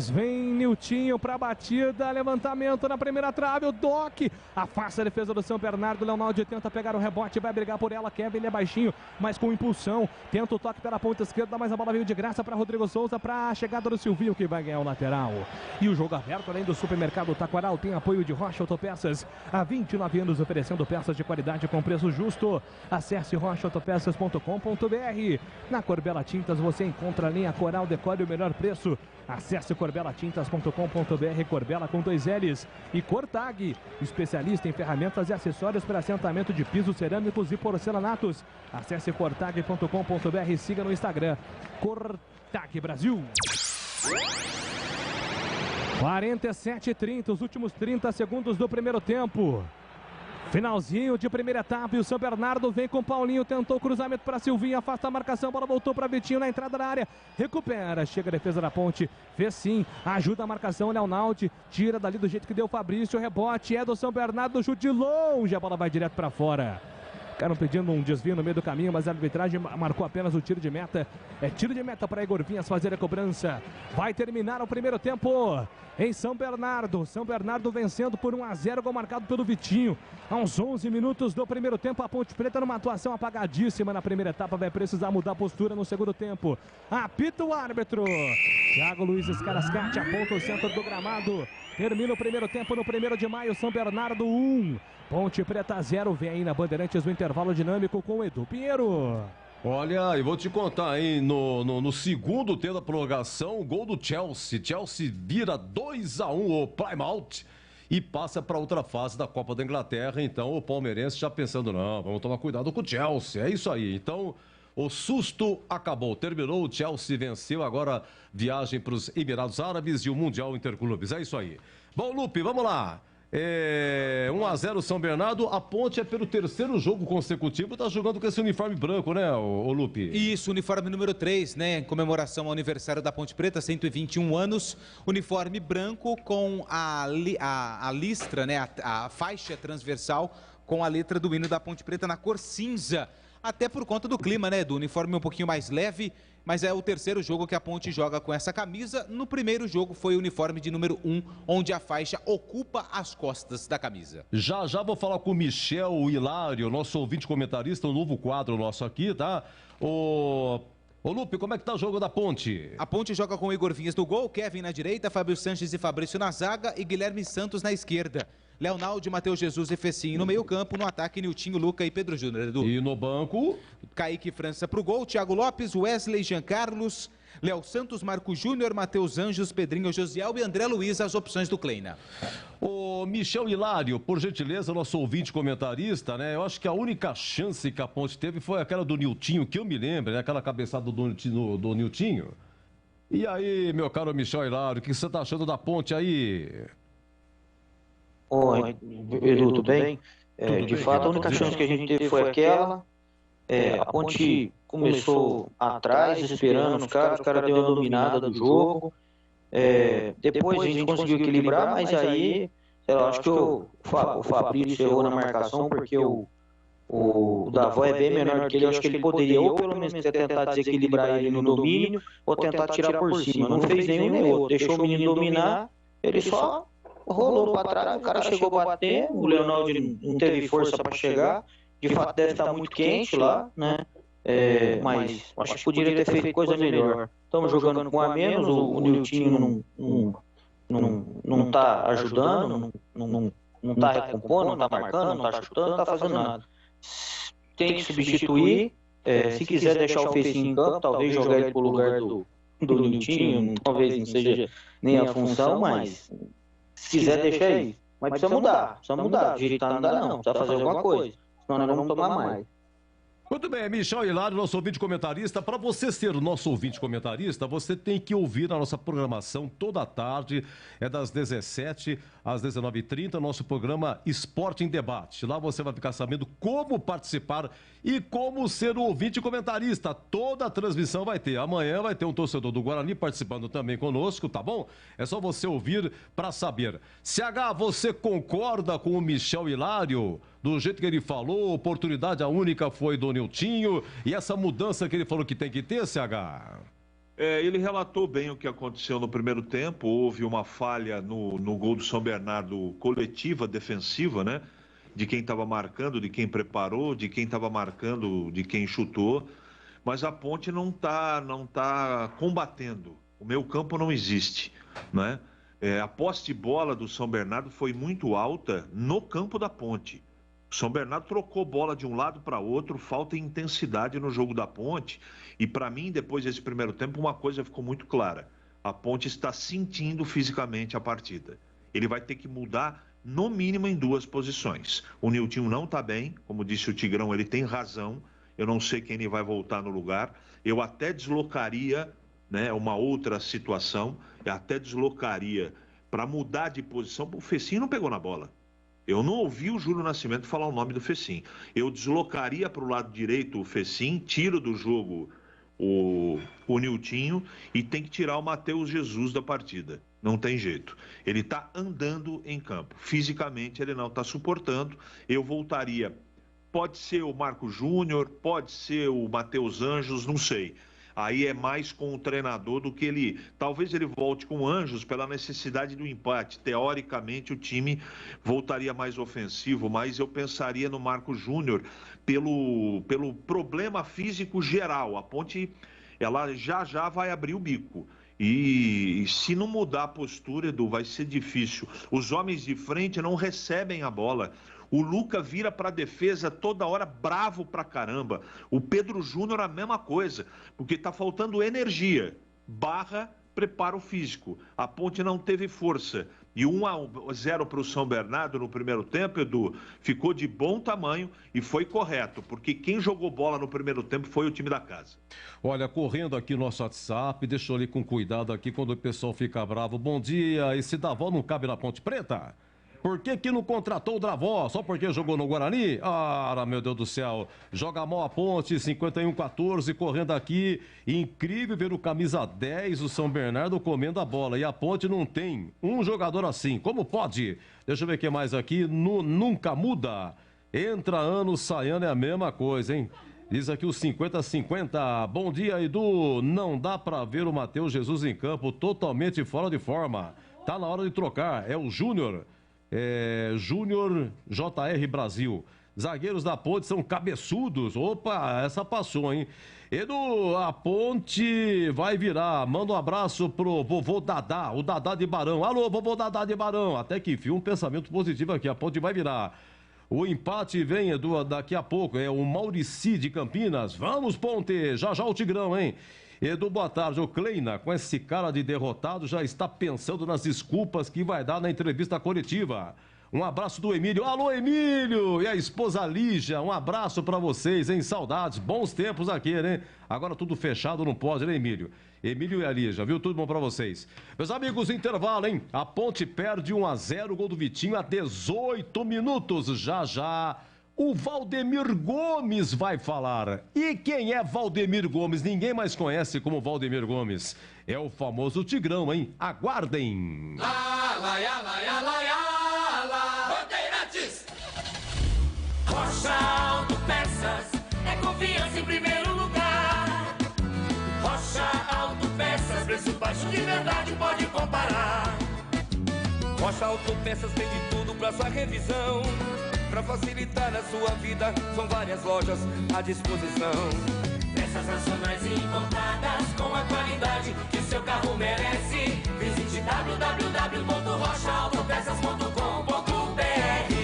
vem Niltinho para a batida, levantamento na primeira trave, o Doc afasta a defesa do São Bernardo. Leonardo tenta pegar o rebote, vai brigar por ela. Kevin, ele é baixinho, mas com impulsão, tenta o toque pela ponta esquerda, mas a bola veio de graça para Rodrigo Souza, para a chegada do Silvinho, que vai ganhar o lateral. E o jogo aberto, além do Supermercado Taquaral, tem apoio de Rocha Autopeças, há 29 anos oferecendo peças de qualidade com preço justo. Acesse rochaautopeças.com.br. Na Corbela Tintas você encontra a linha Coral Decore, o melhor preço. Acesse corbelatintas.com.br, Corbela com 2 L's. E Cortag, especialista em ferramentas e acessórios para assentamento de pisos cerâmicos e porcelanatos. Acesse cortag.com.br e siga no Instagram, Cortag Brasil. 47-30, os últimos 30 segundos do primeiro tempo. Finalzinho de primeira etapa e o São Bernardo vem com Paulinho, tentou o cruzamento para Silvinho, afasta a marcação, a bola voltou para Vitinho na entrada da área, recupera, chega a defesa da Ponte, fez sim, ajuda a marcação, Leonaldi, tira dali do jeito que deu o Fabrício, rebote é do São Bernardo, chute longe, a bola vai direto para fora. Ficaram pedindo um desvio no meio do caminho, mas a arbitragem marcou apenas o tiro de meta. É tiro de meta para Igor Vinhas fazer a cobrança. Vai terminar o primeiro tempo em São Bernardo. São Bernardo vencendo por 1-0, gol marcado pelo Vitinho. Aos 11 minutos do primeiro tempo, a Ponte Preta numa atuação apagadíssima na primeira etapa. Vai precisar mudar a postura no segundo tempo. Apita o árbitro. Thiago Luiz Escarascate aponta o centro do gramado. Termina o primeiro tempo no 1º de maio, São Bernardo 1. Ponte Preta 0, vem aí na Bandeirantes o intervalo dinâmico com o Edu Pinheiro. Olha, eu vou te contar, hein, no segundo tempo da prorrogação, o gol do Chelsea. Chelsea vira 2-1 o Plymouth e passa para outra fase da Copa da Inglaterra. Então o palmeirense já pensando, não, vamos tomar cuidado com o Chelsea, é isso aí. Então o susto acabou, terminou, o Chelsea venceu, agora viagem para os Emirados Árabes e o Mundial Interclubes, é isso aí. Bom, Lupe, vamos lá. 1-0 São Bernardo, a Ponte é pelo terceiro jogo consecutivo, tá jogando com esse uniforme branco, né, o Lupe? Isso, uniforme número 3, né, em comemoração ao aniversário da Ponte Preta, 121 anos, uniforme branco com a listra, né, a faixa transversal com a letra do hino da Ponte Preta na cor cinza, até por conta do clima, né, do uniforme um pouquinho mais leve, mas é o terceiro jogo que a Ponte joga com essa camisa. No primeiro jogo foi o uniforme de número 1, onde a faixa ocupa as costas da camisa. Já vou falar com o Michel Hilário, nosso ouvinte comentarista, um novo quadro nosso aqui, tá? Ô Lupe, como é que tá o jogo da Ponte? A Ponte joga com Igor Vinhas no gol, Kevin na direita, Fábio Sanches e Fabrício na zaga e Guilherme Santos na esquerda. Leonaldi, Matheus Jesus e Fecinho no meio campo, no ataque Niltinho, Luca e Pedro Júnior. Edu. E no banco? Kaique França pro gol, Thiago Lopes, Wesley, Jean Carlos, Léo Santos, Marco Júnior, Matheus Anjos, Pedrinho Josiel e André Luiz, as opções do Kleina. Ô Michel Hilário, por gentileza, nosso ouvinte comentarista, né? Eu acho que a única chance que a Ponte teve foi aquela do Niltinho, que eu me lembro, né? Aquela cabeçada do Niltinho. E aí, meu caro Michel Hilário, o que você tá achando da Ponte aí? Oi, Edu, tudo bem? De fato, a única chance que a gente teve foi aquela. A Ponte começou atrás, esperando os caras deu uma dominada do jogo. Depois a gente conseguiu equilibrar, mas aí, sei lá, acho que o Fabrício errou na marcação, porque o O Davó é bem menor que ele, eu acho que ele poderia ou pelo menos ter tentado desequilibrar ele no domínio ou tentar tirar por cima. Não fez nenhum nem outro, deixou o menino dominar, ele só rolou para trás, o cara chegou a bater, o Leonardo não teve força para chegar, de fato deve estar muito quente lá, né? Mas acho que poderia ter feito coisa melhor. Estamos jogando com a menos, o Niltinho não está ajudando, não está recompondo, não está marcando, não está chutando, não está fazendo nada. Tem que substituir, se quiser deixar o Fecinho em campo, talvez jogar ele para o lugar do Niltinho, talvez não seja nem a função, mas se quiser deixar aí. Mas precisa mudar, do jeito que tá não dá não, precisa fazer alguma coisa, senão nós vamos tomar mais. Muito bem, Michel Hilário, nosso ouvinte comentarista. Para você ser o nosso ouvinte comentarista, você tem que ouvir a nossa programação toda tarde, das 17 às 19h30, nosso programa Esporte em Debate. Lá você vai ficar sabendo como participar e como ser o ouvinte comentarista. Toda a transmissão vai ter. Amanhã vai ter um torcedor do Guarani participando também conosco, tá bom? É só você ouvir para saber. CH, você concorda com o Michel Hilário? Do jeito que ele falou, oportunidade a única foi do Niltinho, e essa mudança que ele falou que tem que ter, CH? Ele relatou bem o que aconteceu no primeiro tempo, houve uma falha no gol do São Bernardo coletiva, defensiva, né? De quem estava marcando, de quem preparou, de quem estava marcando, de quem chutou, mas a Ponte não tá combatendo, o meio campo não existe, né? A posse de bola do São Bernardo foi muito alta no campo da Ponte. O São Bernardo trocou bola de um lado para outro, falta intensidade no jogo da Ponte. E para mim, depois desse primeiro tempo, uma coisa ficou muito clara. A Ponte está sentindo fisicamente a partida. Ele vai ter que mudar, no mínimo, em 2 posições. O Niltinho não está bem, como disse o Tigrão, ele tem razão. Eu não sei quem ele vai voltar no lugar. Eu até deslocaria, né, uma outra situação, eu até deslocaria para mudar de posição. O Fecinho não pegou na bola. Eu não ouvi o Júlio Nascimento falar o nome do Fecim. Eu deslocaria para o lado direito o Fecim, tiro do jogo o Niltinho e tem que tirar o Matheus Jesus da partida. Não tem jeito. Ele está andando em campo. Fisicamente ele não está suportando. Eu voltaria. Pode ser o Marco Júnior, pode ser o Matheus Anjos, não sei. Aí é mais com o treinador do que ele... Talvez ele volte com o Anjos pela necessidade do empate. Teoricamente, o time voltaria mais ofensivo, mas eu pensaria no Marco Júnior pelo problema físico geral. A Ponte, ela já vai abrir o bico. E se não mudar a postura, Edu, vai ser difícil. Os homens de frente não recebem a bola. O Luca vira para a defesa toda hora bravo pra caramba. O Pedro Júnior a mesma coisa, porque tá faltando energia. Preparo físico. A Ponte não teve força. E 1-0 para o São Bernardo no primeiro tempo, Edu, ficou de bom tamanho e foi correto, porque quem jogou bola no primeiro tempo foi o time da casa. Olha, correndo aqui no nosso WhatsApp, deixa eu ler com cuidado aqui quando o pessoal fica bravo. Bom dia, esse Davó não cabe na Ponte Preta? Por que não contratou o Davó? Só porque jogou no Guarani? Ah, meu Deus do céu. Joga mal a Ponte, 51-14, correndo aqui. Incrível ver o camisa 10, o São Bernardo, comendo a bola. E a Ponte não tem um jogador assim. Como pode? Deixa eu ver o que mais aqui. Nunca muda. Entra ano, sai ano, é a mesma coisa, hein? Diz aqui o 50-50. Bom dia, Edu. Não dá pra ver o Matheus Jesus em campo, totalmente fora de forma. Tá na hora de trocar. É o Júnior. Júnior JR Brasil. Zagueiros da Ponte são cabeçudos. Opa, essa passou, hein? Edu, a Ponte vai virar. Manda um abraço pro vovô Dadá, o Dadá de Barão. Alô, vovô Dadá de Barão. Até que enfim, um pensamento positivo aqui. A Ponte vai virar. O empate vem, Edu, daqui a pouco. É o Maurici de Campinas. Vamos, Ponte. Já o Tigrão, hein? Edu, boa tarde. O Kleina, com esse cara de derrotado, já está pensando nas desculpas que vai dar na entrevista coletiva. Um abraço do Emílio. Alô, Emílio! E a esposa Lígia, um abraço pra vocês, hein? Saudades, bons tempos aqui, né? Agora tudo fechado, não pode, né, Emílio? Emílio e a Lígia, viu? Tudo bom pra vocês. Meus amigos, intervalo, hein? A Ponte perde 1-0, gol do Vitinho a 18 minutos. Já... o Valdemir Gomes vai falar. E quem é Valdemir Gomes? Ninguém mais conhece como Valdemir Gomes. É o famoso Tigrão, hein? Aguardem! Bandeirantes! Rocha Alto baixos de verdade pode comparar. Rocha Autopeças tem de tudo pra sua revisão. Pra facilitar a sua vida, são várias lojas à disposição. Peças nacionais e importadas com a qualidade que seu carro merece. Visite www.rochaautopeças.com.br.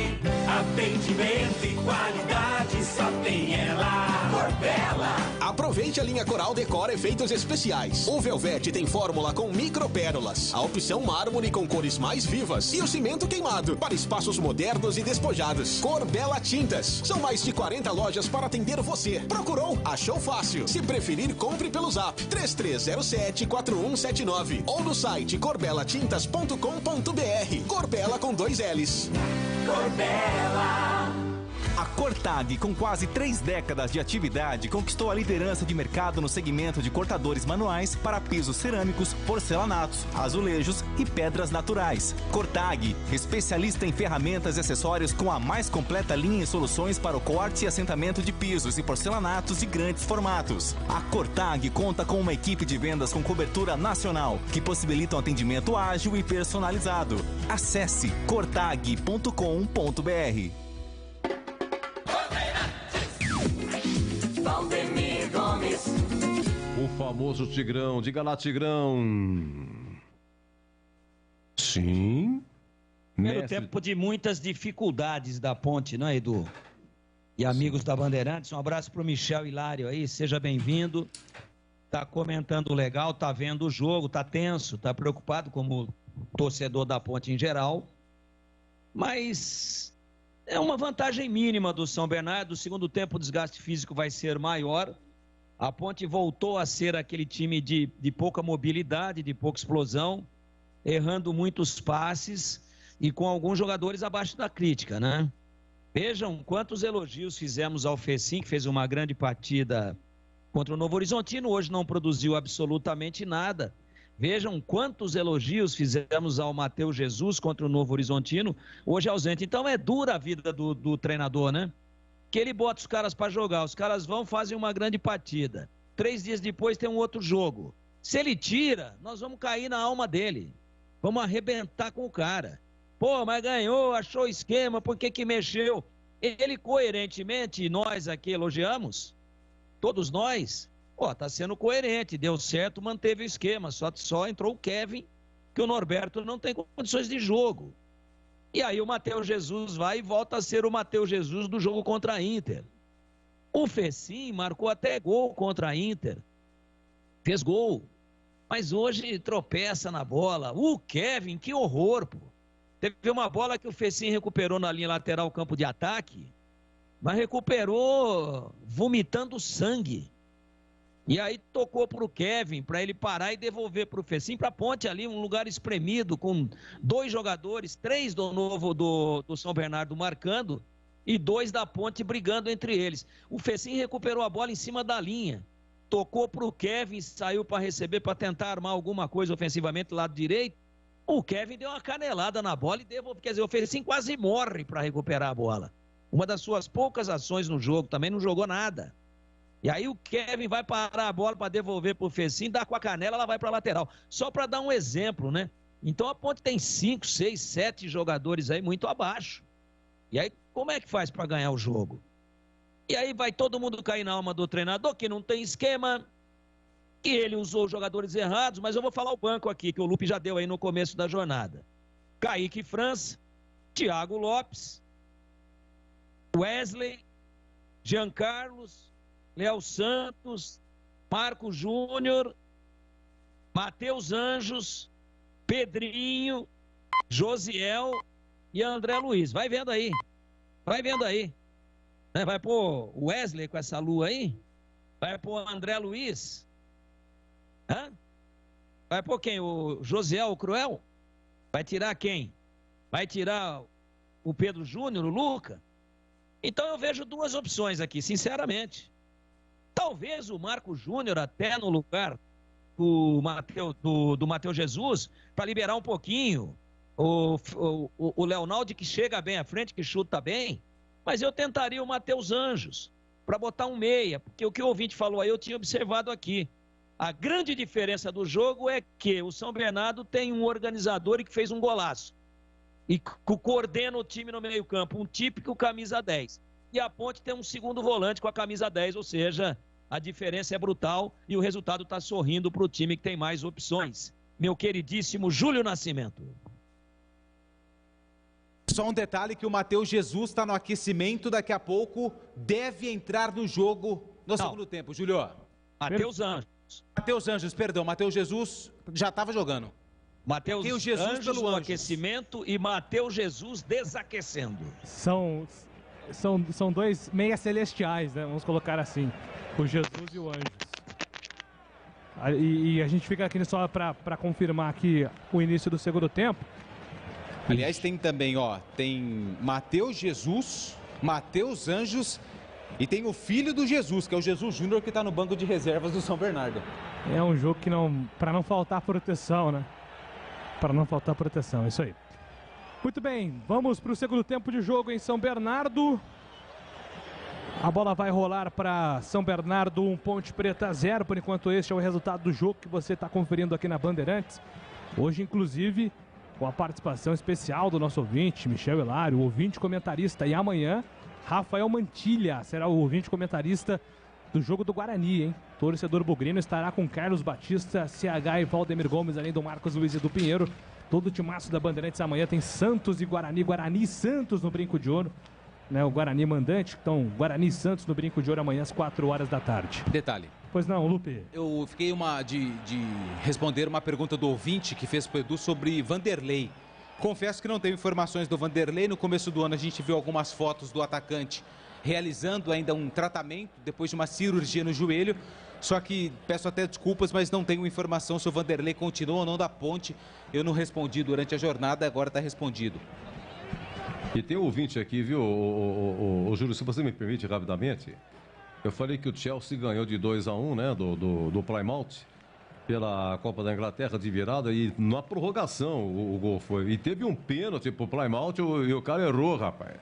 Atendimento e qualidade só tem ela, Corbella. Aproveite a linha Coral Decor Efeitos Especiais. O Velvete tem fórmula com micropérolas, a opção mármore com cores mais vivas e o cimento queimado para espaços modernos e despojados. Corbella Tintas. São mais de 40 lojas para atender você. Procurou? Achou fácil. Se preferir, compre pelo Zap 3307-4179 ou no site corbelatintas.com.br. Corbella com 2 L's. Corbella. A Cortag, com quase 3 décadas de atividade, conquistou a liderança de mercado no segmento de cortadores manuais para pisos cerâmicos, porcelanatos, azulejos e pedras naturais. Cortag, especialista em ferramentas e acessórios com a mais completa linha e soluções para o corte e assentamento de pisos e porcelanatos de grandes formatos. A Cortag conta com uma equipe de vendas com cobertura nacional, que possibilita um atendimento ágil e personalizado. Acesse cortag.com.br. Valdemir Gomes. O famoso Tigrão. Diga lá, Tigrão. Sim. Primeiro tempo de muitas dificuldades da Ponte, não é, Edu? E amigos da Bandeirantes, um abraço pro Michel Hilário aí, seja bem-vindo. Tá comentando legal, tá vendo o jogo, tá tenso, tá preocupado como torcedor da Ponte em geral. Mas é uma vantagem mínima do São Bernardo. No segundo tempo o desgaste físico vai ser maior. A Ponte voltou a ser aquele time de pouca mobilidade, de pouca explosão, errando muitos passes e com alguns jogadores abaixo da crítica, né? Vejam quantos elogios fizemos ao Fecim, que fez uma grande partida contra o Novo Horizontino, hoje não produziu absolutamente nada. Vejam quantos elogios fizemos ao Matheus Jesus contra o Novo Horizontino, hoje ausente. Então é dura a vida do treinador, né? Que ele bota os caras para jogar, os caras vão, fazem uma grande partida. 3 dias depois tem um outro jogo. Se ele tira, nós vamos cair na alma dele. Vamos arrebentar com o cara. Pô, mas ganhou, achou esquema, por que mexeu? Ele coerentemente, e nós aqui elogiamos, todos nós, tá sendo coerente, deu certo, manteve o esquema, só entrou o Kevin, que o Norberto não tem condições de jogo. E aí o Matheus Jesus vai e volta a ser o Matheus Jesus do jogo contra a Inter. O Fecim marcou até gol contra a Inter, fez gol, mas hoje tropeça na bola. O Kevin, que horror, pô. Teve uma bola que o Fecim recuperou na linha lateral, campo de ataque, mas recuperou vomitando sangue. E aí tocou para o Kevin, para ele parar e devolver para o Fecim, para a Ponte ali, um lugar espremido, com 2 jogadores, 3 do São Bernardo marcando e 2 da Ponte brigando entre eles. O Fecim recuperou a bola em cima da linha, tocou para o Kevin, saiu para receber, para tentar armar alguma coisa ofensivamente do lado direito. O Kevin deu uma canelada na bola e devolveu, quer dizer, o Fecim quase morre para recuperar a bola. Uma das suas poucas ações no jogo, também não jogou nada. E aí o Kevin vai parar a bola para devolver para o Fecim, dá com a canela, ela vai para a lateral. Só para dar um exemplo, né? Então a Ponte tem 5, 6, 7 jogadores aí muito abaixo. E aí como é que faz para ganhar o jogo? E aí vai todo mundo cair na alma do treinador, que não tem esquema, que ele usou os jogadores errados, mas eu vou falar o banco aqui, que o Lupe já deu aí no começo da jornada. Kaique França, Thiago Lopes, Wesley, Jean Carlos, Léo Santos, Marco Júnior, Matheus Anjos, Pedrinho, Josiel e André Luiz. Vai vendo aí. Vai vendo aí. Vai pôr o Wesley com essa lua aí? Vai pôr o André Luiz? Hã? Vai pôr quem? O Josiel, o Cruel? Vai tirar quem? Vai tirar o Pedro Júnior, o Luca? Então eu vejo 2 opções aqui, sinceramente. Talvez o Marco Júnior até no lugar do Matheus Jesus, para liberar um pouquinho o Leonaldo, que chega bem à frente, que chuta bem, mas eu tentaria o Matheus Anjos, para botar um meia, porque o que o ouvinte falou aí eu tinha observado aqui. A grande diferença do jogo é que o São Bernardo tem um organizador que fez um golaço e coordena o time no meio-campo, um típico camisa 10. E a Ponte tem um segundo volante com a camisa 10, ou seja, a diferença é brutal e o resultado está sorrindo para o time que tem mais opções. Meu queridíssimo Júlio Nascimento. Só um detalhe que o Matheus Jesus está no aquecimento, daqui a pouco deve entrar no jogo no segundo tempo, Júlio. Matheus Anjos. Matheus Anjos, perdão, Matheus Jesus já estava jogando. Matheus Jesus Anjos pelo aquecimento e Matheus Jesus desaquecendo. São dois meias celestiais, né? Vamos colocar assim, o Jesus e o Anjos. E a gente fica aqui só para confirmar aqui o início do segundo tempo. Aliás, tem também, tem Matheus Jesus, Matheus Anjos e tem o filho do Jesus, que é o Jesus Júnior, que está no banco de reservas do São Bernardo. É um jogo que para não faltar proteção, né? Para não faltar proteção, é isso aí. Muito bem, vamos para o segundo tempo de jogo em São Bernardo. A bola vai rolar para São Bernardo, 1 Ponte Preta 0. Por enquanto, este é o resultado do jogo que você está conferindo aqui na Bandeirantes. Hoje, inclusive, com a participação especial do nosso ouvinte, Michel Hilário, ouvinte comentarista. E amanhã, Rafael Mantilha será o ouvinte comentarista do jogo do Guarani, hein? Torcedor bugrino estará com Carlos Batista, CH e Valdemir Gomes, além do Marcos Luiz e do Pinheiro. Todo o timaço da Bandeirantes amanhã tem Santos e Guarani, Guarani e Santos no Brinco de Ouro. Né, o Guarani mandante, então Guarani e Santos no Brinco de Ouro amanhã às 4 horas da tarde. Detalhe. Pois não, Lupe. Eu fiquei de responder uma pergunta do ouvinte que fez pro Edu sobre Vanderlei. Confesso que não tenho informações do Vanderlei. No começo do ano a gente viu algumas fotos do atacante realizando ainda um tratamento depois de uma cirurgia no joelho. Só que peço até desculpas, mas não tenho informação se o Vanderlei continua ou não da Ponte. Eu não respondi durante a jornada, agora está respondido. E tem um ouvinte aqui, viu, o Júlio, se você me permite rapidamente. Eu falei que o Chelsea ganhou de 2-1, né, do Plymouth, pela Copa da Inglaterra de virada, e na prorrogação o gol foi. E teve um pênalti pro Plymouth e o cara errou, rapaz.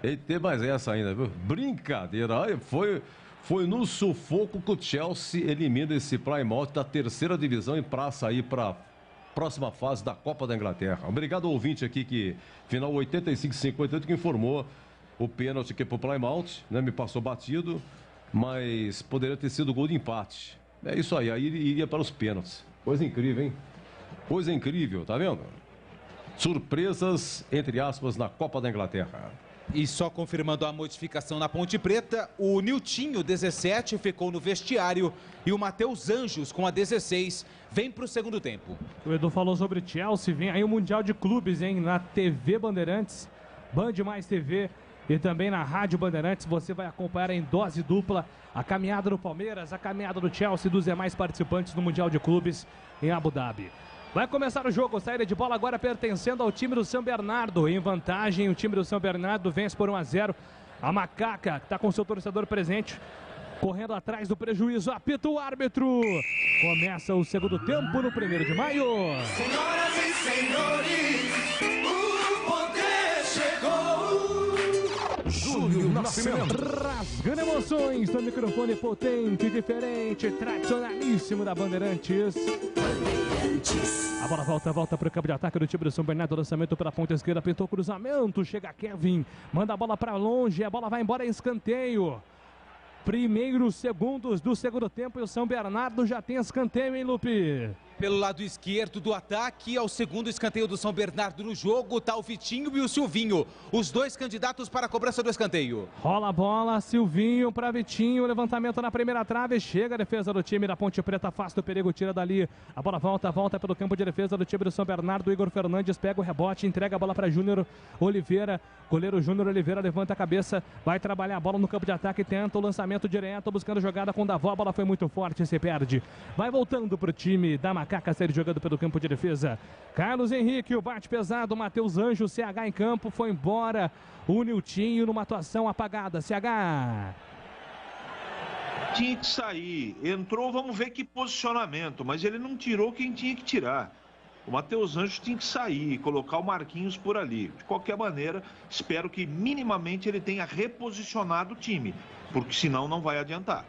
E tem mais essa ainda, viu? Brincadeira, foi no sufoco que o Chelsea elimina esse Plymouth da terceira divisão e passa aí para próxima fase da Copa da Inglaterra. Obrigado ao ouvinte aqui que, final 85-58, que informou o pênalti aqui pro Plymouth, né? Me passou batido, mas poderia ter sido gol de empate. É isso aí iria para os pênaltis. Coisa incrível, hein? Coisa incrível, tá vendo? Surpresas, entre aspas, na Copa da Inglaterra. E só confirmando a modificação na Ponte Preta, o Niltinho, 17, ficou no vestiário e o Matheus Anjos, com a 16, vem para o segundo tempo. O Edu falou sobre Chelsea, vem aí o Mundial de Clubes, hein? Na TV Bandeirantes, Band Mais TV e também na Rádio Bandeirantes. Você vai acompanhar em dose dupla a caminhada do Palmeiras, a caminhada do Chelsea e dos demais participantes do Mundial de Clubes em Abu Dhabi. Vai começar o jogo, saída de bola agora pertencendo ao time do São Bernardo. Em vantagem, o time do São Bernardo vence por 1-0. A Macaca, que está com seu torcedor presente, correndo atrás do prejuízo. Apita o árbitro. Começa o segundo tempo no 1º de maio. Senhoras e senhores, o poder chegou. Júlio Nascimento. Rasgando emoções no microfone potente, diferente, tradicionalíssimo da Bandeirantes. A bola volta para o campo de ataque do time do São Bernardo. Lançamento pela ponta esquerda, pintou cruzamento. Chega Kevin, manda a bola para longe. A bola vai embora em escanteio. Primeiros segundos do segundo tempo e o São Bernardo já tem escanteio, hein, Lupe? Pelo lado esquerdo do ataque, ao segundo escanteio do São Bernardo no jogo, tá o Vitinho e o Silvinho, os dois candidatos para a cobrança do escanteio. Rola a bola, Silvinho para Vitinho, levantamento na primeira trave, chega a defesa do time da Ponte Preta, afasta o perigo, tira dali, a bola volta pelo campo de defesa do time do São Bernardo. Igor Fernandes pega o rebote, entrega a bola para Júnior Oliveira, goleiro Júnior Oliveira levanta a cabeça, vai trabalhar a bola no campo de ataque, tenta o lançamento direto, buscando jogada com o Davó, a bola foi muito forte, se perde, vai voltando para o time da Macaca, série jogando pelo campo de defesa. Carlos Henrique, o bate pesado, Matheus Anjo, CH em campo, foi embora o Niltinho numa atuação apagada. CH. Tinha que sair, entrou, vamos ver que posicionamento, mas ele não tirou quem tinha que tirar. O Matheus Anjo tinha que sair e colocar o Marquinhos por ali. De qualquer maneira, espero que minimamente ele tenha reposicionado o time, porque senão não vai adiantar.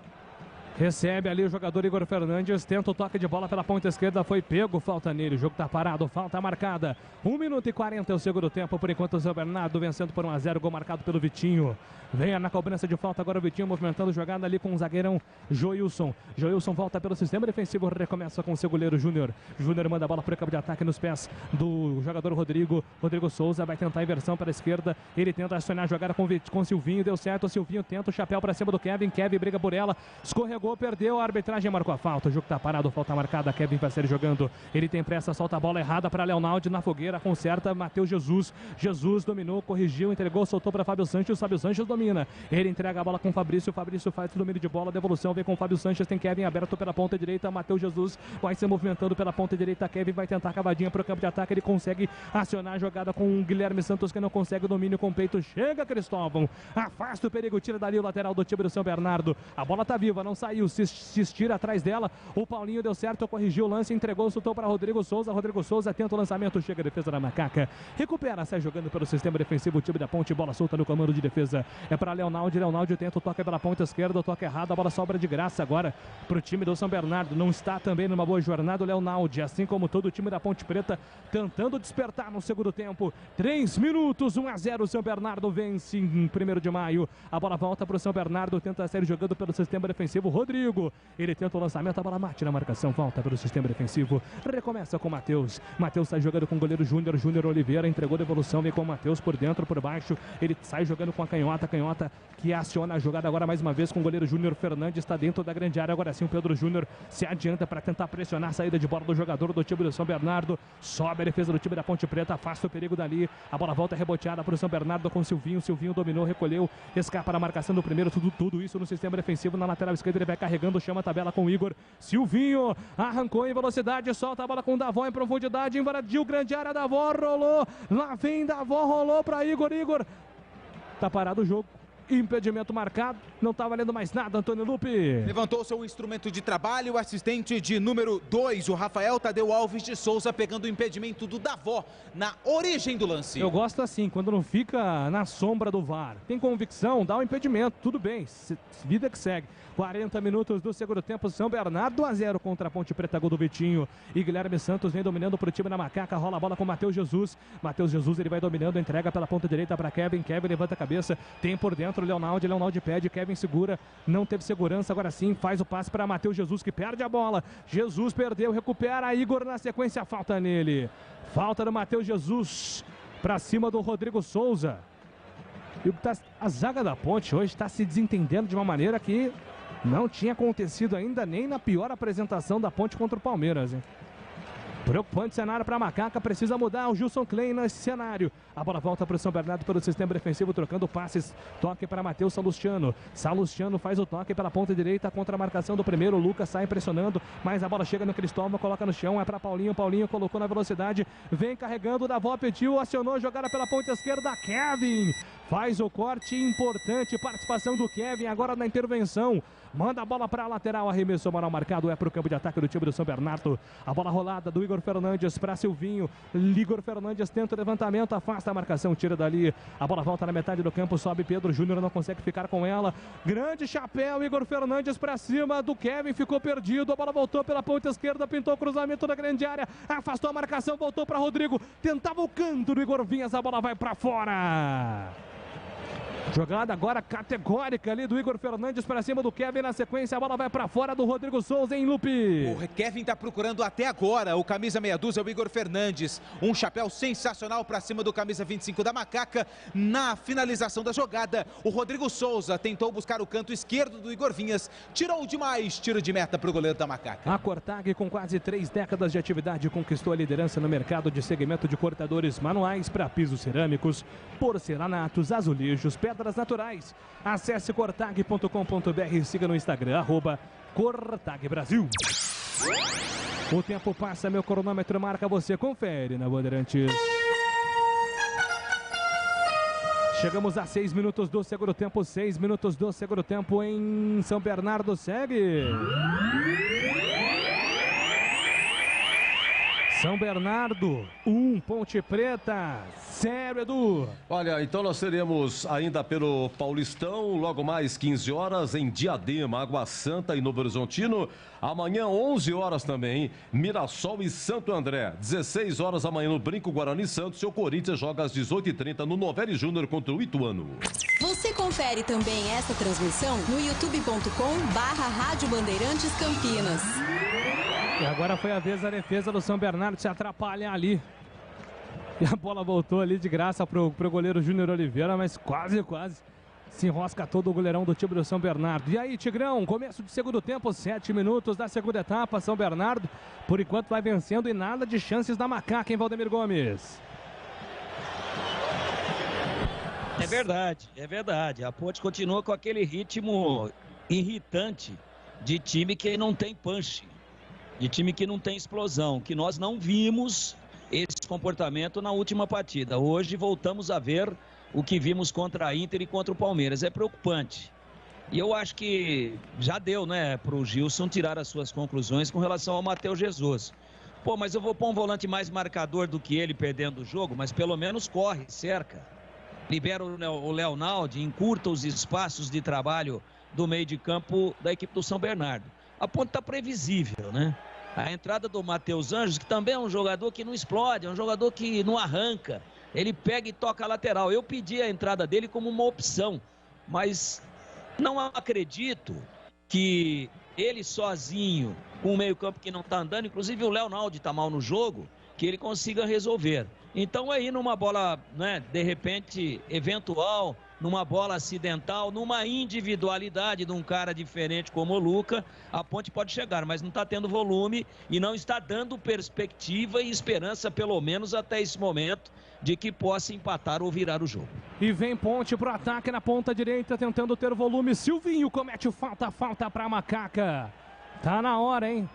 Recebe ali o jogador Igor Fernandes, tenta o toque de bola pela ponta esquerda, foi pego, falta nele, o jogo tá parado, falta marcada. 1 minuto e 40 é o segundo tempo, por enquanto o São Bernardo vencendo por 1-0, gol marcado pelo Vitinho. Vem na cobrança de falta agora o Vitinho movimentando jogada ali com o zagueirão Joilson. Joilson volta pelo sistema defensivo, recomeça com o seu goleiro Júnior. Júnior manda a bola para o campo de ataque nos pés do jogador Rodrigo. Rodrigo Souza vai tentar a inversão para a esquerda, ele tenta acionar a jogada com o Silvinho, deu certo, o Silvinho tenta o chapéu para cima do Kevin, Kevin briga por ela, escorregou, perdeu, a arbitragem marcou a falta, o jogo tá parado, falta marcada, Kevin vai sair jogando, ele tem pressa, solta a bola errada para Leonaldo na fogueira, conserta, Matheus Jesus, Jesus dominou, corrigiu, entregou, soltou para Fábio Sanches domina, ele entrega a bola com o Fabrício faz o domínio de bola, devolução, vem com o Fábio Sanches, tem Kevin aberto pela ponta direita, Matheus Jesus vai se movimentando pela ponta direita, Kevin vai tentar a cavadinha para o campo de ataque, ele consegue acionar a jogada com o Guilherme Santos, que não consegue o domínio com o peito, chega Cristóvão, afasta o perigo, tira dali o lateral do time do São Bernardo, a bola tá viva, não saiu, se estira atrás dela, o Paulinho deu certo, corrigiu o lance, entregou, soltou para Rodrigo Souza tenta o lançamento, chega a defesa da Macaca, recupera, sai jogando pelo sistema defensivo, o time da Ponte, bola solta no comando de defesa, é para Leonaldo tenta o toque pela ponta esquerda, o toque errado, a bola sobra de graça agora para o time do São Bernardo, não está também numa boa jornada o Leonaldo, assim como todo o time da Ponte Preta, tentando despertar no segundo tempo, 3 minutos, 1-0, o São Bernardo vence em 1º de maio, a bola volta para o São Bernardo, tenta sair jogando pelo sistema defensivo, Rodrigo, ele tenta o lançamento, a bola bate na marcação, volta pelo sistema defensivo, recomeça com o Matheus sai jogando com o goleiro Júnior Oliveira, entregou devolução, vem com o Matheus por dentro, por baixo, ele sai jogando com a canhota que aciona a jogada agora mais uma vez com o goleiro Júnior Fernandes, está dentro da grande área, agora sim o Pedro Júnior se adianta para tentar pressionar a saída de bola do jogador do time do São Bernardo, sobe a defesa do time da Ponte Preta, afasta o perigo dali, a bola volta reboteada para o São Bernardo com o Silvinho dominou, recolheu, escapa na marcação do primeiro, tudo isso no sistema defensivo, na lateral esquerda ele vai carregando, chama a tabela com o Igor, Silvinho arrancou em velocidade, solta a bola com o Davó em profundidade, invadiu grande área, Davó rolou, lá vem Davó, rolou para Igor, tá parado o jogo. Impedimento marcado, não tá valendo mais nada, Antônio Lupe. Levantou seu instrumento de trabalho, o assistente de número 2, o Rafael Tadeu Alves de Souza, pegando o impedimento do Davó na origem do lance. Eu gosto assim, quando não fica na sombra do VAR. Tem convicção, dá o impedimento, tudo bem, vida que segue. 40 minutos do segundo tempo, São Bernardo 1-0 contra a Ponte Preta, gol do Vitinho. E Guilherme Santos vem dominando para o time da Macaca, rola a bola com o Matheus Jesus. Matheus Jesus, ele vai dominando, entrega pela ponta direita para Kevin levanta a cabeça, tem por dentro o Leonaldo pede, Kevin segura, não teve segurança, agora sim faz o passe para Matheus Jesus, que perde a bola. Jesus perdeu, recupera Igor na sequência, falta nele. Falta do Matheus Jesus para cima do Rodrigo Souza. E a zaga da Ponte hoje está se desentendendo de uma maneira que não tinha acontecido ainda nem na pior apresentação da Ponte contra o Palmeiras, hein? Preocupante cenário para a Macaca, precisa mudar o Gilson Klein nesse cenário. A bola volta para o São Bernardo pelo sistema defensivo, trocando passes. Toque para Matheus Salustiano. Salustiano faz o toque pela ponta direita contra a marcação do primeiro. O Lucas sai pressionando, mas a bola chega no Cristóvão, coloca no chão, é para Paulinho. Paulinho colocou na velocidade, vem carregando, Davó pediu, acionou, jogada pela ponta esquerda. Kevin faz o corte importante, participação do Kevin agora na intervenção. Manda a bola para a lateral, arremesso mal marcado, é para o campo de ataque do time do São Bernardo. A bola rolada do Igor Fernandes para Silvinho. Igor Fernandes tenta o levantamento, afasta a marcação, tira dali. A bola volta na metade do campo, sobe Pedro Júnior, não consegue ficar com ela. Grande chapéu, Igor Fernandes para cima do Kevin, ficou perdido. A bola voltou pela ponta esquerda, pintou o cruzamento da grande área, afastou a marcação, voltou para Rodrigo. Tentava o canto do Igor Vinhas, a bola vai para fora. Jogada agora categórica ali do Igor Fernandes para cima do Kevin, na sequência a bola vai para fora do Rodrigo Souza em Lupe. O Kevin está procurando até agora o camisa meia dúzia, o Igor Fernandes. Um chapéu sensacional para cima do camisa 25 da Macaca. Na finalização da jogada, o Rodrigo Souza tentou buscar o canto esquerdo do Igor Vinhas. Tirou demais, tiro de meta para o goleiro da Macaca. A Cortag, com quase 3 décadas de atividade, conquistou a liderança no mercado de segmento de cortadores manuais para pisos cerâmicos, porcelanatos, azulejos, pedras naturais. Acesse cortag.com.br e siga no Instagram, @CortagBrasil. O tempo passa, meu cronômetro marca, você confere na Bandeirantes. Chegamos a 6 minutos do segundo tempo, 6 minutos do segundo tempo em São Bernardo, segue. São Bernardo, 1, Ponte Preta, 0, Edu. Olha, então nós teremos ainda pelo Paulistão, logo mais 15 horas em Diadema, Água Santa e Novo Horizontino. Amanhã, 11 horas também, Mirassol e Santo André. 16 horas amanhã no Brinco Guarani Santos. E o Corinthians joga às 18h30 no Novelli Júnior contra o Ituano. Você confere também essa transmissão no youtube.com/Rádio Bandeirantes Campinas. E agora foi a vez da defesa do São Bernardo se atrapalhar ali. E a bola voltou ali de graça pro goleiro Júnior Oliveira, mas quase se enrosca todo o goleirão do time do São Bernardo. E aí, Tigrão, começo de segundo tempo, 7 minutos da segunda etapa. São Bernardo, por enquanto, vai vencendo e nada de chances da macaca, hein, Valdemir Gomes? É verdade. A Ponte continua com aquele ritmo irritante de time que não tem punch, de time que não tem explosão, que nós não vimos esse comportamento na última partida. Hoje voltamos a ver o que vimos contra a Inter e contra o Palmeiras. É preocupante. E eu acho que já deu, né, para o Gilson tirar as suas conclusões com relação ao Matheus Jesus. Pô, mas eu vou pôr um volante mais marcador do que ele perdendo o jogo, mas pelo menos corre, cerca. Libera o Leonaldo, encurta os espaços de trabalho do meio de campo da equipe do São Bernardo. A Ponte está previsível, né? A entrada do Matheus Anjos, que também é um jogador que não explode, é um jogador que não arranca. Ele pega e toca a lateral. Eu pedi a entrada dele como uma opção, mas não acredito que ele sozinho, com o meio-campo que não está andando, inclusive o Leonaldo está mal no jogo, que ele consiga resolver. Então aí numa bola, né, de repente, eventual, numa bola acidental, numa individualidade de um cara diferente como o Luca, a Ponte pode chegar, mas não está tendo volume e não está dando perspectiva e esperança, pelo menos até esse momento, de que possa empatar ou virar o jogo. E vem Ponte pro ataque na ponta direita, tentando ter volume. Silvinho comete falta para a macaca. Tá na hora, hein?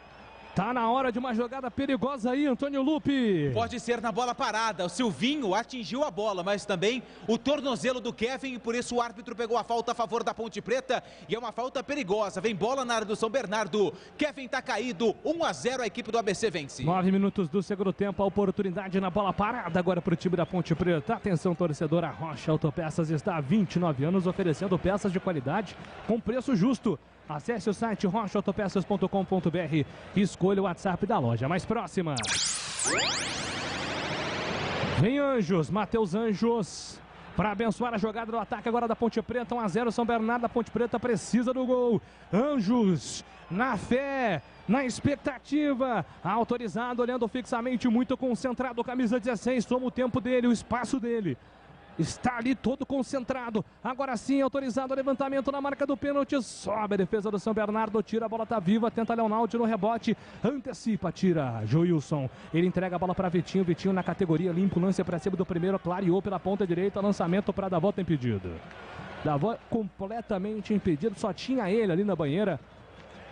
Tá na hora de uma jogada perigosa aí, Antônio Lupe. Pode ser na bola parada. O Silvinho atingiu a bola, mas também o tornozelo do Kevin, e por isso o árbitro pegou a falta a favor da Ponte Preta. E é uma falta perigosa. Vem bola na área do São Bernardo. Kevin tá caído. 1-0, a equipe do ABC vence. 9 minutos do segundo tempo, a oportunidade na bola parada agora pro time da Ponte Preta. Atenção, torcedora, Rocha Autopeças está há 29 anos oferecendo peças de qualidade com preço justo. Acesse o site rochaautopeças.com.br e escolha o WhatsApp da loja mais próxima. Vem Anjos, Matheus Anjos, para abençoar a jogada do ataque agora da Ponte Preta. 1-0 São Bernardo, a Ponte Preta precisa do gol. Anjos, na fé, na expectativa, autorizado, olhando fixamente, muito concentrado, camisa 16, toma o tempo dele, o espaço dele. Está ali todo concentrado. Agora sim, autorizado o levantamento na marca do pênalti. Sobe a defesa do São Bernardo. Tira a bola, tá viva. Tenta Leonaldo no rebote. Antecipa, tira Joilson. Ele entrega a bola para Vitinho. Vitinho na categoria limpo. Lance para cima do primeiro. Clareou pela ponta direita. Lançamento para Davó, tá impedido. Davó completamente impedido. Só tinha ele ali na banheira.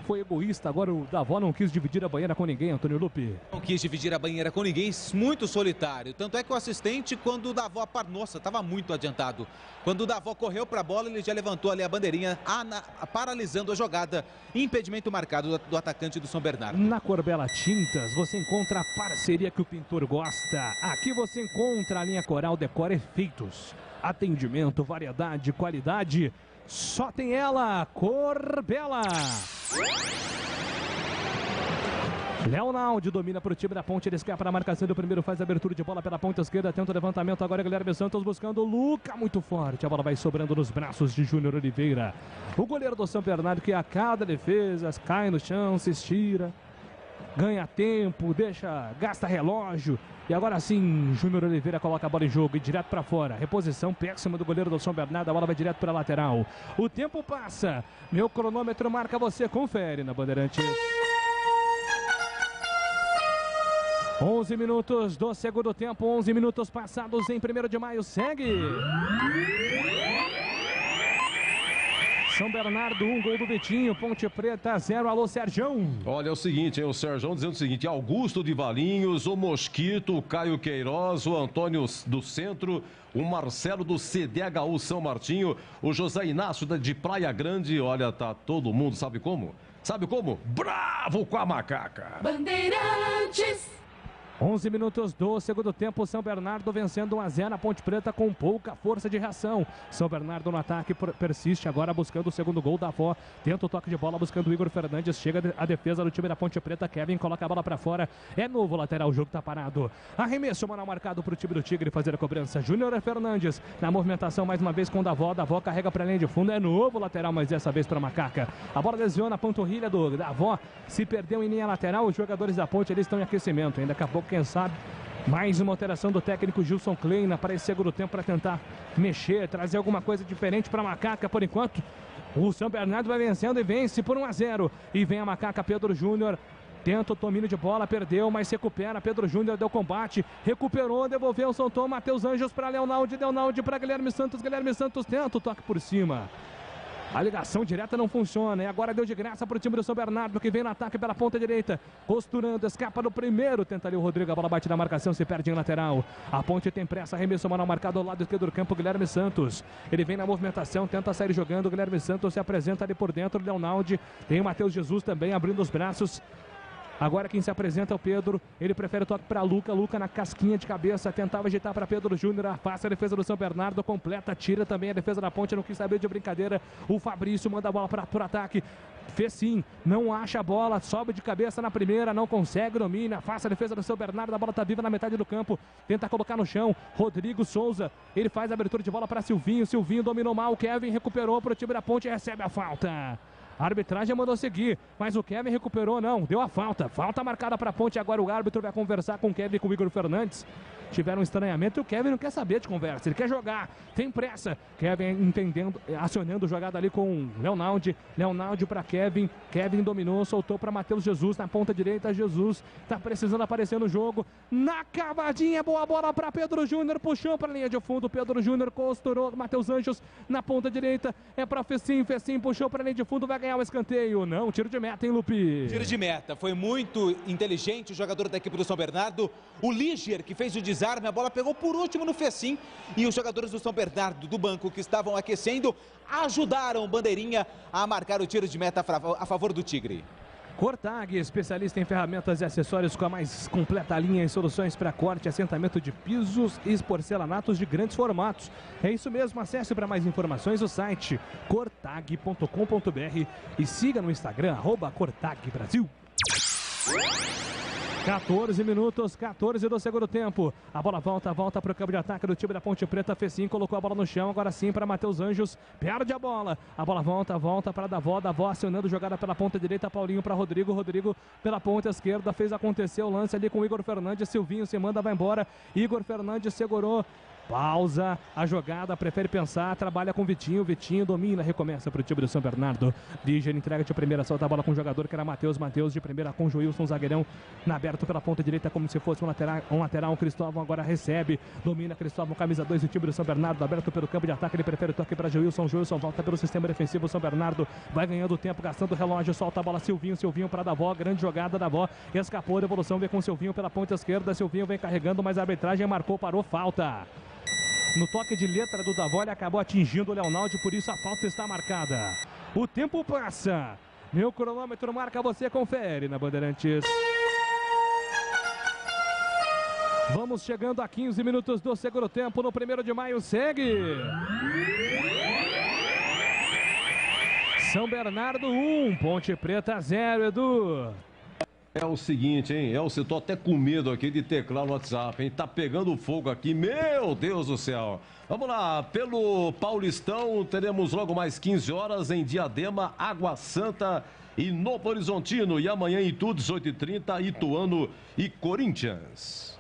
Foi egoísta, agora o Davó não quis dividir a banheira com ninguém, Antônio Lupe. Não quis dividir a banheira com ninguém, muito solitário. Tanto é que o assistente, quando o Davó... Nossa, estava muito adiantado. Quando o Davó correu para a bola, ele já levantou ali a bandeirinha, paralisando a jogada. Impedimento marcado do atacante do São Bernardo. Na Corbela Tintas, você encontra a parceria que o pintor gosta. Aqui você encontra a linha Coral Decor Efeitos. Atendimento, variedade, qualidade. Só tem ela, Corbela. Leonaldo domina para o time da Ponte, ele escapa na marcação do primeiro, faz a abertura de bola pela ponta esquerda, tenta o levantamento agora, Guilherme Santos buscando o Luca, muito forte, a bola vai sobrando nos braços de Júnior Oliveira. O goleiro do São Bernardo, que a cada defesa cai no chão, se estira, ganha tempo, gasta relógio. E agora sim, Júnior Oliveira coloca a bola em jogo e direto para fora. Reposição péssima do goleiro do São Bernardo. A bola vai direto para a lateral. O tempo passa. Meu cronômetro marca, você confere na Bandeirantes. 11 minutos do segundo tempo. 11 minutos passados em 1º de maio. Segue. São Bernardo, 1 gol do Vitinho, Ponte Preta 0, alô Serjão. Olha, é o seguinte, o Serjão dizendo o seguinte: Augusto de Valinhos, o Mosquito, o Caio Queiroz, o Antônio do Centro, o Marcelo do CDHU São Martinho, o José Inácio de Praia Grande. Olha, tá todo mundo, sabe como? Sabe como? Bravo com a macaca. Bandeirantes. 11 minutos do segundo tempo, São Bernardo vencendo 1-0 a Ponte Preta com pouca força de reação. São Bernardo no ataque persiste agora buscando o segundo gol da Avó. Tenta o toque de bola buscando o Igor Fernandes. Chega a defesa do time da Ponte Preta. Kevin coloca a bola para fora. É novo lateral, o jogo tá parado. Arremesso manual marcado para o time do Tigre fazer a cobrança. Júnior Fernandes na movimentação mais uma vez com o Davó. Davó carrega para a linha de fundo. É novo lateral, mas dessa vez para Macaca. A bola desviou na panturrilha do Davó. Se perdeu em linha lateral, os jogadores da Ponte eles estão em aquecimento. Ainda daqui a pouco, quem sabe, mais uma alteração do técnico Gilson Kleina para esse segundo tempo, para tentar mexer, trazer alguma coisa diferente para a Macaca. Por enquanto, o São Bernardo vai vencendo e vence por 1-0. E vem a Macaca, Pedro Júnior. Tenta o domínio de bola, perdeu, mas recupera. Pedro Júnior deu combate, recuperou, devolveu, soltou. Matheus Anjos para Leonaldi, Leonaldi para Guilherme Santos tenta o toque por cima. A ligação direta não funciona e agora deu de graça para o time do São Bernardo, que vem no ataque pela ponta direita, costurando, escapa do primeiro, tenta ali o Rodrigo, a bola bate na marcação, se perde em lateral. A Ponte tem pressa, arremesso manual marcado ao lado esquerdo do campo, Guilherme Santos. Ele vem na movimentação, tenta sair jogando, Guilherme Santos se apresenta ali por dentro, Leonaldi, tem o Matheus Jesus também abrindo os braços. Agora quem se apresenta é o Pedro, ele prefere o toque para Luca, Luca na casquinha de cabeça, tentava agitar para Pedro Júnior, afasta a defesa do São Bernardo, completa, tira também a defesa da Ponte, não quis saber de brincadeira, o Fabrício manda a bola para o ataque, fez sim, não acha a bola, sobe de cabeça na primeira, não consegue, domina, afasta a defesa do São Bernardo, a bola está viva na metade do campo, tenta colocar no chão, Rodrigo Souza, ele faz a abertura de bola para Silvinho, Silvinho dominou mal, Kevin recuperou para o time da Ponte e recebe a falta. A arbitragem mandou seguir, mas o Kevin recuperou, não, deu a falta. Falta marcada para a Ponte, agora o árbitro vai conversar com o Kevin e com o Igor Fernandes. Tiveram um estranhamento e o Kevin não quer saber de conversa, ele quer jogar, tem pressa. Kevin entendendo, acionando jogada ali com Leonaldi, Leonaldi para Kevin, Kevin dominou, soltou para Matheus Jesus na ponta direita, Jesus tá precisando aparecer no jogo, na cavadinha, boa bola para Pedro Júnior, puxou para a linha de fundo, Pedro Júnior costurou, Matheus Anjos na ponta direita, é para Fecim, puxou para a linha de fundo, vai ganhar o escanteio, não, tiro de meta, hein, Lupi? Tiro de meta, foi muito inteligente o jogador da equipe do São Bernardo, o Liger, que fez o desarme, a bola pegou por último no Fecim e os jogadores do São Bernardo do banco que estavam aquecendo ajudaram o Bandeirinha a marcar o tiro de meta a favor do Tigre. Cortag, especialista em ferramentas e acessórios com a mais completa linha em soluções para corte e assentamento de pisos e porcelanatos de grandes formatos. É isso mesmo, acesse para mais informações o site cortag.com.br e siga no Instagram @cortagbrasil. 14 minutos, 14 do segundo tempo. A bola volta para o campo de ataque do time da Ponte Preta. Fecim colocou a bola no chão, agora sim para Matheus Anjos. Perde a bola. A bola volta para Davó. Davó acionando jogada pela ponta direita. Paulinho para Rodrigo. Rodrigo pela ponta esquerda. Fez acontecer o lance ali com o Igor Fernandes. Silvinho se manda, vai embora. Igor Fernandes segurou. Pausa a jogada, prefere pensar, trabalha com Vitinho, Vitinho domina, recomeça para o time do São Bernardo. Liger entrega de primeira, solta a bola com o jogador que era Matheus de primeira com o Joilson, zagueirão na aberto pela ponta direita como se fosse um lateral, o Cristóvão agora recebe, domina Cristóvão, camisa 2 do time do São Bernardo, aberto pelo campo de ataque, ele prefere o toque para Joilson, Joilson volta pelo sistema defensivo, São Bernardo vai ganhando tempo, gastando o relógio, solta a bola Silvinho para Davó, grande jogada Davó, escapou, devolução, vem com Silvinho pela ponta esquerda, Silvinho vem carregando, mas a arbitragem marcou, parou, falta. No toque de letra do Davó, ele acabou atingindo o Leonaldi, por isso a falta está marcada. O tempo passa. Meu cronômetro marca, você confere na Bandeirantes. Vamos chegando a 15 minutos do segundo tempo. No 1º de maio, segue. São Bernardo 1, Ponte Preta 0, Edu. É o seguinte, hein, Elcio, tô até com medo aqui de teclar no WhatsApp, hein, tá pegando fogo aqui, meu Deus do céu. Vamos lá, pelo Paulistão, teremos logo mais 15 horas em Diadema, Água Santa e Novo Horizontino. E amanhã em Itu, 18h30, Ituano e Corinthians.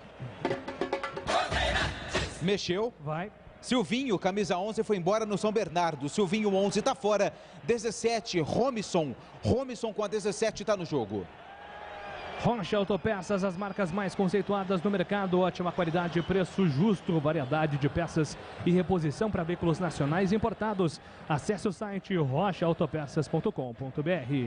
Mexeu. Vai. Silvinho, camisa 11, foi embora no São Bernardo. Silvinho, 11, tá fora. 17, Romisson. Romisson com a 17 tá no jogo. Rocha Autopeças, as marcas mais conceituadas no mercado, ótima qualidade, preço justo, variedade de peças e reposição para veículos nacionais importados. Acesse o site rochaautopeças.com.br.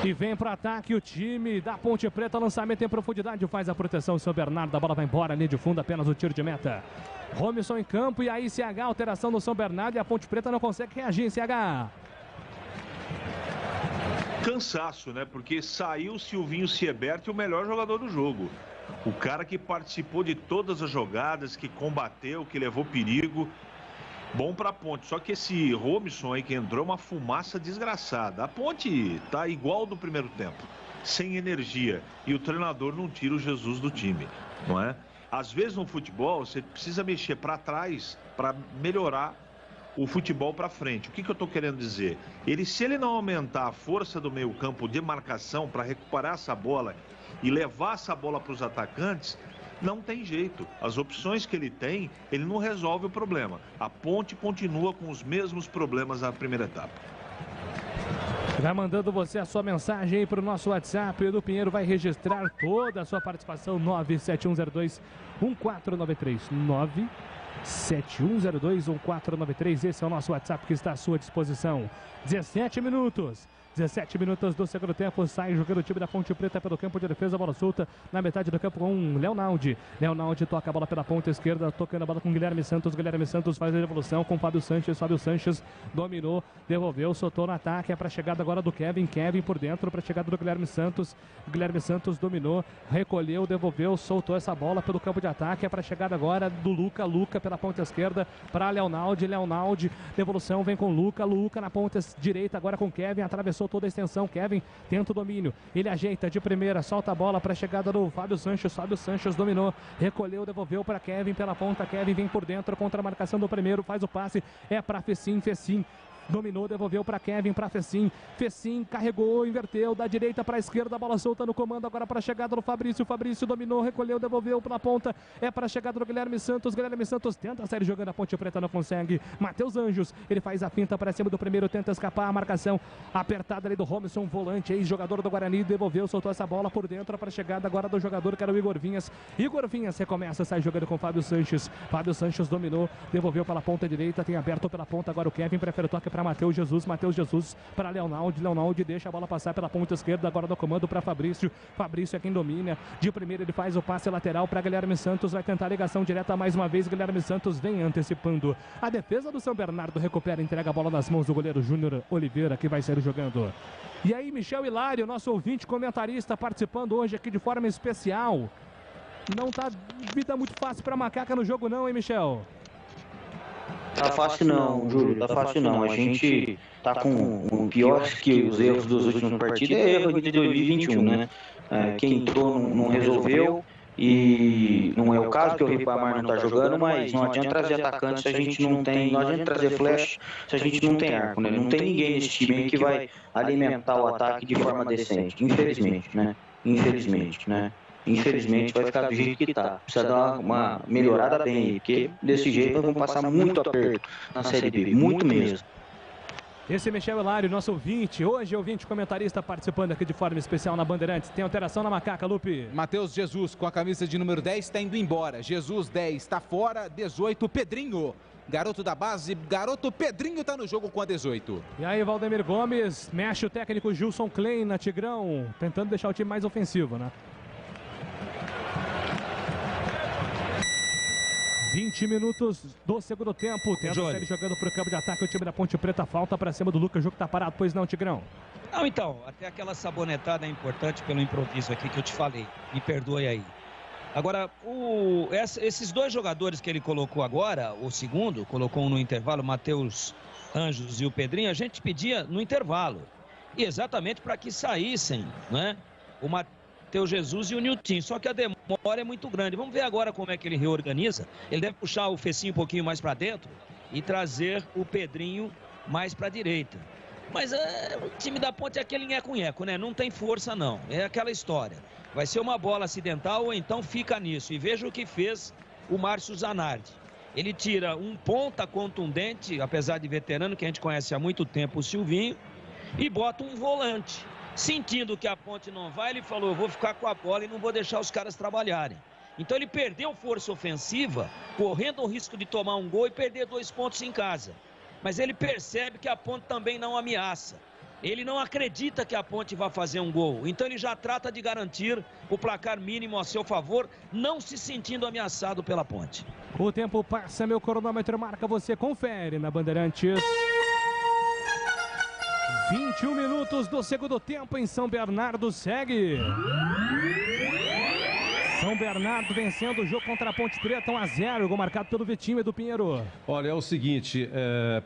E vem para o ataque o time da Ponte Preta, lançamento em profundidade, faz a proteção São Bernardo, a bola vai embora, linha de fundo, apenas o tiro de meta. Romisson em campo e aí CH, alteração do São Bernardo e a Ponte Preta não consegue reagir, CH. cansaço, né? Porque saiu o Silvinho Siebert, o melhor jogador do jogo. O cara que participou de todas as jogadas, que combateu, que levou perigo. Bom para a Ponte. Só que esse Robson aí que entrou, uma fumaça desgraçada. A Ponte tá igual do primeiro tempo, sem energia. E o treinador não tira o Jesus do time, não é? Às vezes no futebol você precisa mexer para trás para melhorar o futebol para frente. O que eu estou querendo dizer? Se ele não aumentar a força do meio campo de marcação para recuperar essa bola e levar essa bola para os atacantes, não tem jeito. As opções que ele tem, ele não resolve o problema. A Ponte continua com os mesmos problemas na primeira etapa. Vai mandando você a sua mensagem aí para o nosso WhatsApp. O Edu Pinheiro vai registrar toda a sua participação. 97102-1493. 97102-1493. Esse é o nosso WhatsApp que está à sua disposição. 17 minutos do segundo tempo, sai jogando o time da Ponte Preta pelo campo de defesa, bola solta na metade do campo com Leonaldi. Leonaldi toca a bola pela ponta esquerda, tocando a bola com Guilherme Santos. Guilherme Santos faz a devolução com Fábio Sanches. Fábio Sanches dominou, devolveu, soltou no ataque. É para a chegada agora do Kevin. Kevin por dentro para a chegada do Guilherme Santos. Guilherme Santos dominou, recolheu, devolveu, soltou essa bola pelo campo de ataque. É para a chegada agora do Luca. Luca pela ponta esquerda para Leonaldi. Leonaldi, devolução, vem com Luca. Luca na ponta direita agora com Kevin. Atravessou toda a extensão, Kevin tenta o domínio, ele ajeita de primeira, solta a bola para a chegada do Fábio Sanches. Fábio Sanches dominou, recolheu, devolveu para Kevin pela ponta. Kevin vem por dentro contra a marcação do primeiro, faz o passe, é para Fecim. Dominou, devolveu para Kevin, para Fecim. Fecim carregou, inverteu, da direita para a esquerda, a bola solta no comando agora para a chegada do Fabrício. Fabrício dominou, recolheu, devolveu pela ponta. É para a chegada do Guilherme Santos. Guilherme Santos tenta sair jogando, a Ponte Preta não consegue. Matheus Anjos, ele faz a finta para cima do primeiro, tenta escapar. A marcação apertada ali do Robson, volante, ex-jogador do Guarani, devolveu, soltou essa bola por dentro para a chegada agora do jogador que era o Igor Vinhas. Igor Vinhas recomeça, sai jogando com Fábio Sanches. Fábio Sanches dominou, devolveu pela ponta direita, tem aberto pela ponta agora o Kevin, prefere o toque para Matheus Jesus. Matheus Jesus para Leonaldi. Leonaldi deixa a bola passar pela ponta esquerda, agora do comando para Fabrício. Fabrício é quem domina. De primeira ele faz o passe lateral para Guilherme Santos. Vai tentar a ligação direta mais uma vez. Guilherme Santos vem antecipando. A defesa do São Bernardo recupera, entrega a bola nas mãos do goleiro Júnior Oliveira, que vai sair jogando. E aí, Michel Hilário, nosso ouvinte comentarista, participando hoje aqui de forma especial. Não tá vida muito fácil para Macaca no jogo não, hein, Michel? Tá fácil não, Júlio, tá fácil não. A gente tá com o pior que os erros dos últimos partidos é erro de 2021, né? Quem entrou não resolveu e não é o caso que o Ribamar não tá jogando, mas não adianta trazer atacante se a gente não tem, não adianta trazer flash se a gente não tem arco, né? Não tem ninguém nesse time que vai alimentar o ataque de forma decente, infelizmente, né? Infelizmente vai ficar do jeito que tá. Precisa dar uma melhorada bem, porque desse jeito nós vamos passar muito aperto na Série B, muito mesmo. Esse é Michel Hilário, nosso ouvinte, hoje ouvinte comentarista participando aqui de forma especial na Bandeirantes. Tem alteração na Macaca, Lupe. Matheus Jesus com a camisa de número 10 está indo embora. Jesus 10 está fora, 18 Pedrinho. Garoto da base, garoto Pedrinho está no jogo com a 18. E aí, Valdemir Gomes, mexe o técnico Gilson Klein na Tigrão, tentando deixar o time mais ofensivo, né? 20 minutos do segundo tempo. Tenta sair jogando para o campo de ataque. O time da Ponte Preta falta para cima do Lucas. O jogo está parado, pois não, Tigrão? Não, então, até aquela sabonetada é importante pelo improviso aqui que eu te falei. Me perdoe aí. Agora, esses dois jogadores que ele colocou agora, o segundo, colocou um no intervalo, o Matheus Anjos e o Pedrinho, a gente pedia no intervalo. E exatamente para que saíssem, né? O Matheus Jesus e o Nilton, só que a demora é muito grande. Vamos ver agora como é que ele reorganiza. Ele deve puxar o Fecinho um pouquinho mais para dentro e trazer o Pedrinho mais para a direita. Mas o time da Ponte é aquele nheco-nheco, né? Não tem força não, é aquela história. Vai ser uma bola acidental ou então fica nisso. E veja o que fez o Márcio Zanardi. Ele tira um ponta contundente, apesar de veterano, que a gente conhece há muito tempo, o Silvinho, e bota um volante. Sentindo que a Ponte não vai, ele falou, eu vou ficar com a bola e não vou deixar os caras trabalharem. Então ele perdeu força ofensiva, correndo o risco de tomar um gol e perder 2 pontos em casa. Mas ele percebe que a Ponte também não ameaça. Ele não acredita que a Ponte vai fazer um gol. Então ele já trata de garantir o placar mínimo a seu favor, não se sentindo ameaçado pela Ponte. O tempo passa, meu cronômetro marca, você confere na Bandeirantes. 21 minutos do segundo tempo em São Bernardo, segue. São Bernardo vencendo o jogo contra a Ponte Preta, 1-0, gol marcado pelo Vitinho e do Pinheiro. Olha, é o seguinte,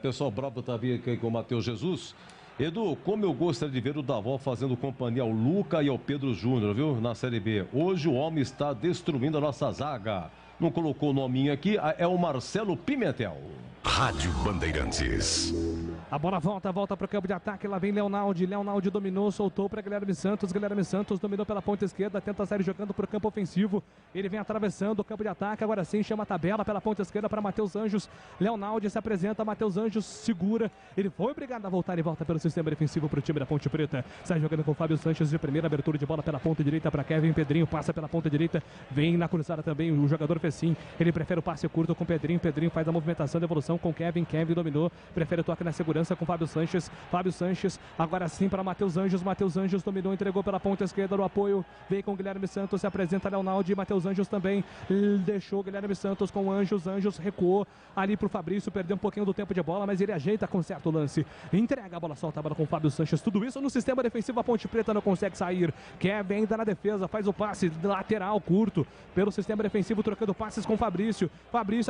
pessoal bravo tá vindo aqui com o Matheus Jesus. Edu, como eu gostaria de ver o Davó fazendo companhia ao Luca e ao Pedro Júnior, viu, na Série B. Hoje o homem está destruindo a nossa zaga. Não colocou o nominho aqui, é o Marcelo Pimentel. Rádio Bandeirantes. A bola volta para o campo de ataque, lá vem Leonaldi dominou, soltou para Guilherme Santos dominou pela ponta esquerda, tenta sair jogando para o campo ofensivo, ele vem atravessando o campo de ataque, agora sim chama a tabela pela ponta esquerda para Matheus Anjos, Leonaldi se apresenta, Matheus Anjos segura, ele foi obrigado a voltar e volta pelo sistema defensivo para o time da Ponte Preta, sai jogando com o Fábio Sanches de primeira, abertura de bola pela ponta direita para Kevin, Pedrinho passa pela ponta direita, vem na cruzada também o jogador Fecim, ele prefere o passe curto com Pedrinho faz a movimentação de evolução com Kevin dominou, prefere o toque na segurança com Fábio Sanches, agora sim para Matheus Anjos dominou, entregou pela ponta esquerda no apoio, vem com Guilherme Santos, se apresenta Leonaldi, Matheus Anjos também, deixou Guilherme Santos com Anjos recuou ali pro Fabrício, perdeu um pouquinho do tempo de bola, mas ele ajeita com certo lance, entrega a bola, solta a bola com o Fábio Sanches, tudo isso no sistema defensivo, a Ponte Preta não consegue sair, Kevin ainda na defesa, faz o passe lateral curto, pelo sistema defensivo, trocando passes com Fabrício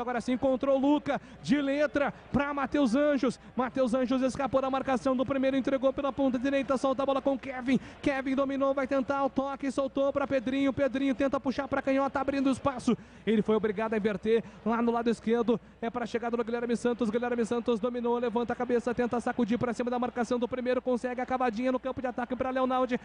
agora sim encontrou o Luca, de letra para Matheus Anjos escapou da marcação do primeiro, entregou pela ponta direita, solta a bola com Kevin dominou, vai tentar o toque, soltou para Pedrinho tenta puxar para canhota, abrindo espaço, ele foi obrigado a inverter lá no lado esquerdo, é para a chegada do Guilherme Santos dominou, levanta a cabeça, tenta sacudir para cima da marcação do primeiro, consegue a cavadinha no campo de ataque para Leonaldi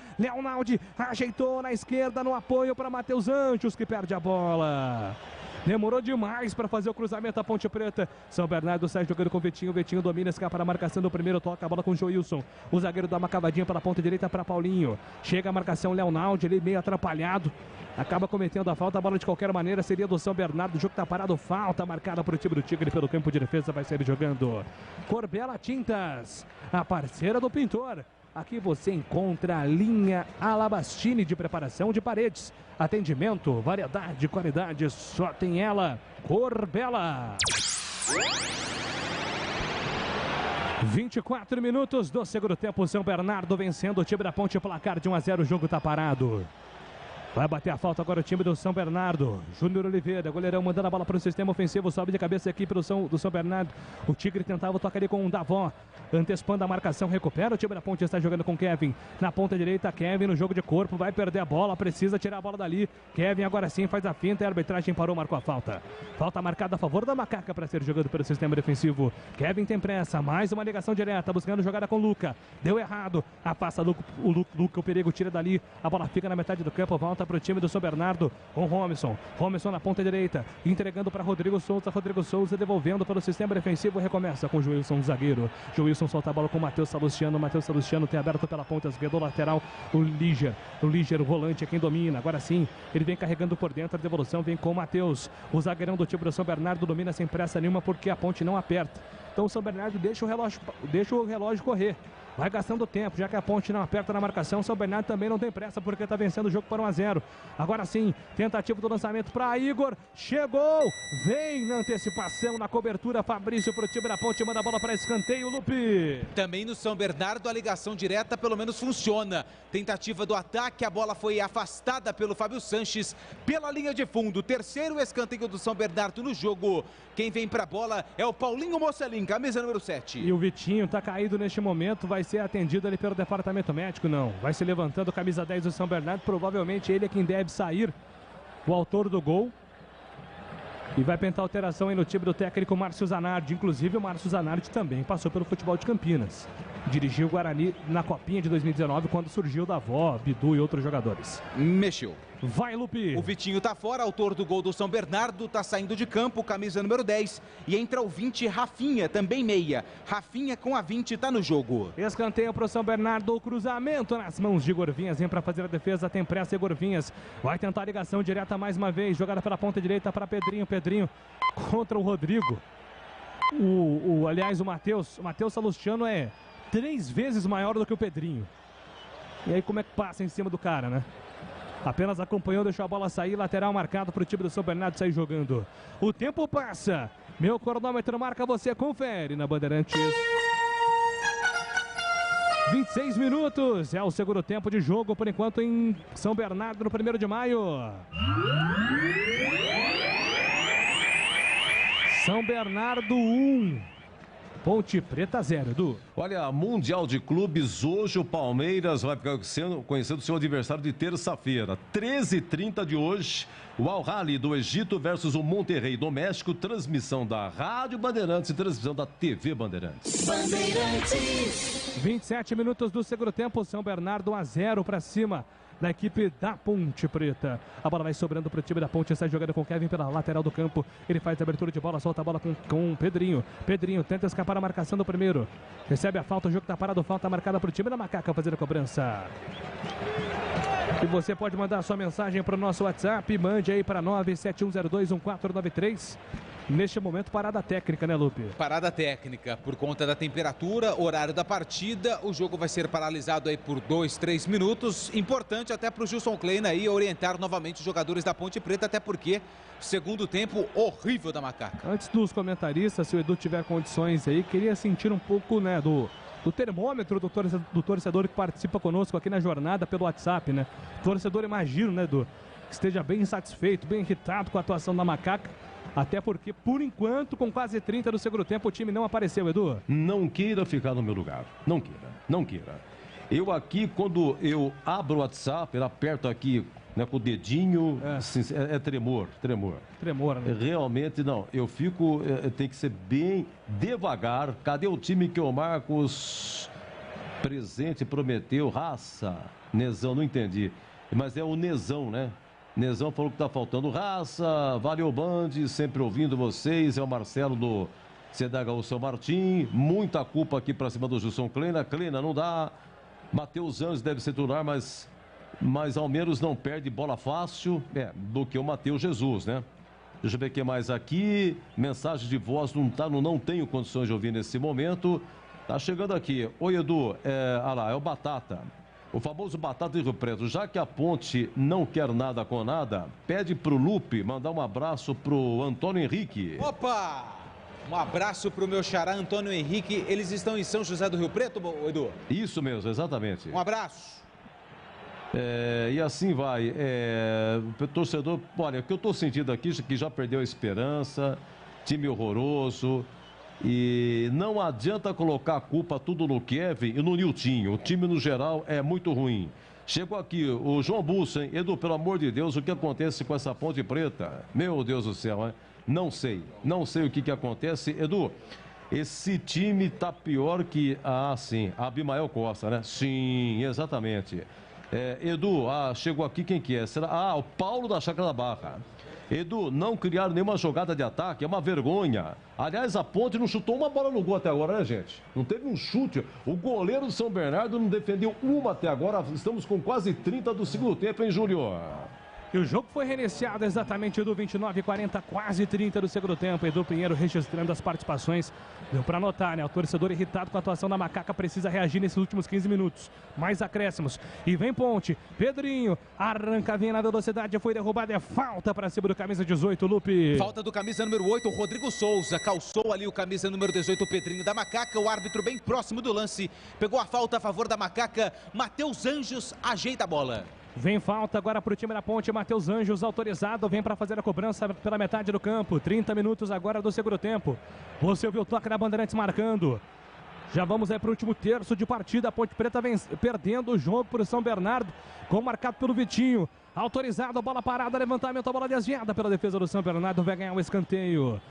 ajeitou na esquerda no apoio para Matheus Anjos, que perde a bola. Demorou demais para fazer o cruzamento da Ponte Preta. São Bernardo sai jogando com o Vitinho domina, escapa na marcação do primeiro, toca a bola com o Joilson. O zagueiro dá uma cavadinha pela ponta direita para Paulinho. Chega a marcação Leonaldi, ele meio atrapalhado. Acaba cometendo a falta, a bola de qualquer maneira seria do São Bernardo. O jogo está parado, falta marcada para o time do Tigre pelo campo de defesa, vai sair jogando. Corbela Tintas, a parceira do pintor. Aqui você encontra a linha Alabastini de preparação de paredes. Atendimento, variedade, qualidade, só tem ela, Corbela. 24 minutos do segundo tempo, São Bernardo vencendo o time da Ponte, placar de 1-0, o jogo está parado. Vai bater a falta agora o time do São Bernardo. Júnior Oliveira, goleirão, mandando a bola para o sistema ofensivo. Sobe de cabeça aqui do São Bernardo. O Tigre tentava tocar ali com o Davó. Antecipando a marcação, recupera. O time da Ponte está jogando com Kevin. Na ponta direita, Kevin no jogo de corpo. Vai perder a bola, precisa tirar a bola dali. Kevin agora sim faz a finta e a arbitragem parou, marcou a falta. Falta marcada a favor da Macaca para ser jogado pelo sistema defensivo. Kevin tem pressa, mais uma ligação direta. Buscando jogada com Luca. Deu errado. Afasta o Luca, o perigo tira dali. A bola fica na metade do campo, volta para o time do São Bernardo com Romisson na ponta direita, entregando para Rodrigo Souza devolvendo pelo sistema defensivo, recomeça com Joilson, zagueiro. Joilson solta a bola com Matheus Salustiano tem aberto pela ponta esquerda, lateral o Líger, o volante é quem domina, agora sim, ele vem carregando por dentro, a devolução vem com o Matheus, o zagueirão do time do São Bernardo domina sem pressa nenhuma porque a Ponte não aperta, então o São Bernardo deixa o relógio correr. Vai gastando tempo, já que a Ponte não aperta na marcação. São Bernardo também não tem pressa, porque está vencendo o jogo por 1-0. Agora sim, tentativa do lançamento para Igor. Chegou, vem na antecipação, na cobertura. Fabrício para o time da Ponte, manda a bola para escanteio, Lupe. Também no São Bernardo, a ligação direta pelo menos funciona. Tentativa do ataque, a bola foi afastada pelo Fábio Sanches pela linha de fundo. Terceiro escanteio do São Bernardo no jogo. Quem vem para a bola é o Paulinho Mocelin, camisa número 7. E o Vitinho está caído neste momento, vai ser atendido ali pelo departamento médico, não. Vai se levantando, camisa 10 do São Bernardo, provavelmente ele é quem deve sair, o autor do gol. E vai tentar alteração aí no time do técnico Márcio Zanardi. Inclusive o Márcio Zanardi também passou pelo futebol de Campinas. Dirigiu o Guarani na Copinha de 2019, quando surgiu Davó, Bidu e outros jogadores. Mexeu. Vai, Lupe. O Vitinho tá fora, autor do gol do São Bernardo, tá saindo de campo, camisa número 10. E entra o 20, Rafinha, também meia. Rafinha com a 20, tá no jogo. Escanteio pro São Bernardo, o cruzamento nas mãos de Gorvinhas. Vem pra fazer a defesa, tem pressa e Gorvinhas. Vai tentar a ligação direta mais uma vez. Jogada pela ponta direita para Pedrinho. Pedrinho contra o Rodrigo. Aliás, o Matheus Salustiano é 3 vezes maior do que o Pedrinho. E aí como é que passa em cima do cara, né? Apenas acompanhou, deixou a bola sair, lateral marcado para o time do São Bernardo sair jogando. O tempo passa, meu cronômetro marca, você confere na Bandeirantes. 26 minutos, é o segundo tempo de jogo, por enquanto em São Bernardo, no 1º de maio. São Bernardo 1, Ponte Preta 0, Edu. Olha, Mundial de Clubes, hoje o Palmeiras vai ficar conhecendo o seu adversário de terça-feira. 13h30 de hoje, o Al-Ahly do Egito versus o Monterrey do México. Transmissão da Rádio Bandeirantes e transmissão da TV Bandeirantes. Bandeirantes. 27 minutos do segundo tempo, São Bernardo 1-0 para cima da equipe da Ponte Preta. A bola vai sobrando para o time da Ponte, sai jogando com o Kevin pela lateral do campo. Ele faz a abertura de bola, solta a bola com o Pedrinho. Pedrinho tenta escapar a marcação do primeiro. Recebe a falta, o jogo está parado, falta marcada para o time da Macaca fazer a cobrança. E você pode mandar a sua mensagem para o nosso WhatsApp, mande aí para 971021493. Neste momento, parada técnica, né, Lupe? Parada técnica, por conta da temperatura, horário da partida, o jogo vai ser paralisado aí por 2-3 minutos. Importante até para o Gilson Kleina aí orientar novamente os jogadores da Ponte Preta, até porque segundo tempo horrível da Macaca. Antes dos comentaristas, se o Edu tiver condições aí, queria sentir um pouco, né, do termômetro do torcedor que participa conosco aqui na jornada pelo WhatsApp, né? O torcedor, imagino, né, Edu, que esteja bem insatisfeito, bem irritado com a atuação da Macaca. Até porque, por enquanto, com quase 30 do segundo tempo, o time não apareceu, Edu. Não queira ficar no meu lugar. Não queira, não queira. Eu aqui, quando eu abro o WhatsApp, eu aperto aqui, né, com o dedinho, é tremor. Tremor, né? Realmente, não. Eu fico, tem que ser bem devagar. Cadê o time que o Marcos presente prometeu? Raça, Nezão, não entendi. Mas é o Nezão, né? Nezão falou que tá faltando raça. Valeu, Band, sempre ouvindo vocês. É o Marcelo do CDHU São Martim. Muita culpa aqui pra cima do Gilson Kleina. Kleina não dá. Matheus Anjos deve ser titular, mas ao menos não perde bola fácil do que o Matheus Jesus, né? Deixa eu ver o que mais aqui. Mensagem de voz não tenho condições de ouvir nesse momento. Tá chegando aqui. Oi, Edu. É o Batata. O famoso Batata de Rio Preto. Já que a Ponte não quer nada com nada, pede pro Lupe mandar um abraço pro Antônio Henrique. Opa! Um abraço pro meu xará Antônio Henrique. Eles estão em São José do Rio Preto, Edu? Isso mesmo, exatamente. Um abraço. E assim vai. O torcedor, olha, o que eu tô sentindo aqui é que já perdeu a esperança, time horroroso. E não adianta colocar a culpa tudo no Kevin e no Niltinho. O time, no geral, é muito ruim. Chegou aqui o João Bussa, hein? Edu, pelo amor de Deus, o que acontece com essa Ponte Preta? Meu Deus do céu, hein? Não sei o que acontece. Edu, esse time tá pior que... sim, a Abimael Costa, né? Sim, exatamente. Edu, chegou aqui quem que é? Será? O Paulo da Chácara da Barra. Edu, não criaram nenhuma jogada de ataque, é uma vergonha. Aliás, a Ponte não chutou uma bola no gol até agora, né, gente? Não teve um chute. O goleiro do São Bernardo não defendeu uma até agora. Estamos com quase 30 do segundo tempo, hein, Júlio? E o jogo foi reiniciado exatamente do 29:40, quase 30 do segundo tempo. Edu Pinheiro registrando as participações. Deu para notar, né? O torcedor irritado com a atuação da Macaca precisa reagir nesses últimos 15 minutos. Mais acréscimos. E vem Ponte. Pedrinho arranca, vem na velocidade. Foi derrubado. É falta para cima do camisa 18, Lupe. Falta do camisa número 8, o Rodrigo Souza. Calçou ali o camisa número 18, o Pedrinho da Macaca. O árbitro bem próximo do lance. Pegou a falta a favor da Macaca. Matheus Anjos ajeita a bola. Vem falta agora para o time da Ponte. Matheus Anjos autorizado, vem para fazer a cobrança pela metade do campo. 30 minutos agora do segundo tempo. Você ouviu o toque da Bandeirantes marcando. Já vamos aí para o último terço de partida. A Ponte Preta vem perdendo o jogo para o São Bernardo, com marcado pelo Vitinho. Autorizado, a bola parada, levantamento, a bola desviada pela defesa do São Bernardo. Vai ganhar um escanteio.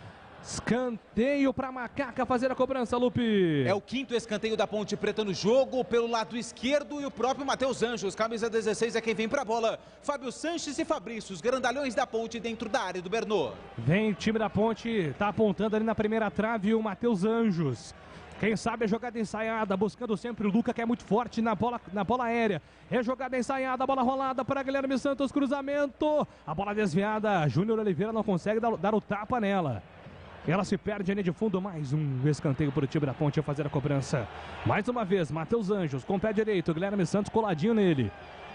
Escanteio para Macaca fazer a cobrança, Lupe. É o quinto escanteio da Ponte Preta no jogo, pelo lado esquerdo, e o próprio Matheus Anjos, camisa 16, é quem vem para a bola. Fábio Sanches e Fabrício, os grandalhões da Ponte dentro da área do Bernô. Vem o time da Ponte, tá apontando ali na primeira trave o Matheus Anjos. Quem sabe a jogada ensaiada, buscando sempre o Luca, que é muito forte na bola aérea. É jogada ensaiada, bola rolada para Guilherme Santos, cruzamento. A bola desviada, Júnior Oliveira não consegue dar o tapa nela. Ela se perde ali de fundo, mais um escanteio para o time da Ponte a fazer a cobrança. Mais uma vez, Matheus Anjos com o pé direito, Guilherme Santos coladinho nele.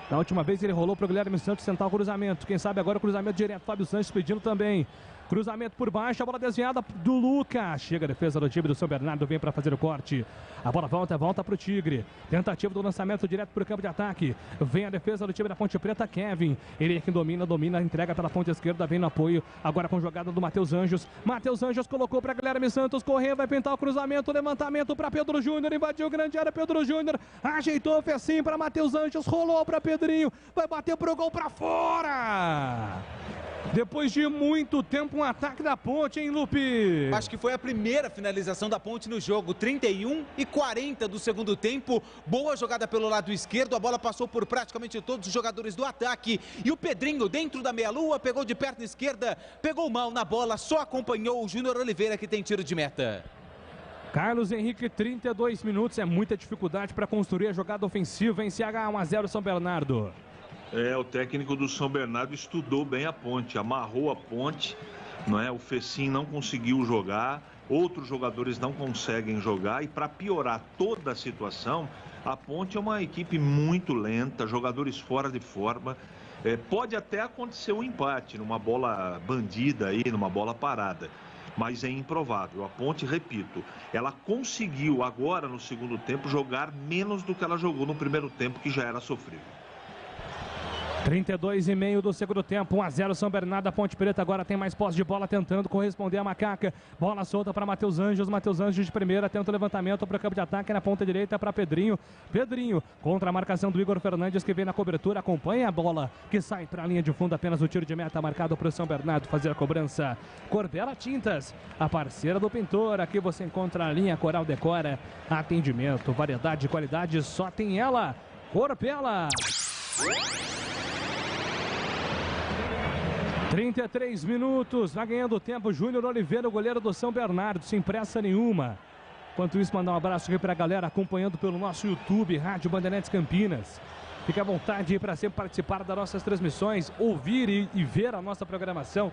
Na última vez ele rolou para o Guilherme Santos tentar o cruzamento. Quem sabe agora o cruzamento direto, Fábio Sanches pedindo também. Cruzamento por baixo, a bola desviada do Lucas. Chega a defesa do time do São Bernardo, vem para fazer o corte. A bola volta para o Tigre. Tentativa do lançamento direto para o campo de ataque. Vem a defesa do time da Ponte Preta, Kevin. Ele é quem domina, entrega pela ponta esquerda, vem no apoio. Agora com jogada do Matheus Anjos. Matheus Anjos colocou para Guilherme Santos correr, vai pintar o cruzamento, levantamento para Pedro Júnior, invadiu grande área, Pedro Júnior ajeitou, fez sim para Matheus Anjos, rolou para Pedrinho, vai bater pro gol para fora. Depois de muito tempo, um ataque da Ponte, hein, Lupe? Acho que foi a primeira finalização da Ponte no jogo. 31:40 do segundo tempo. Boa jogada pelo lado esquerdo. A bola passou por praticamente todos os jogadores do ataque. E o Pedrinho, dentro da meia-lua, pegou de perna esquerda. Pegou mal na bola, só acompanhou o Júnior Oliveira, que tem tiro de meta. Carlos Henrique, 32 minutos. É muita dificuldade para construir a jogada ofensiva em CH 1-0 São Bernardo. O técnico do São Bernardo estudou bem a Ponte, amarrou a Ponte, não é? O Fecim não conseguiu jogar, outros jogadores não conseguem jogar, e para piorar toda a situação, a Ponte é uma equipe muito lenta, jogadores fora de forma. Pode até acontecer um empate numa bola bandida aí, numa bola parada, mas é improvável. A Ponte, repito, ela conseguiu agora no segundo tempo jogar menos do que ela jogou no primeiro tempo, que já era sofrível. 32,5 do segundo tempo, 1-0 São Bernardo. A Ponte Preta agora tem mais posse de bola, tentando corresponder a Macaca. Bola solta para Matheus Anjos. Matheus Anjos de primeira, tenta o levantamento para o campo de ataque na ponta direita para Pedrinho. Pedrinho contra a marcação do Igor Fernandes, que vem na cobertura, acompanha a bola que sai para a linha de fundo. Apenas o tiro de meta marcado para o São Bernardo fazer a cobrança. Corbela Tintas, a parceira do pintor. Aqui você encontra a linha Coral Decora. Atendimento, variedade e qualidade, só tem ela. Corbela. 33 minutos, vai ganhando tempo Júnior Oliveira, o goleiro do São Bernardo, sem pressa nenhuma. Enquanto isso, mandar um abraço aqui para a galera acompanhando pelo nosso YouTube, Rádio Bandeirantes Campinas. Fique à vontade para sempre participar das nossas transmissões, ouvir e ver a nossa programação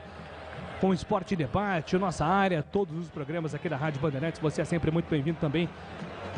com Esporte e Debate, nossa área, todos os programas aqui da Rádio Bandeirantes. Você é sempre muito bem-vindo também,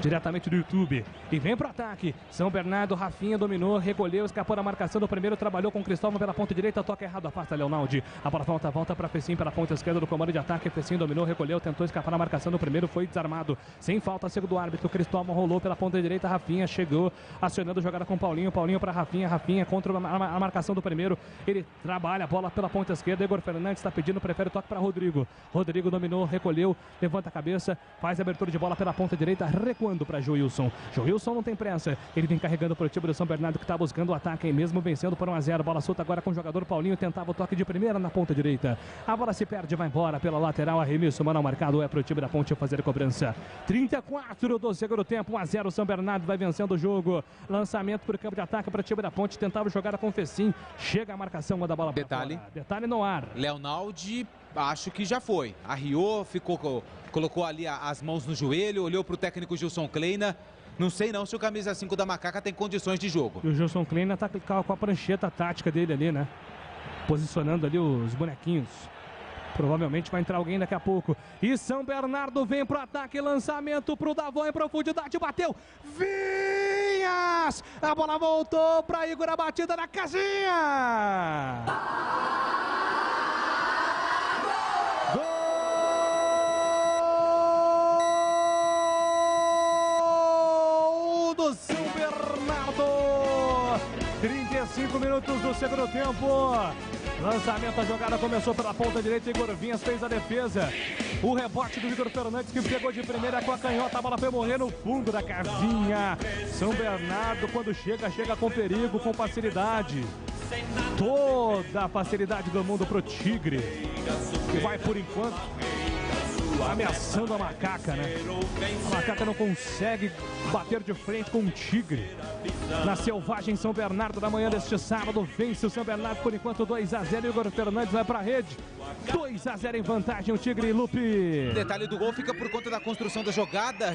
diretamente do YouTube. E vem pro ataque, São Bernardo, Rafinha dominou, recolheu, escapou da marcação do primeiro, trabalhou com o Cristóvão pela ponta direita, toca errado, afasta Leonaldi. A bola volta para Fecim pela ponta esquerda do comando de ataque. Fecim dominou, recolheu, tentou escapar da marcação do primeiro, foi desarmado, sem falta, segundo o árbitro. Cristóvão rolou pela ponta direita, Rafinha chegou, acionando a jogada com Paulinho para Rafinha, Rafinha contra a marcação do primeiro, ele trabalha a bola pela ponta esquerda. Igor Fernandes está pedindo, prefere toque para Rodrigo. Rodrigo dominou, recolheu, levanta a cabeça, faz a abertura de bola pela ponta direita, recuando para Joilson. Joilson não tem pressa, ele vem carregando para o time do São Bernardo, que está buscando o ataque, mesmo vencendo por 1-0. Bola solta agora com o jogador Paulinho, tentava o toque de primeira na ponta direita. A bola se perde, vai embora pela lateral, arremesso manual marcado é para o time da Ponte fazer a cobrança. 34 do segundo tempo, 1-0 São Bernardo vai vencendo o jogo. Lançamento para o campo de ataque para o time da Ponte, tentava jogar com o Fecim, chega a marcação, manda a bola para fora. Detalhe no ar. Leonaldi, acho que já foi. Arriou, colocou ali as mãos no joelho, olhou para o técnico Gilson Kleina. Não sei não se o camisa 5 da Macaca tem condições de jogo. E o Gilson Kleina tá com a prancheta tática dele ali, né? Posicionando ali os bonequinhos. Provavelmente vai entrar alguém daqui a pouco. E São Bernardo vem pro ataque, lançamento pro Davon em profundidade, bateu. Vinhas! A bola voltou para Igor, a batida na casinha! Do São Bernardo, 35 minutos do segundo tempo. Lançamento, a jogada começou pela ponta direita. Igor Vinhas fez a defesa. O rebote do Igor Fernandes, que pegou de primeira com a canhota. A bola foi morrer no fundo da casinha. São Bernardo, quando chega com perigo, com facilidade. Toda a facilidade do mundo pro Tigre, que vai por enquanto ameaçando a Macaca, né? A Macaca não consegue bater de frente com o Tigre. Na selvagem São Bernardo, da manhã deste sábado, vence o São Bernardo por enquanto 2-0. Igor Fernandes vai pra rede. 2-0 em vantagem o Tigre, Lupe. O detalhe do gol fica por conta da construção da jogada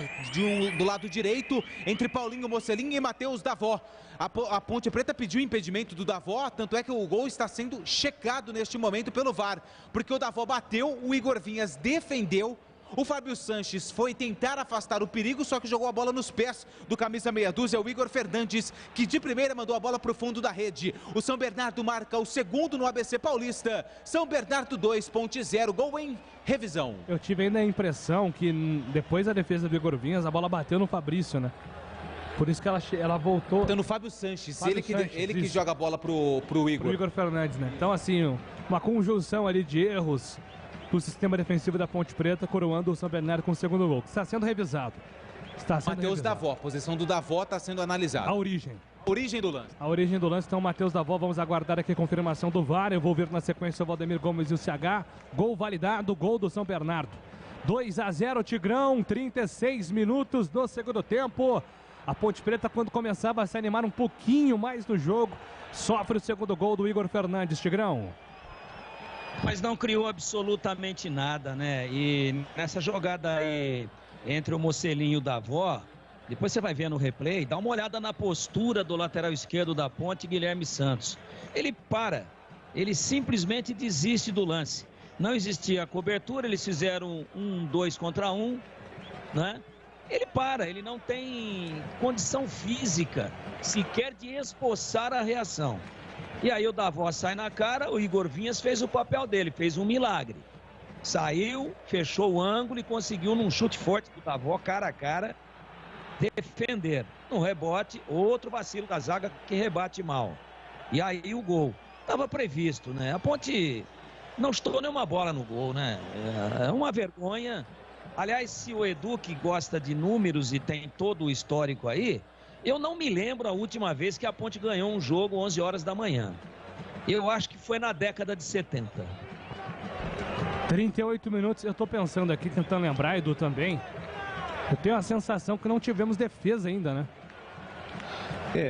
do lado direito entre Paulinho Mocelin e Matheus Davó. A Ponte Preta pediu impedimento do Davó, tanto é que o gol está sendo checado neste momento pelo VAR, porque o Davó bateu, o Igor Vinhas defendeu, O Fábio Sanches foi tentar afastar o perigo, só que jogou a bola nos pés do camisa meia dúzia, o Igor Fernandes, que de primeira mandou a bola para o fundo da rede. O São Bernardo marca o segundo no ABC Paulista. São Bernardo 2, Ponte 0, gol em revisão. Eu tive ainda a impressão que depois da defesa do Igor Vinhas, a bola bateu no Fabrício, né? Por isso que ela voltou. Então no Fábio Sanches, ele que joga a bola pro Igor. Pro Igor Fernandes, né? Então assim, uma conjunção ali de erros do sistema defensivo da Ponte Preta, coroando o São Bernardo com o segundo gol, que está sendo revisado. Matheus Davó, a posição do Davó está sendo analisada. A origem do lance. A origem do lance, então, Matheus Davó, vamos aguardar aqui a confirmação do VAR. Eu vou ver na sequência o Valdemir Gomes e o CH. Gol validado, gol do São Bernardo. 2-0, Tigrão, 36 minutos do segundo tempo. A Ponte Preta, quando começava a se animar um pouquinho mais no jogo, sofre o segundo gol do Igor Fernandes, Tigrão. Mas não criou absolutamente nada, né? E nessa jogada aí entre o Mocelinho e o Davó, depois você vai ver no replay, dá uma olhada na postura do lateral esquerdo da Ponte, Guilherme Santos. Ele ele simplesmente desiste do lance. Não existia a cobertura, eles fizeram 2 contra 1, né? Ele não tem condição física sequer de esboçar a reação. E aí o Davó sai na cara, o Igor Vinhas fez o papel dele, fez um milagre. Saiu, fechou o ângulo e conseguiu num chute forte do Davó, cara a cara, defender. No rebote, outro vacilo da zaga que rebate mal. E aí o gol. Estava previsto, né? A Ponte não estourou nenhuma bola no gol, né? É uma vergonha. Aliás, se o Edu, que gosta de números e tem todo o histórico aí, eu não me lembro a última vez que a Ponte ganhou um jogo 11 horas da manhã. Eu acho que foi na década de 70. 38 minutos, eu tô pensando aqui, tentando lembrar, Edu, também. Eu tenho a sensação que não tivemos defesa ainda, né?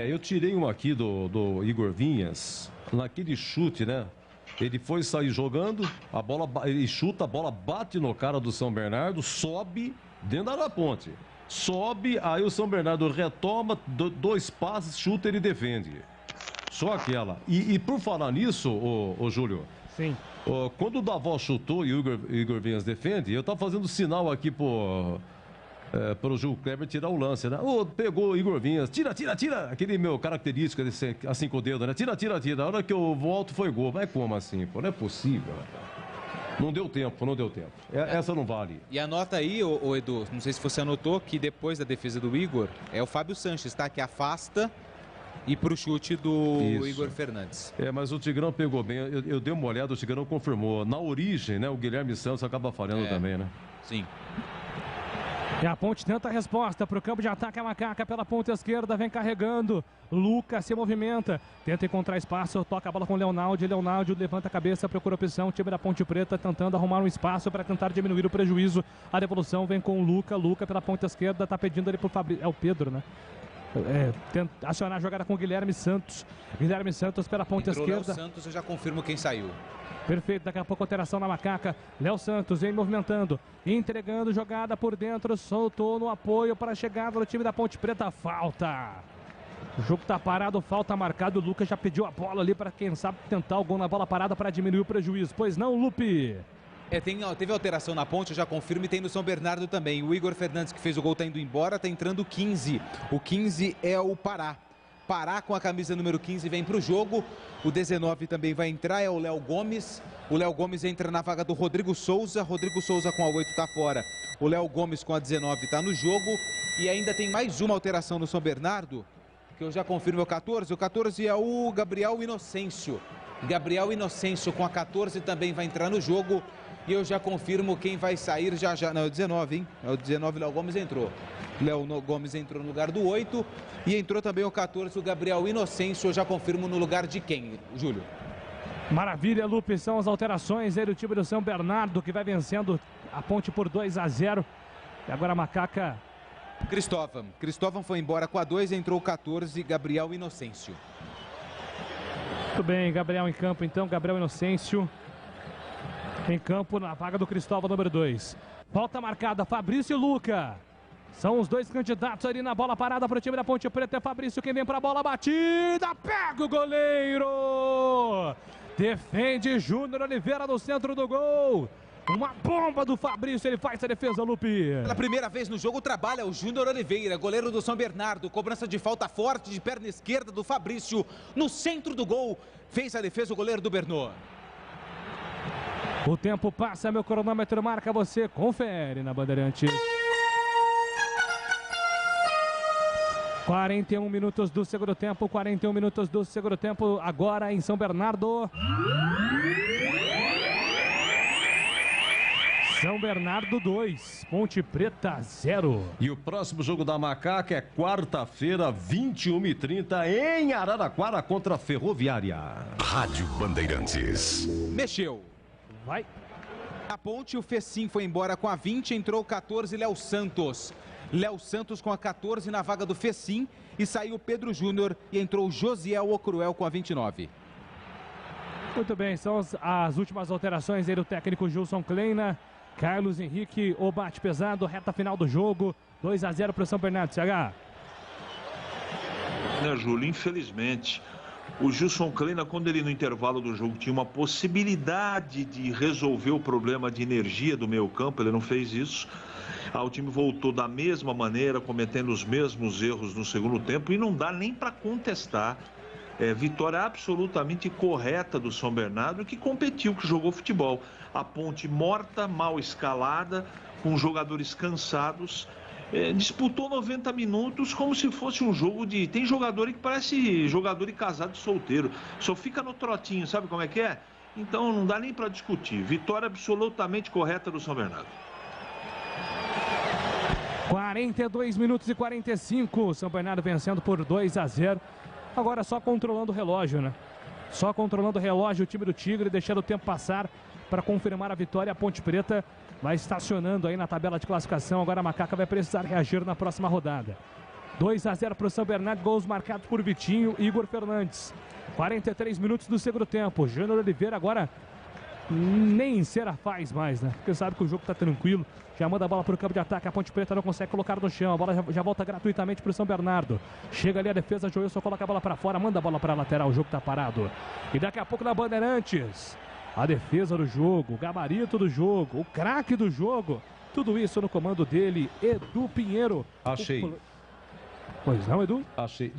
Eu tirei um aqui do Igor Vinhas, naquele chute, né? Ele foi sair jogando, ele chuta, a bola bate no cara do São Bernardo, sobe dentro da ponte. Sobe, aí o São Bernardo retoma, 2 passes, chuta, ele defende. Só aquela. E por falar nisso, ô Júlio. Sim. Quando o Davó chutou e o Igor Vinhas defende, eu tava fazendo sinal aqui pro Gil Kleber tirar o lance, né? Pegou o Igor Vinhas, tira, aquele meu característico, assim com o dedo, né? Tira. A hora que eu volto foi gol. Mas como assim, pô? Não é possível, rapaz. Não deu tempo. Essa não vale. E anota aí, ô Edu, não sei se você anotou, que depois da defesa do Igor, é o Fábio Sanches, tá? Que afasta e pro chute do Igor Fernandes. Mas o Tigrão pegou bem. Eu dei uma olhada, o Tigrão confirmou. Na origem, né? O Guilherme Santos acaba falhando também, né? Sim. E a Ponte tenta a resposta para o campo de ataque. A Macaca pela ponta esquerda, vem carregando. Lucas se movimenta, tenta encontrar espaço, toca a bola com o Leonardo. Leonardo levanta a cabeça, procura opção. O time da Ponte Preta tentando arrumar um espaço para tentar diminuir o prejuízo. A devolução vem com o Luca pela ponta esquerda, tá pedindo ali pro Fabrício. É o Pedro, né? Tenta acionar a jogada com o Guilherme Santos. Guilherme Santos pela ponta esquerda. Léo Santos, eu já confirmo quem saiu. Perfeito, daqui a pouco alteração na Macaca. Léo Santos vem movimentando, entregando jogada por dentro, soltou no apoio para a chegada do time da Ponte Preta. Falta. O jogo tá parado, falta marcada. O Lucas já pediu a bola ali para, quem sabe, tentar o gol na bola parada para diminuir o prejuízo. Pois não, Lupe? Teve alteração na Ponte, eu já confirmo, e tem no São Bernardo também. O Igor Fernandes, que fez o gol, tá indo embora, tá entrando o 15. O 15 é o Pará. Pará com a camisa número 15 vem para o jogo. O 19 também vai entrar, é o Léo Gomes. O Léo Gomes entra na vaga do Rodrigo Souza. Rodrigo Souza com a 8 está fora. O Léo Gomes com a 19 está no jogo. E ainda tem mais uma alteração no São Bernardo, que eu já confirmo, é o 14. O 14 é o Gabriel Inocêncio. Gabriel Inocêncio com a 14 também vai entrar no jogo. E eu já confirmo quem vai sair já. Não, é o 19, hein? É o 19, o Léo Gomes entrou. Léo Gomes entrou no lugar do 8. E entrou também o 14, o Gabriel Inocêncio. Eu já confirmo no lugar de quem, Júlio? Maravilha, Lupe. São as alterações aí do time do São Bernardo, que vai vencendo a Ponte por 2-0. E agora a Macaca... Cristóvão foi embora com a 2, entrou o 14, Gabriel Inocêncio. Muito bem, Gabriel em campo então, Gabriel Inocêncio em campo na vaga do Cristóvão, número 2. Falta marcada, Fabrício e Luca. São os dois candidatos ali na bola parada para o time da Ponte Preta. É Fabrício quem vem para a bola batida. Pega o goleiro. Defende Júnior Oliveira no centro do gol. Uma bomba do Fabrício, ele faz a defesa, Lupe. Pela primeira vez no jogo trabalha o Júnior Oliveira, goleiro do São Bernardo. Cobrança de falta forte de perna esquerda do Fabrício. No centro do gol, fez a defesa o goleiro do Bernô. O tempo passa, meu cronômetro marca, você confere na Bandeirantes. 41 minutos do segundo tempo, 41 minutos do segundo tempo, agora em São Bernardo. São Bernardo 2, Ponte Preta 0. E o próximo jogo da Macaca é quarta-feira, 21h30, em Araraquara, contra a Ferroviária. Rádio Bandeirantes. Mexeu. Vai. A Ponte, o Fecim foi embora com a 20, entrou 14, Léo Santos. Léo Santos com a 14 na vaga do Fecim e saiu Pedro Júnior e entrou Josiel Ocruel com a 29. Muito bem, são as últimas alterações aí do técnico Gilson Kleina. Carlos Henrique, o bate pesado, reta final do jogo, 2-0 para o São Bernardo, CH. Júlio, infelizmente, o Gilson Kleina, quando ele no intervalo do jogo tinha uma possibilidade de resolver o problema de energia do meio campo, ele não fez isso. O time voltou da mesma maneira, cometendo os mesmos erros no segundo tempo e não dá nem para contestar. Vitória absolutamente correta do São Bernardo, que competiu, que jogou futebol. A Ponte morta, mal escalada, com jogadores cansados, disputou 90 minutos como se fosse um jogo de... Tem jogador que parece jogador de casado e solteiro, só fica no trotinho, sabe como é que é? Então não dá nem para discutir. Vitória absolutamente correta do São Bernardo. 42 minutos e 45, São Bernardo vencendo por 2-0. Agora só controlando o relógio, né? Só controlando o relógio o time do Tigre, deixando o tempo passar para confirmar a vitória. A Ponte Preta vai estacionando aí na tabela de classificação. Agora a Macaca vai precisar reagir na próxima rodada. 2-0 para o São Bernardo, gols marcados por Vitinho e Igor Fernandes. 43 minutos do segundo tempo. Júnior Oliveira agora nem cera faz mais, né? Porque sabe que o jogo tá tranquilo. Já manda a bola para o campo de ataque. A Ponte Preta não consegue colocar no chão. A bola já volta gratuitamente para o São Bernardo. Chega ali a defesa. Joilson coloca a bola para fora. Manda a bola para a lateral. O jogo tá parado. E daqui a pouco na Bandeirantes, a defesa do jogo, o gabarito do jogo, o craque do jogo. Tudo isso no comando dele, Edu Pinheiro. Achei. Pois não, Edu? Achei.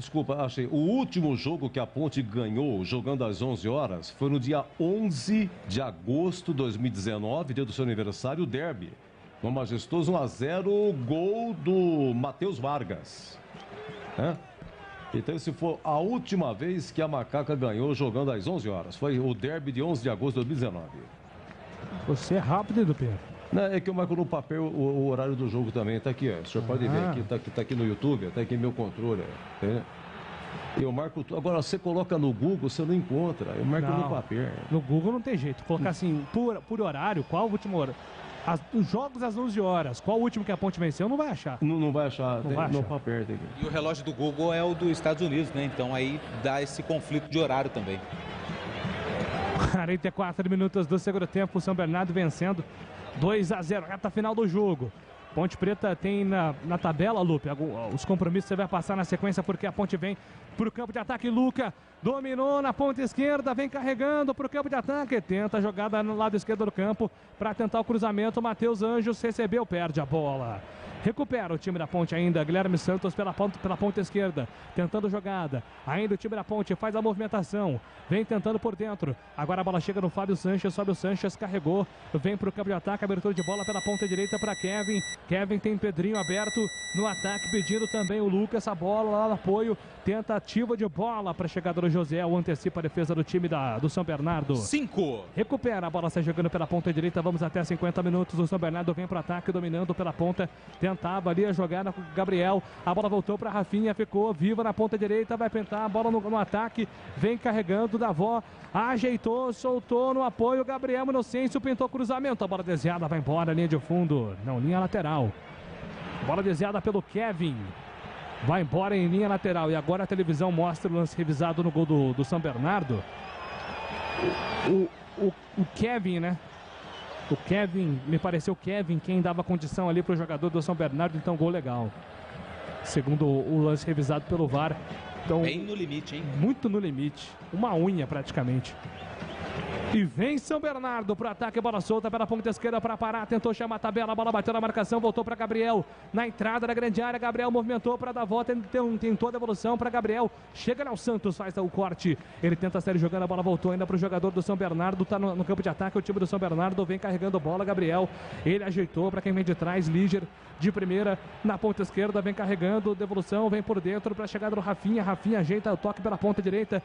O último jogo que a Ponte ganhou, jogando às 11 horas, foi no dia 11 de agosto de 2019, dia do seu aniversário, o derby. No majestoso 1-0, gol do Matheus Vargas. Então, se for a última vez que a Macaca ganhou jogando às 11 horas, foi o derby de 11 de agosto de 2019. Você é rápido, Edu Pinheiro. Não, é que eu marco no papel o horário do jogo também. Tá aqui, ó. O senhor pode ver aqui, tá aqui no YouTube, tá aqui meu controle. Eu marco tudo. Agora, você coloca no Google, você não encontra. Eu marco no papel. No Google não tem jeito. Colocar assim, por horário, qual o último horário? Os jogos às 11 horas, qual o último que a Ponte venceu? Não vai achar. Não vai achar. Não vai achar. No papel tem aqui. E o relógio do Google é o dos Estados Unidos, né? Então aí dá esse conflito de horário também. 44 minutos do segundo tempo, o São Bernardo vencendo 2-0, reta final do jogo. Ponte Preta tem na tabela, Lupe, os compromissos você vai passar na sequência, porque a Ponte vem para o campo de ataque. Luca dominou na ponta esquerda, vem carregando para o campo de ataque, tenta a jogada no lado esquerdo do campo para tentar o cruzamento. Matheus Anjos recebeu, perde a bola. Recupera o time da Ponte ainda. Guilherme Santos pela ponta esquerda, tentando jogada. Ainda o time da Ponte faz a movimentação. Vem tentando por dentro. Agora a bola chega no Fábio Sanches. Fábio Sanches carregou. Vem para o campo de ataque. Abertura de bola pela ponta direita para Kevin. Kevin tem Pedrinho aberto no ataque, pedindo também o Lucas. A bola lá no apoio. Tentativa de bola para a chegada do José. O antecipa a defesa do time do São Bernardo. 5. Recupera a bola, sai jogando pela ponta direita. Vamos até 50 minutos. O São Bernardo vem para o ataque, dominando pela ponta. Tentava ali a jogada com o Gabriel. A bola voltou para Rafinha, ficou viva na ponta direita. Vai pintar a bola no ataque. Vem carregando Davó. Ajeitou, soltou no apoio. Gabriel Inocêncio pintou cruzamento. A bola desviada, vai embora. Linha de fundo. Não, linha lateral. Bola desviada pelo Kevin. Vai embora em linha lateral. E agora a televisão mostra o lance revisado no gol do São Bernardo. O Kevin, né? O Kevin, me pareceu o Kevin quem dava condição ali para o jogador do São Bernardo, então gol legal. Segundo o lance revisado pelo VAR. Então, bem no limite, hein? Muito no limite. Uma unha praticamente. E vem São Bernardo pro ataque, bola solta pela ponta esquerda para parar, tentou chamar a tabela, a bola bateu na marcação, voltou para Gabriel, na entrada da grande área, Gabriel movimentou para dar volta, tentou a devolução para Gabriel, chega Léo Santos, faz o corte, ele tenta sair jogando, a bola voltou ainda pro jogador do São Bernardo, tá no campo de ataque, o time do São Bernardo vem carregando bola, Gabriel, ele ajeitou para quem vem de trás, Líger de primeira, na ponta esquerda, vem carregando, devolução, vem por dentro para a chegada do Rafinha, Rafinha ajeita o toque pela ponta direita,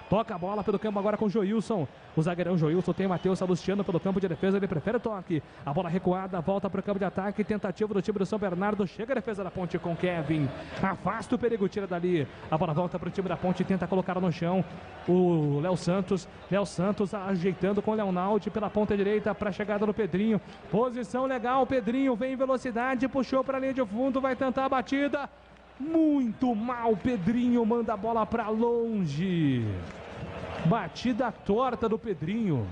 toca a bola pelo campo agora com o Joilson. O zagueirão Joilson tem Matheus Salustiano pelo campo de defesa. Ele prefere o toque. A bola recuada, volta para o campo de ataque. Tentativa do time do São Bernardo. Chega a defesa da Ponte com Kevin. Afasta o perigo, tira dali. A bola volta para o time da Ponte. Tenta colocar no chão o Léo Santos. Léo Santos ajeitando com o Leonaldi pela ponta direita para a chegada do Pedrinho. Posição legal. Pedrinho vem em velocidade. Puxou para a linha de fundo. Vai tentar a batida. Muito mal, Pedrinho manda a bola para longe. Batida torta do Pedrinho.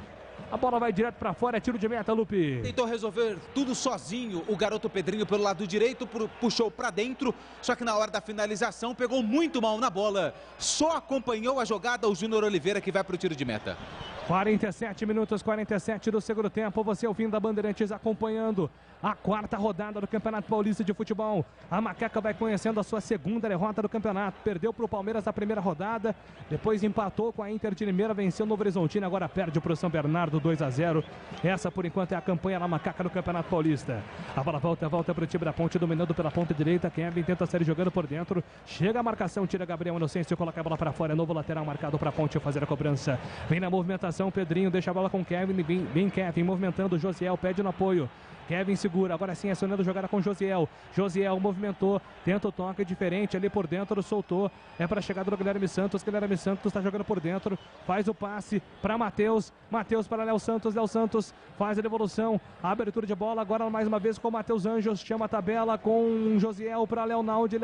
A bola vai direto para fora, é tiro de meta, Lupe. Tentou resolver tudo sozinho o garoto Pedrinho pelo lado direito, puxou para dentro, só que na hora da finalização pegou muito mal na bola. Só acompanhou a jogada o Júnior Oliveira, que vai para o tiro de meta. 47 minutos, 47 do segundo tempo. Você ouvindo a Bandeirantes, acompanhando a quarta rodada do Campeonato Paulista de Futebol. A Macaca vai conhecendo a sua segunda derrota do campeonato. Perdeu para o Palmeiras na primeira rodada, depois empatou com a Inter de Limeira, venceu o Novo Horizontino, agora perde para o São Bernardo 2-0. Essa, por enquanto, é a campanha da Macaca no Campeonato Paulista. A bola volta para o time da Ponte, dominando pela ponta direita. Kevin tenta sair jogando por dentro. Chega a marcação, tira Gabriel Inocêncio, coloca a bola para fora. Novo lateral marcado para a Ponte fazer a cobrança. Vem na movimentação, Pedrinho deixa a bola com Kevin, vem Kevin movimentando, Josiel pede no apoio, Kevin segura, agora sim acionando a jogada com Josiel, Josiel movimentou, tenta o toque diferente ali por dentro, soltou, é para a chegada do Guilherme Santos está jogando por dentro, faz o passe para Matheus para Léo Santos faz a devolução, a abertura de bola agora mais uma vez com o Matheus Anjos, chama a tabela com Josiel para Leonaldi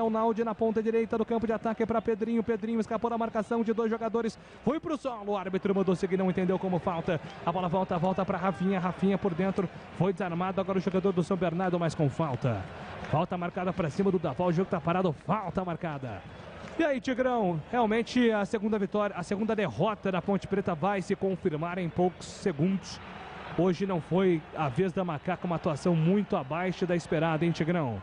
na ponta direita do campo de ataque para Pedrinho escapou da marcação de dois jogadores, foi pro solo, o árbitro mandou seguir, não entendeu como falta, a bola volta para Rafinha por dentro, foi desarmado, agora o jogador do São Bernardo, mas com falta marcada para cima do Daval, o jogo tá parado, falta marcada. E aí, Tigrão, realmente a segunda derrota da Ponte Preta vai se confirmar em poucos segundos. Hoje não foi a vez da Macaca, uma atuação muito abaixo da esperada, hein, Tigrão?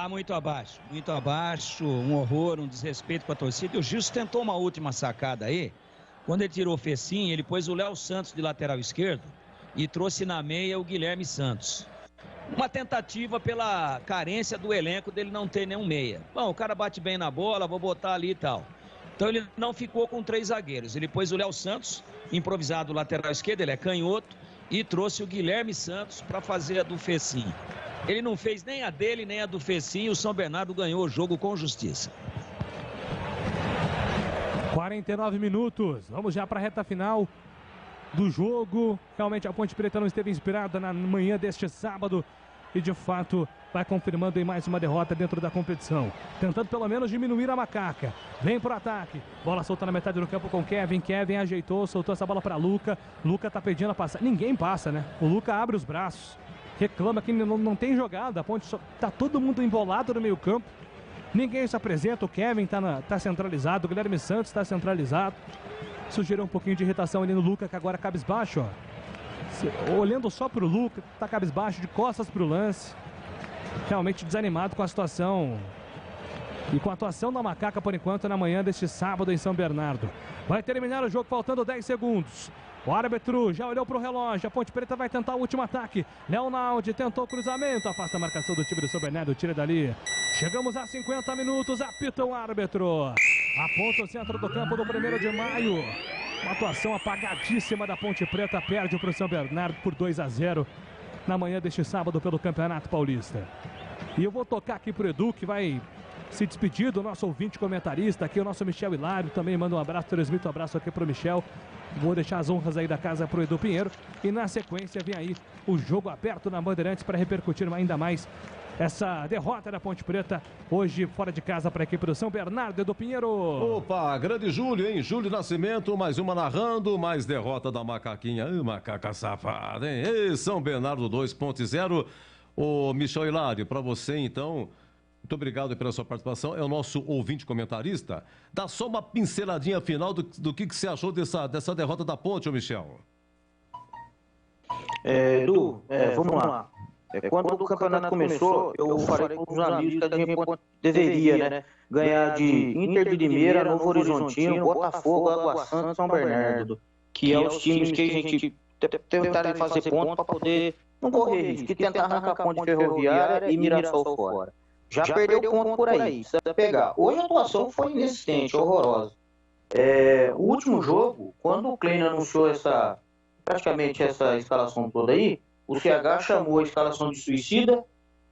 Muito abaixo, um horror, um desrespeito com a torcida. E o Gilson tentou uma última sacada aí, quando ele tirou o Fecinho, ele pôs o Léo Santos de lateral esquerdo e trouxe na meia o Guilherme Santos. Uma tentativa pela carência do elenco dele não ter nenhum meia. Bom, o cara bate bem na bola, vou botar ali e tal. Então ele não ficou com 3 zagueiros. Ele pôs o Léo Santos, improvisado lateral esquerdo, ele é canhoto, e trouxe o Guilherme Santos para fazer a do Fecinho. Ele não fez nem a dele, nem a do Fecinho. O São Bernardo ganhou o jogo com justiça. 49 minutos. Vamos já para a reta final do jogo. Realmente a Ponte Preta não esteve inspirada na manhã deste sábado e de fato vai confirmando em mais uma derrota dentro da competição, tentando pelo menos diminuir a Macaca. Vem pro ataque, bola solta na metade do campo com Kevin ajeitou, soltou essa bola para Luca tá pedindo a passar, ninguém passa, né? O Luca abre os braços, reclama que não tem jogada, a Ponte tá todo mundo embolado no meio campo, ninguém se apresenta, o Kevin tá centralizado, o Guilherme Santos está centralizado. Isso gerou um pouquinho de irritação ali no Luca, que agora cabisbaixo, ó. Olhando só pro Luca, tá cabisbaixo, de costas pro lance. Realmente desanimado com a situação e com a atuação da Macaca por enquanto na manhã deste sábado em São Bernardo. Vai terminar o jogo faltando 10 segundos. O árbitro já olhou pro relógio, a Ponte Preta vai tentar o último ataque. Leonaldi tentou o cruzamento, afasta a marcação do time do São Bernardo, tira dali. Chegamos a 50 minutos, apita o árbitro. Aponta o centro do campo do 1º de maio. Uma atuação apagadíssima da Ponte Preta, perde para o São Bernardo por 2-0 na manhã deste sábado pelo Campeonato Paulista. E eu vou tocar aqui pro Edu, que vai se despedir do nosso ouvinte comentarista aqui, o nosso Michel Hilário, também manda um abraço, transmito um abraço aqui pro Michel. Vou deixar as honras aí da casa pro Edu Pinheiro. E na sequência vem aí o jogo aberto na Bandeirantes para repercutir ainda mais essa derrota da Ponte Preta hoje fora de casa para a equipe do São Bernardo. Edu Pinheiro. Opa, grande Júlio, hein? Júlio Nascimento, mais uma narrando, mais derrota da Macaquinha. Macaca safada, hein? Ei, São Bernardo 2.0. Ô, Michel Hilário, para você então, Muito obrigado pela sua participação. É o nosso ouvinte comentarista. Dá só uma pinceladinha final do que você achou dessa derrota da Ponte, ô Michel. Edu, vamos lá. Quando o campeonato começou, eu falei com os amigos que a gente deveria, né, ganhar de Inter de Limeira, Novo Horizontino, Botafogo, Água Santa e São Bernardo, que é os times que a gente tentaria fazer ponto para poder não correr risco, e tentar arrancar a ponte ferroviária e Mirassol fora. Já perdeu ponto por aí, precisa pegar. Hoje a atuação foi inexistente, horrorosa. O último jogo, quando o Kleina anunciou praticamente essa escalação toda aí, o CH chamou a escalação de suicida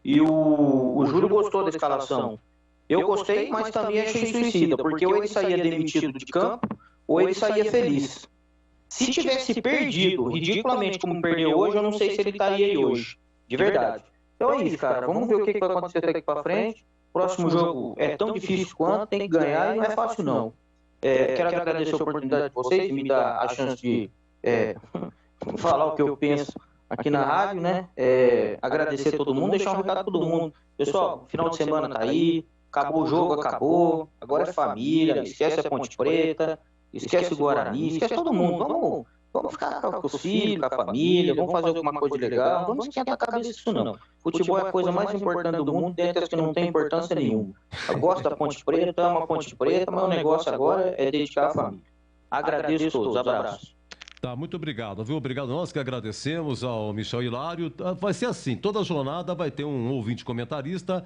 e o Júlio gostou da escalação. Eu gostei, mas também achei suicida, porque ou ele saía demitido de campo, ou ele saía feliz. Se tivesse perdido ridiculamente como perdeu hoje, eu não sei se ele estaria aí hoje, de verdade. Então é isso, cara. Vamos ver o que vai acontecer daqui para frente. Próximo jogo é tão difícil quanto, tem que ganhar e não é fácil não. Quero agradecer a oportunidade de vocês, me dar a chance de falar o que eu penso aqui na rádio, né? Agradecer a todo mundo, deixar um recado a todo mundo. Pessoal, final de semana tá aí, acabou o jogo, acabou, agora é família, esquece a Ponte Preta, esquece o Guarani, esquece todo mundo. Vamos ficar com os filhos, com a família, vamos fazer alguma coisa legal, vamos esquentar a cabeça disso não. Futebol é a coisa mais importante do mundo, dentre as que não tem importância nenhuma. Eu gosto da Ponte Preta, amo a Ponte Preta, mas o negócio agora é dedicar a família. Agradeço a todos, abraço. Tá, muito obrigado, viu? Obrigado, nós que agradecemos ao Michel Hilário. Vai ser assim, toda jornada vai ter um ouvinte comentarista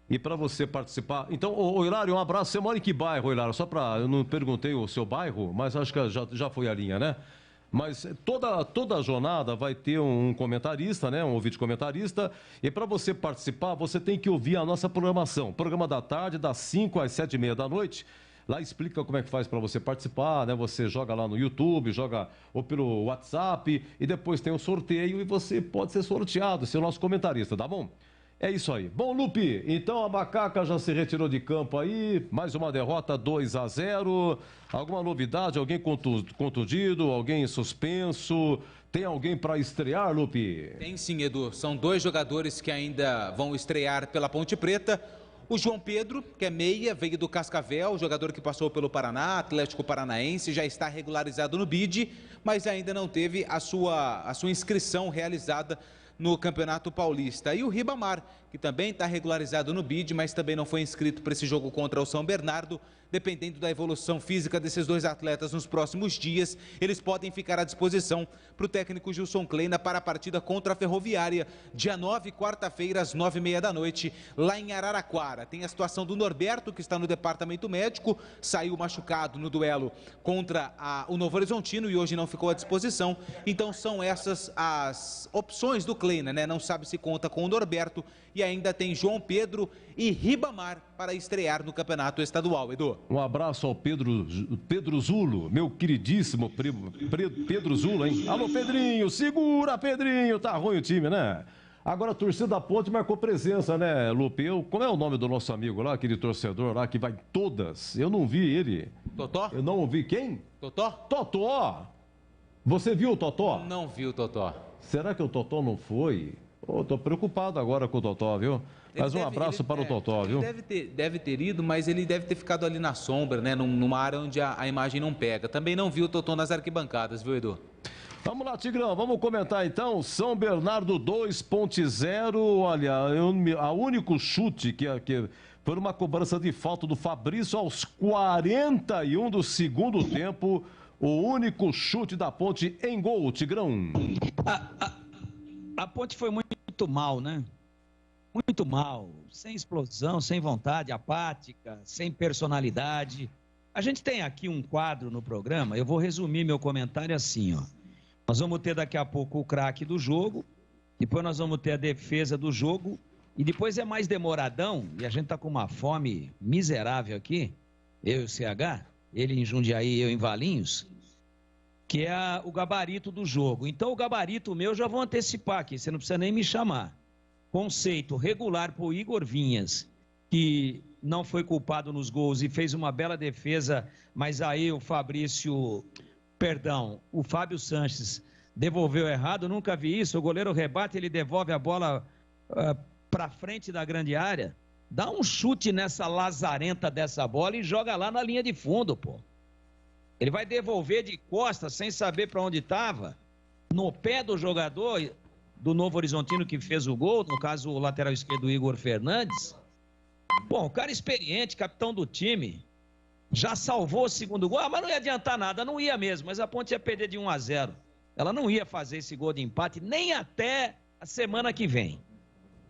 e para você participar... Então, ô Hilário, um abraço. Você mora em que bairro, Hilário? Só para... Eu não perguntei o seu bairro, mas acho que já foi a linha, né? Mas toda jornada vai ter um comentarista, né? Um ouvinte comentarista. E para você participar, você tem que ouvir a nossa programação. Programa da tarde, das 5 às 7h30 da noite. Lá explica como é que faz para você participar, né? Você joga lá no YouTube, joga ou pelo WhatsApp e depois tem um sorteio e você pode ser sorteado, ser o nosso comentarista, tá bom? É isso aí. Bom, Lupe, então a Macaca já se retirou de campo aí, mais uma derrota 2-0. Alguma novidade? Alguém contundido? Alguém suspenso? Tem alguém para estrear, Lupe? Tem sim, Edu. São 2 jogadores que ainda vão estrear pela Ponte Preta. O João Pedro, que é meia, veio do Cascavel, jogador que passou pelo Paraná, Atlético Paranaense, já está regularizado no BID, mas ainda não teve a sua inscrição realizada no Campeonato Paulista. E o Ribamar, que também está regularizado no BID, mas também não foi inscrito para esse jogo contra o São Bernardo. Dependendo da evolução física desses 2 atletas nos próximos dias, eles podem ficar à disposição para o técnico Gilson Kleina para a partida contra a Ferroviária, dia 9, quarta-feira, às 9h30 da noite, lá em Araraquara. Tem a situação do Norberto, que está no departamento médico, saiu machucado no duelo contra o Novo Horizontino e hoje não ficou à disposição. Então são essas as opções do Kleina, né? Não sabe se conta com o Norberto e ainda tem João Pedro e Ribamar para estrear no Campeonato Estadual, Edu. Um abraço ao Pedro Zulo, meu queridíssimo primo Pedro Zulo, hein? Alô, Pedrinho, segura, Pedrinho, tá ruim o time, né? Agora a torcida da Ponte marcou presença, né, Lupe? Como é o nome do nosso amigo lá, aquele torcedor lá que vai em todas? Eu não vi ele. Totó? Eu não ouvi quem? Totó? Totó! Você viu o Totó? Não vi o Totó. Será que o Totó não foi? Tô preocupado agora com o Totó, viu? Mas um abraço para o Totó, viu? Deve ter ido, mas ele deve ter ficado ali na sombra, né? Numa área onde a imagem não pega. Também não viu o Totó nas arquibancadas, viu, Edu? Vamos lá, Tigrão, vamos comentar então. São Bernardo 2.0. Olha, a único chute que foi uma cobrança de falta do Fabrício aos 41 do segundo tempo. O único chute da Ponte em gol, Tigrão. A Ponte foi muito mal, né? Muito mal. Sem explosão, sem vontade, apática, sem personalidade. A gente tem aqui um quadro no programa, eu vou resumir meu comentário assim, ó. Nós vamos ter daqui a pouco o craque do jogo, depois nós vamos ter a defesa do jogo, e depois é mais demoradão, e a gente tá com uma fome miserável aqui, eu e o CH, ele em Jundiaí e eu em Valinhos, que é o gabarito do jogo. Então o gabarito meu eu já vou antecipar aqui, você não precisa nem me chamar. Conceito regular para o Igor Vinhas, que não foi culpado nos gols e fez uma bela defesa, mas aí o Fábio Sanches devolveu errado, nunca vi isso, o goleiro rebate, ele devolve a bola para frente da grande área, dá um chute nessa lazarenta dessa bola e joga lá na linha de fundo, pô. Ele vai devolver de costas sem saber para onde estava, no pé do jogador do Novo Horizontino que fez o gol, no caso o lateral esquerdo Igor Fernandes. Bom, o cara experiente, capitão do time, já salvou o segundo gol, mas não ia adiantar nada, não ia mesmo, mas a Ponte ia perder de 1-0. Ela não ia fazer esse gol de empate nem até a semana que vem.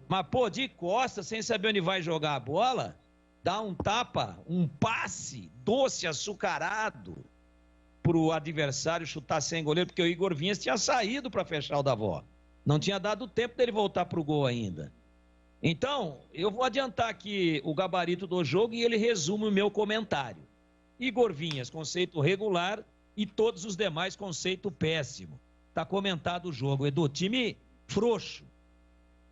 Mas, pô, de costas, sem saber onde vai jogar a bola, dá um tapa, um passe doce, açucarado pro adversário chutar sem goleiro, porque o Igor Vinhas tinha saído para fechar o Davó. Não tinha dado tempo dele voltar pro gol ainda. Então, eu vou adiantar aqui o gabarito do jogo e ele resume o meu comentário. Igor Vinhas, conceito regular, e todos os demais, conceito péssimo. Tá comentado o jogo. É do time frouxo.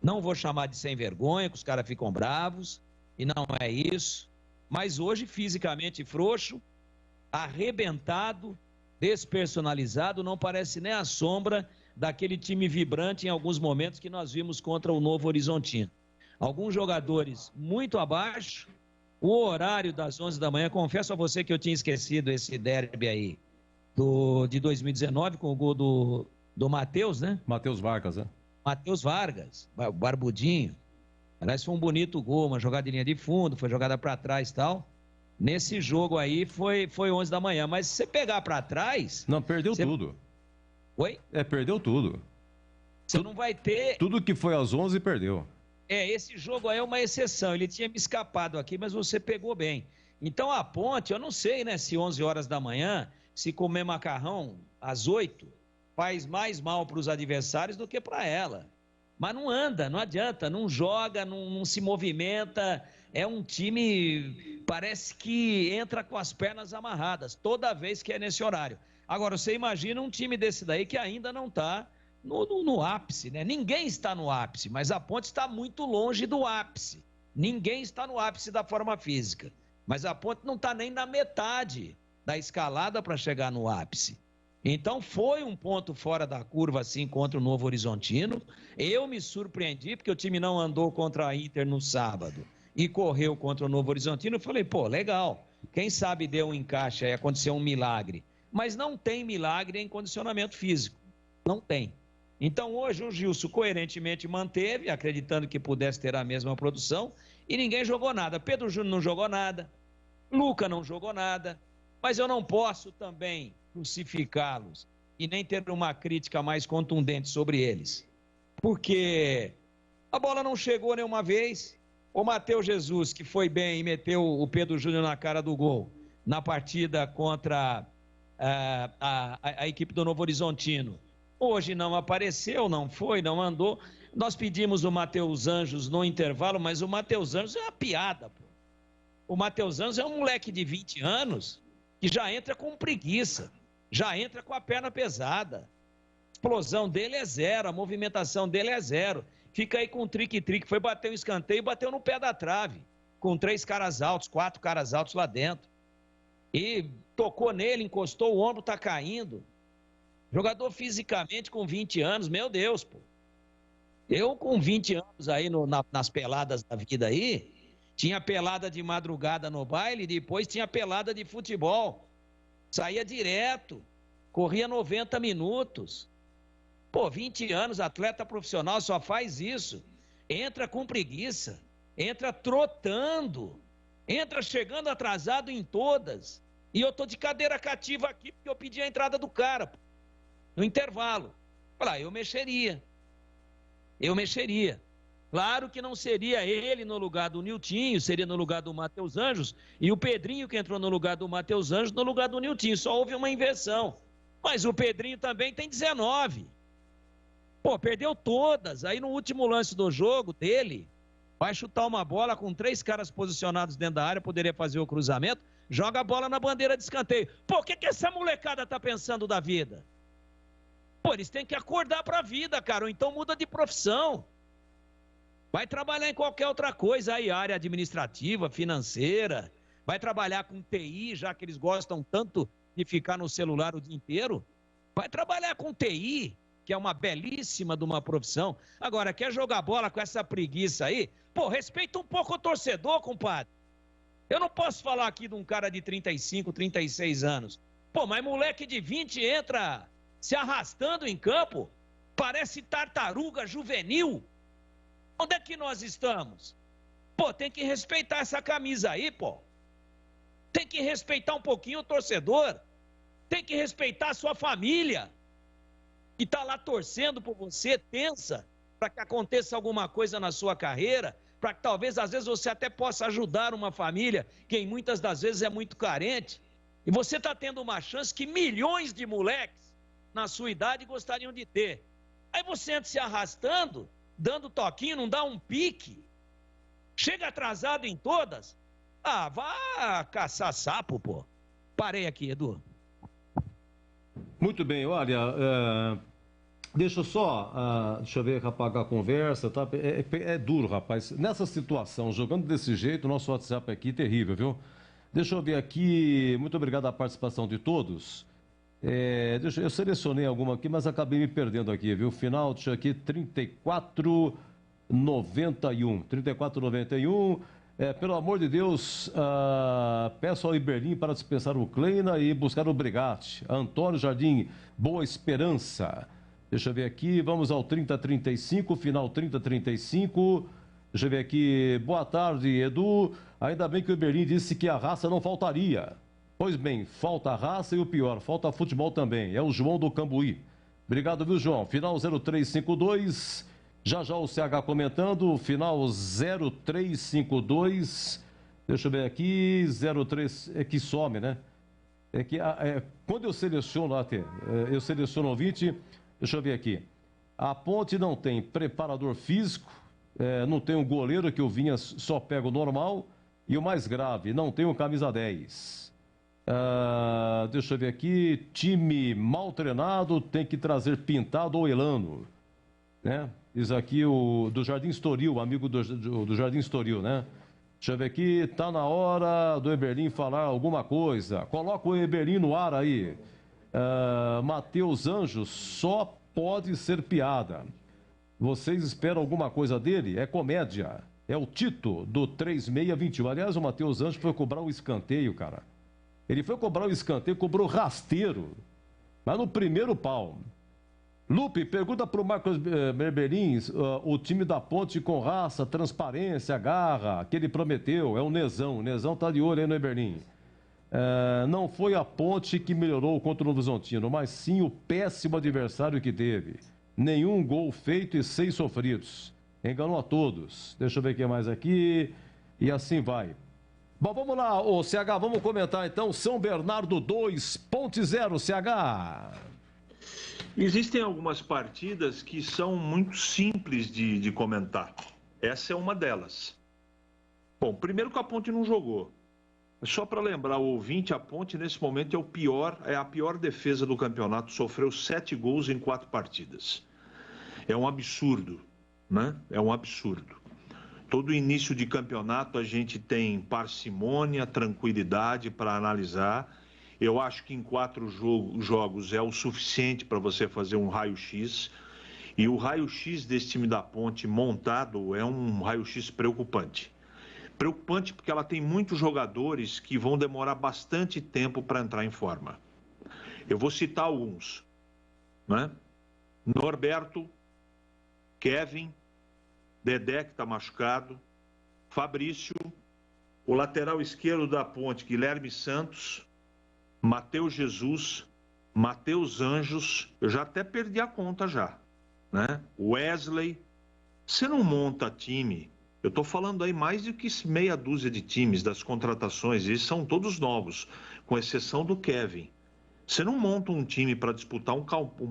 Não vou chamar de sem vergonha, que os caras ficam bravos, e não é isso. Mas hoje, fisicamente frouxo, arrebentado, despersonalizado, não parece nem a sombra daquele time vibrante em alguns momentos que nós vimos contra o Novo Horizontino. Alguns jogadores muito abaixo, o horário das 11 da manhã, confesso a você que eu tinha esquecido esse derby aí, de 2019, com o gol do Matheus, né? Matheus Vargas, né? Matheus Vargas, o barbudinho. Aliás, foi um bonito gol, uma jogada de linha de fundo, foi jogada para trás e tal. Nesse jogo aí foi 11 da manhã, mas se você pegar para trás... Não, perdeu tudo. Oi? Perdeu tudo. Você não vai ter... Tudo que foi às 11 perdeu. Esse jogo aí é uma exceção, ele tinha me escapado aqui, mas você pegou bem. Então a Ponte, eu não sei, né, se 11 horas da manhã, se comer macarrão às 8, faz mais mal para os adversários do que para ela. Mas não anda, não adianta, não joga, não se movimenta. É um time, parece que entra com as pernas amarradas, toda vez que é nesse horário. Agora, você imagina um time desse daí que ainda não está no ápice, né? Ninguém está no ápice, mas a Ponte está muito longe do ápice. Ninguém está no ápice da forma física. Mas a Ponte não está nem na metade da escalada para chegar no ápice. Então foi um ponto fora da curva assim contra o Novo Horizontino. Eu me surpreendi porque o time não andou contra a Inter no sábado e correu contra o Novo Horizontino. Eu falei, pô, legal. Quem sabe deu um encaixe aí, aconteceu um milagre. Mas não tem milagre em condicionamento físico. Não tem. Então hoje o Gilson coerentemente manteve, acreditando que pudesse ter a mesma produção, e ninguém jogou nada. Pedro Júnior não jogou nada, Luca não jogou nada, mas eu não posso também crucificá-los e nem ter uma crítica mais contundente sobre eles. Porque a bola não chegou nenhuma vez. O Matheus Jesus, que foi bem e meteu o Pedro Júnior na cara do gol na partida contra a equipe do Novo Horizontino, hoje não apareceu, não foi, não andou. Nós pedimos o Matheus Anjos no intervalo, mas o Matheus Anjos é uma piada, pô. O Matheus Anjos é um moleque de 20 anos que já entra com preguiça, já entra com a perna pesada. A explosão dele é zero, a movimentação dele é zero. Fica aí com trique-trique, foi bater um escanteio e bateu no pé da trave, com 3 caras altos, 4 caras altos lá dentro. E tocou nele, encostou o ombro, tá caindo. Jogador fisicamente com 20 anos, meu Deus, pô. Eu com 20 anos aí nas peladas da vida aí, tinha pelada de madrugada no baile, depois tinha pelada de futebol. Saía direto, corria 90 minutos. Pô, 20 anos, atleta profissional só faz isso. Entra com preguiça, entra trotando, entra chegando atrasado em todas. E eu tô de cadeira cativa aqui porque eu pedi a entrada do cara, pô, no intervalo. Falei, eu mexeria. Claro que não seria ele no lugar do Niltinho, seria no lugar do Matheus Anjos, e o Pedrinho que entrou no lugar do Matheus Anjos no lugar do Niltinho. Só houve uma inversão. Mas o Pedrinho também tem 19. Pô, perdeu todas. Aí no último lance do jogo dele, vai chutar uma bola com 3 caras posicionados dentro da área, poderia fazer o cruzamento, joga a bola na bandeira de escanteio. Pô, o que essa molecada tá pensando da vida? Pô, eles têm que acordar pra vida, cara, ou então muda de profissão. Vai trabalhar em qualquer outra coisa aí, área administrativa, financeira, vai trabalhar com TI, já que eles gostam tanto de ficar no celular o dia inteiro. Vai trabalhar com TI, que é uma belíssima de uma profissão. Agora, quer jogar bola com essa preguiça aí? Pô, respeita um pouco o torcedor, compadre. Eu não posso falar aqui de um cara de 35, 36 anos. Pô, mas moleque de 20 entra se arrastando em campo. Parece tartaruga juvenil. Onde é que nós estamos? Pô, tem que respeitar essa camisa aí, pô. Tem que respeitar um pouquinho o torcedor. Tem que respeitar a sua família. Que tá lá torcendo por você, tensa, para que aconteça alguma coisa na sua carreira, para que talvez, às vezes, você até possa ajudar uma família que muitas das vezes é muito carente. E você está tendo uma chance que milhões de moleques na sua idade gostariam de ter. Aí você entra se arrastando, dando toquinho, não dá um pique. Chega atrasado em todas. Ah, vá caçar sapo, pô. Parei aqui, Edu. Muito bem, olha, deixa eu ver, apagar a conversa, tá? É duro, rapaz. Nessa situação, jogando desse jeito, o nosso WhatsApp aqui é terrível, viu? Deixa eu ver aqui, muito obrigado à participação de todos. Eu selecionei alguma aqui, mas acabei me perdendo aqui, viu? Final, deixa eu aqui, 3491. Pelo amor de Deus, peço ao Iberlim para dispensar o Kleina e buscar o Brigatti. Antônio Jardim, Boa Esperança. Deixa eu ver aqui, vamos ao 3035, final 3035. Deixa eu ver aqui, boa tarde, Edu. Ainda bem que o Iberlim disse que a raça não faltaria. Pois bem, falta a raça e o pior, falta futebol também. É o João do Cambuí. Obrigado, viu, João? Final 0352. Já o CH comentando, final 0352, deixa eu ver aqui, 03, é que some, né? Quando eu seleciono, eu seleciono o ouvinte, deixa eu ver aqui, a Ponte não tem preparador físico, não tem um goleiro que o Vinha só pega o normal, e o mais grave, não tem um camisa 10. Deixa eu ver aqui, time mal treinado, tem que trazer Pintado ou Elano, né? Diz aqui do Jardim Estoril, amigo do Jardim Estoril, né? Deixa eu ver aqui, tá na hora do Eberlim falar alguma coisa. Coloca o Eberlim no ar aí. Matheus Anjos só pode ser piada. Vocês esperam alguma coisa dele? É comédia. É o Tito, do 3621. Aliás, o Matheus Anjos foi cobrar o escanteio, cara. Ele foi cobrar o escanteio, cobrou rasteiro. Mas no primeiro pau. Lupe, pergunta para o Marcos Berberins, o time da Ponte com raça, transparência, garra, que ele prometeu, é o Nezão. O Nezão tá de olho aí no Eberlim. Não foi a Ponte que melhorou contra o Novo Horizontino, mas sim o péssimo adversário que teve. Nenhum gol feito e 6 sofridos. Enganou a todos. Deixa eu ver o que mais aqui. E assim vai. Bom, vamos lá, ô CH, vamos comentar então. São Bernardo 2, Ponte 0, CH. Existem algumas partidas que são muito simples de comentar. Essa é uma delas. Bom, primeiro que a Ponte não jogou. Só para lembrar o ouvinte, a Ponte nesse momento é a pior defesa do campeonato. Sofreu 7 gols em 4 partidas. É um absurdo, né? É um absurdo. Todo início de campeonato a gente tem parcimônia, tranquilidade para analisar. Eu acho que em 4 jogos é o suficiente para você fazer um raio-x. E o raio-x desse time da Ponte montado é um raio-x preocupante. Preocupante porque ela tem muitos jogadores que vão demorar bastante tempo para entrar em forma. Eu vou citar alguns, né? Norberto, Kevin, Dedé, que está machucado, Fabrício, o lateral esquerdo da Ponte, Guilherme Santos, Matheus Jesus, Matheus Anjos, eu já até perdi a conta já, né? Wesley, você não monta time, eu estou falando aí mais do que meia dúzia de times das contratações, eles são todos novos, com exceção do Kevin. Você não monta um time para disputar um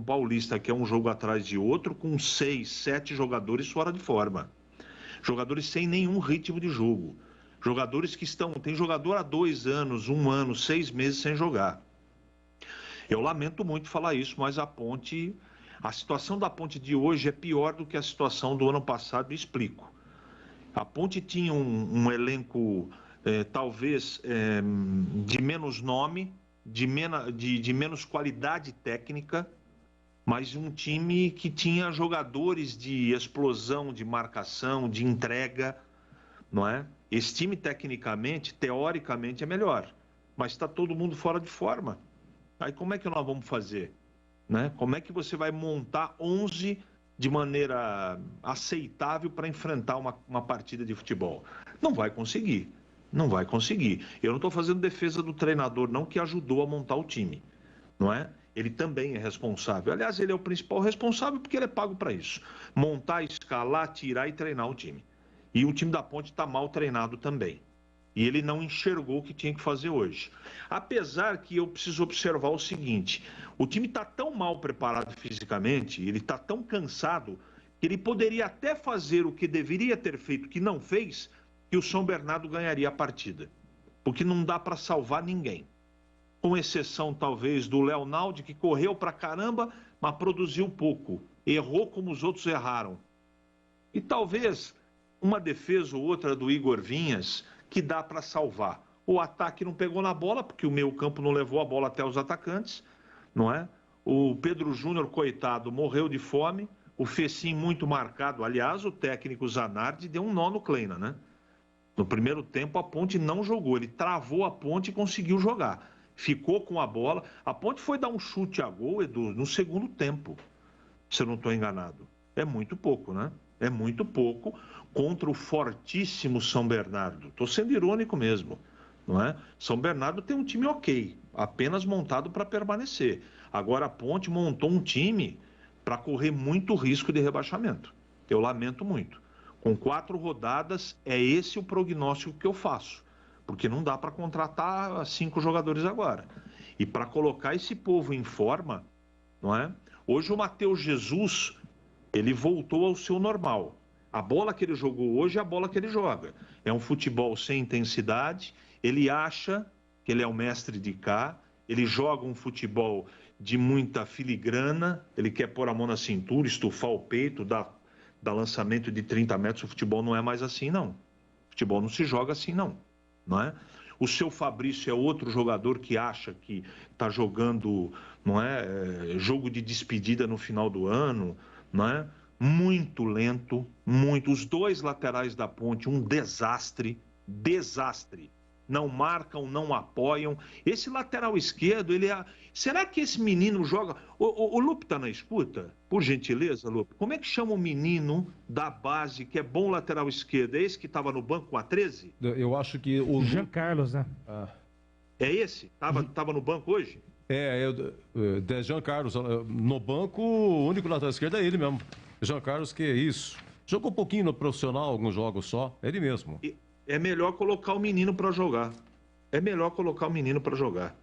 paulista que é um jogo atrás de outro com 6, 7 jogadores fora de forma. Jogadores sem nenhum ritmo de jogo. Jogadores que tem jogador há 2 anos, 1 ano, 6 meses sem jogar. Eu lamento muito falar isso, mas a situação da Ponte de hoje é pior do que a situação do ano passado, e explico. A Ponte tinha um elenco, talvez, de menos nome, de menos qualidade técnica, mas um time que tinha jogadores de explosão, de marcação, de entrega, não é? Esse time, tecnicamente, teoricamente, é melhor, mas está todo mundo fora de forma. Aí como é que nós vamos fazer? Né? Como é que você vai montar 11 de maneira aceitável para enfrentar uma partida de futebol? Não vai conseguir, não vai conseguir. Eu não estou fazendo defesa do treinador, não, que ajudou a montar o time, não é? Ele também é responsável. Aliás, ele é o principal responsável porque ele é pago para isso. Montar, escalar, tirar e treinar o time. E o time da Ponte está mal treinado também. E ele não enxergou o que tinha que fazer hoje. Apesar que eu preciso observar o seguinte, o time está tão mal preparado fisicamente, ele está tão cansado, que ele poderia até fazer o que deveria ter feito, que não fez, que o São Bernardo ganharia a partida. Porque não dá para salvar ninguém. Com exceção, talvez, do Leonaldo, que correu pra caramba, mas produziu pouco. Errou como os outros erraram. E talvez uma defesa ou outra do Igor Vinhas, que dá para salvar. O ataque não pegou na bola, porque o meio-campo não levou a bola até os atacantes, não é? O Pedro Júnior, coitado, morreu de fome. O Fecim muito marcado. Aliás, o técnico Zanardi deu um nó no Kleina, né? No primeiro tempo, a Ponte não jogou. Ele travou a Ponte e conseguiu jogar. Ficou com a bola. A Ponte foi dar um chute a gol, Edu, no segundo tempo, se eu não estou enganado. É muito pouco, né? É muito pouco contra o fortíssimo São Bernardo. Estou sendo irônico mesmo, não é? São Bernardo tem um time ok, apenas montado para permanecer. Agora a Ponte montou um time para correr muito risco de rebaixamento. Eu lamento muito. Com 4 rodadas, é esse o prognóstico que eu faço. Porque não dá para contratar 5 jogadores agora. E para colocar esse povo em forma, não é? Hoje o Matheus Jesus, ele voltou ao seu normal. A bola que ele jogou hoje é a bola que ele joga. É um futebol sem intensidade, ele acha que ele é o mestre de cá, ele joga um futebol de muita filigrana, ele quer pôr a mão na cintura, estufar o peito, dar lançamento de 30 metros. O futebol não é mais assim, não. O futebol não se joga assim, não. Não é? O seu Fabrício é outro jogador que acha que está jogando, não é, jogo de despedida no final do ano, não é? Muito lento, muito. Os 2 laterais da Ponte, um desastre, desastre. Não marcam, não apoiam. Esse lateral esquerdo, ele é... Será que esse menino joga... O Lupe está na escuta? Por gentileza, Lupe. Como é que chama o menino da base que é bom lateral esquerdo? É esse que estava no banco com a 13? Eu acho que o... Jean Carlos, né? Ah. É esse? Tava no banco hoje? Jean Carlos. No banco, o único lateral esquerdo é ele mesmo. Jean Carlos, que é isso. Jogou um pouquinho no profissional, alguns jogos só. É ele mesmo. É melhor colocar o menino para jogar. É melhor colocar o menino para jogar.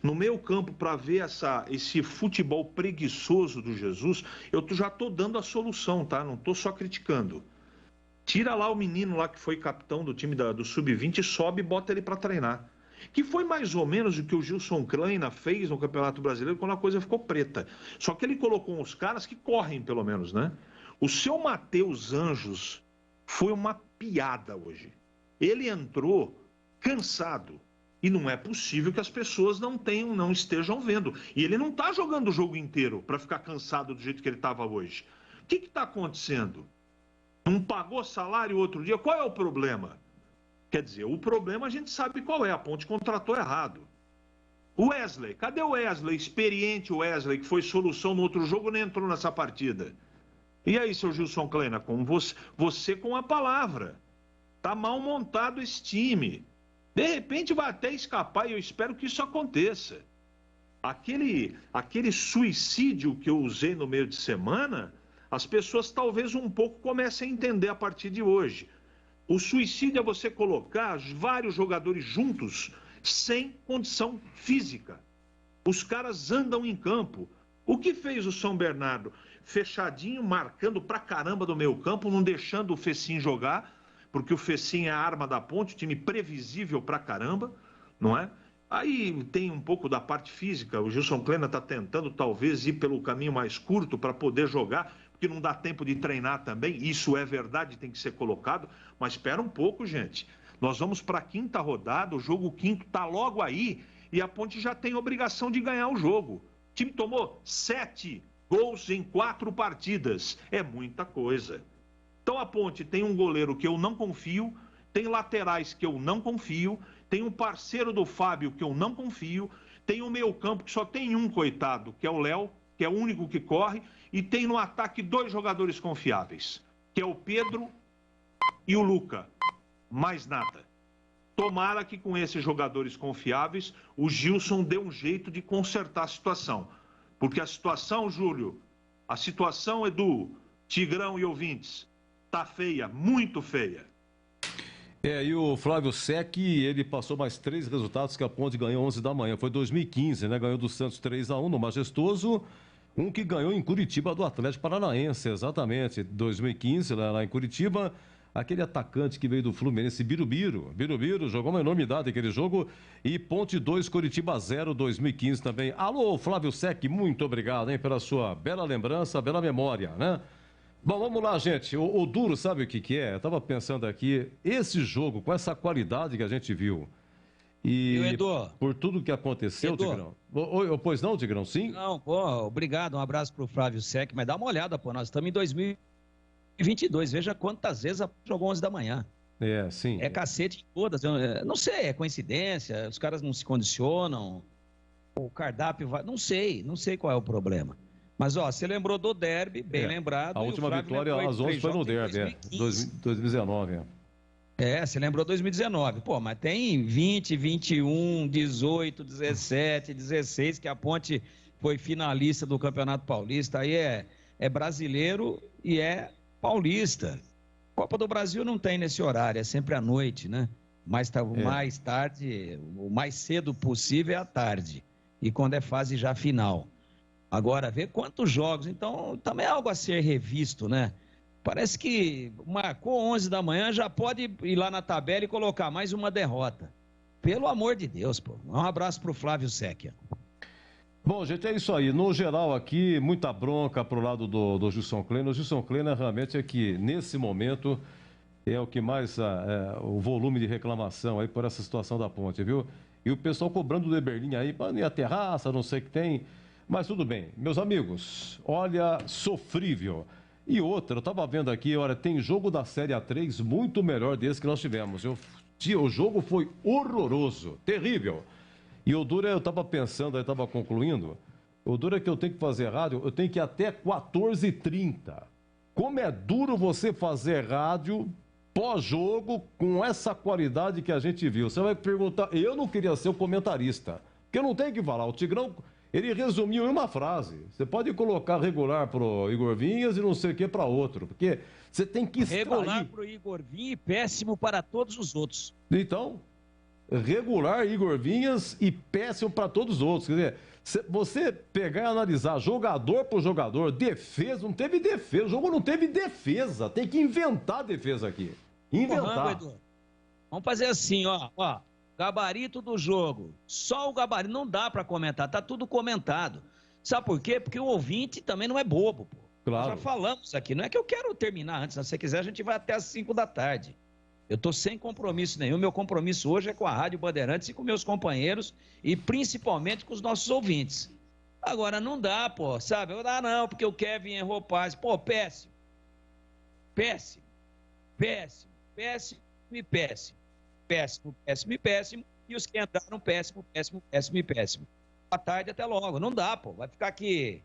No meio campo, para ver esse futebol preguiçoso do Jesus, eu já estou dando a solução, tá? Não estou só criticando. Tira lá o menino lá que foi capitão do time do Sub-20 e sobe e bota ele para treinar. Que foi mais ou menos o que o Gilson Kleina fez no Campeonato Brasileiro quando a coisa ficou preta. Só que ele colocou uns caras que correm, pelo menos, né? O seu Matheus Anjos foi uma piada hoje. Ele entrou cansado. E não é possível que as pessoas não estejam vendo. E ele não está jogando o jogo inteiro para ficar cansado do jeito que ele estava hoje. O que está acontecendo? Não pagou salário outro dia? Qual é o problema? Quer dizer, o problema a gente sabe qual é. A Ponte contratou errado. O Wesley, cadê o Wesley? Experiente Wesley, que foi solução no outro jogo, nem entrou nessa partida. E aí, seu Gilson Kleina, como você com a palavra. Tá mal montado esse time. De repente vai até escapar e eu espero que isso aconteça. Aquele suicídio que eu usei no meio de semana, as pessoas talvez um pouco comecem a entender a partir de hoje. O suicídio é você colocar vários jogadores juntos sem condição física. Os caras andam em campo. O que fez o São Bernardo? Fechadinho, marcando pra caramba do meio campo, não deixando o Fecim jogar, porque o Fecim é a arma da Ponte, time previsível pra caramba, não é? Aí tem um pouco da parte física, o Gilson Kleina está tentando talvez ir pelo caminho mais curto para poder jogar, porque não dá tempo de treinar também, isso é verdade, tem que ser colocado, mas espera um pouco, gente. Nós vamos para a 5ª rodada, o jogo 5º está logo aí, e a Ponte já tem obrigação de ganhar o jogo. O time tomou 7 gols em 4 partidas, é muita coisa. Então a Ponte tem um goleiro que eu não confio, tem laterais que eu não confio, tem um parceiro do Fábio que eu não confio, tem o meio campo que só tem um, coitado, que é o Léo, que é o único que corre, e tem no ataque 2 jogadores confiáveis, que é o Pedro e o Luca. Mais nada. Tomara que com esses jogadores confiáveis, o Gilson dê um jeito de consertar a situação. Porque a situação, Júlio, a situação, Edu, Tigrão e ouvintes, tá feia, muito feia. E o Flávio Sec, ele passou mais 3 resultados que a Ponte ganhou 11 da manhã. Foi 2015, né? Ganhou do Santos 3-1 no Majestoso. Um que ganhou em Curitiba do Atlético Paranaense, exatamente. 2015, lá em Curitiba. Aquele atacante que veio do Fluminense, Birubiru. Birubiru jogou uma enormidade aquele jogo. E Ponte 2, Curitiba 0, 2015 também. Alô, Flávio Sec, muito obrigado, hein, pela sua bela lembrança, bela memória, né? Bom, vamos lá, gente. O duro, sabe o que é? Eu estava pensando aqui, esse jogo, com essa qualidade que a gente viu, e por tudo que aconteceu, Tigrão. Pois não, Tigrão, sim? Não, pô, obrigado, um abraço pro Flávio Sec, mas dá uma olhada, pô, nós estamos em 2022, veja quantas vezes jogou 11 da manhã. Sim. É cacete de todas, eu não sei, é coincidência, os caras não se condicionam, o cardápio vai, não sei qual é o problema. Mas, ó, você lembrou do derby, bem lembrado. A última vitória às 11 foi no derby, 2019. Você lembrou 2019. Pô, mas tem 20, 21, 18, 17, 16, que a Ponte foi finalista do Campeonato Paulista. Aí é brasileiro e é paulista. Copa do Brasil não tem nesse horário, é sempre à noite, né? Mais tarde, o mais cedo possível é à tarde. E quando é fase já final. Agora, ver quantos jogos, então também é algo a ser revisto, né? Parece que marcou 11 da manhã, já pode ir lá na tabela e colocar mais uma derrota. Pelo amor de Deus, pô. Um abraço pro Flávio Secchia. Bom, gente, é isso aí. No geral aqui, muita bronca pro lado do Gilson Kleina. O Gilson Kleina realmente é que, nesse momento, é o que mais, o volume de reclamação aí por essa situação da Ponte, viu? E o pessoal cobrando do Eberlin aí, e a terraça, não sei o que tem... Mas tudo bem. Meus amigos, olha, sofrível. E outra, eu estava vendo aqui, olha, tem jogo da Série A3 muito melhor desse que nós tivemos. O jogo foi horroroso, terrível. E o duro, eu estava pensando, aí estava concluindo, o duro é que eu tenho que fazer rádio, eu tenho que ir até 14h30. Como é duro você fazer rádio pós-jogo com essa qualidade que a gente viu. Você vai perguntar, eu não queria ser o comentarista, porque eu não tenho que falar, o Tigrão... Ele resumiu em uma frase. Você pode colocar regular pro Igor Vinhas e não sei o que para outro, porque você tem que extrair. Regular pro Igor Vinhas e péssimo para todos os outros. Então, regular Igor Vinhas e péssimo para todos os outros. Quer dizer, você pegar e analisar jogador por jogador, defesa, não teve defesa. O jogo não teve defesa. Tem que inventar defesa aqui. Inventar. Vamos fazer assim, ó. Gabarito do jogo. Só o gabarito. Não dá para comentar. Tá tudo comentado. Sabe por quê? Porque o ouvinte também não é bobo, pô. Claro. Nós já falamos aqui. Não é que eu quero terminar antes. Se você quiser, a gente vai até às 5 da tarde. Eu tô sem compromisso nenhum. Meu compromisso hoje é com a Rádio Bandeirantes e com meus companheiros e principalmente com os nossos ouvintes. Agora, não dá, pô. Sabe? Não, porque o Kevin errou passe. Pô, péssimo. Péssimo. Péssimo. Péssimo e péssimo. Péssimo, péssimo e péssimo, e os que entraram péssimo, péssimo, péssimo e péssimo. Boa tarde, até logo. Não dá, pô. Vai ficar aqui,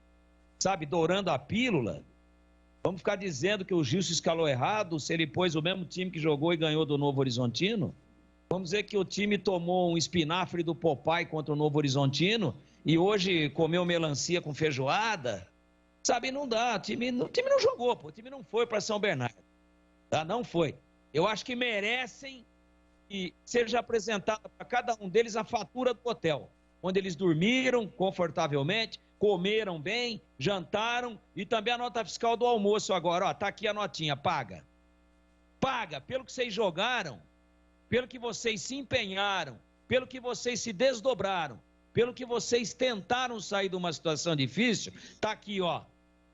sabe, dourando a pílula. Vamos ficar dizendo que o Gilson escalou errado, se ele pôs o mesmo time que jogou e ganhou do Novo Horizontino. Vamos dizer que o time tomou um espinafre do Popeye contra o Novo Horizontino e hoje comeu melancia com feijoada. Sabe, não dá. O time não jogou, pô. O time não foi para São Bernardo. Tá? Não foi. Eu acho que merecem que seja apresentada para cada um deles a fatura do hotel, onde eles dormiram confortavelmente, comeram bem, jantaram e também a nota fiscal do almoço agora. Ó, tá aqui a notinha, paga. Paga pelo que vocês jogaram, pelo que vocês se empenharam, pelo que vocês se desdobraram, pelo que vocês tentaram sair de uma situação difícil. Tá aqui, ó.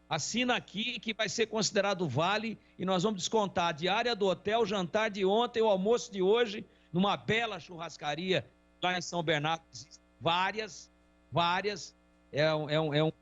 Assina aqui que vai ser considerado vale e nós vamos descontar a diária do hotel, o jantar de ontem, o almoço de hoje, numa bela churrascaria lá em São Bernardo. Várias. É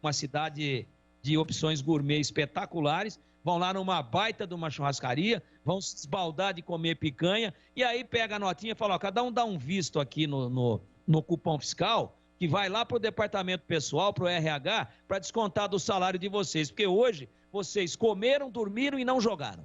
uma cidade de opções gourmet espetaculares. Vão lá numa baita de uma churrascaria, vão se esbaldar de comer picanha, e aí pega a notinha e fala, ó, cada um dá um visto aqui no cupom fiscal, que vai lá para o departamento pessoal, para o RH, para descontar do salário de vocês, porque hoje vocês comeram, dormiram e não jogaram.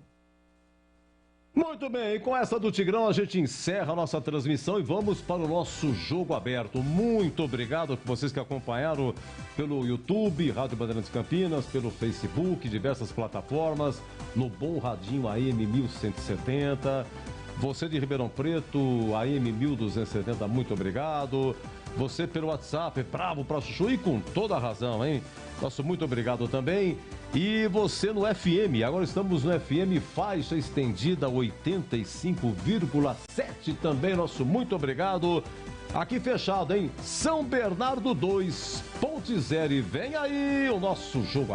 Muito bem, e com essa do Tigrão a gente encerra a nossa transmissão e vamos para o nosso jogo aberto. Muito obrigado por vocês que acompanharam pelo YouTube, Rádio Bandeirantes Campinas, pelo Facebook, diversas plataformas, no Bom Radinho AM 1170. Você de Ribeirão Preto, AM 1270, muito obrigado. Você pelo WhatsApp, bravo pra chuchu e com toda a razão, hein? Nosso muito obrigado também. E você no FM, agora estamos no FM faixa estendida 85,7 também, nosso muito obrigado. Aqui fechado, hein? São Bernardo 2, Ponte 0 e vem aí o nosso jogo.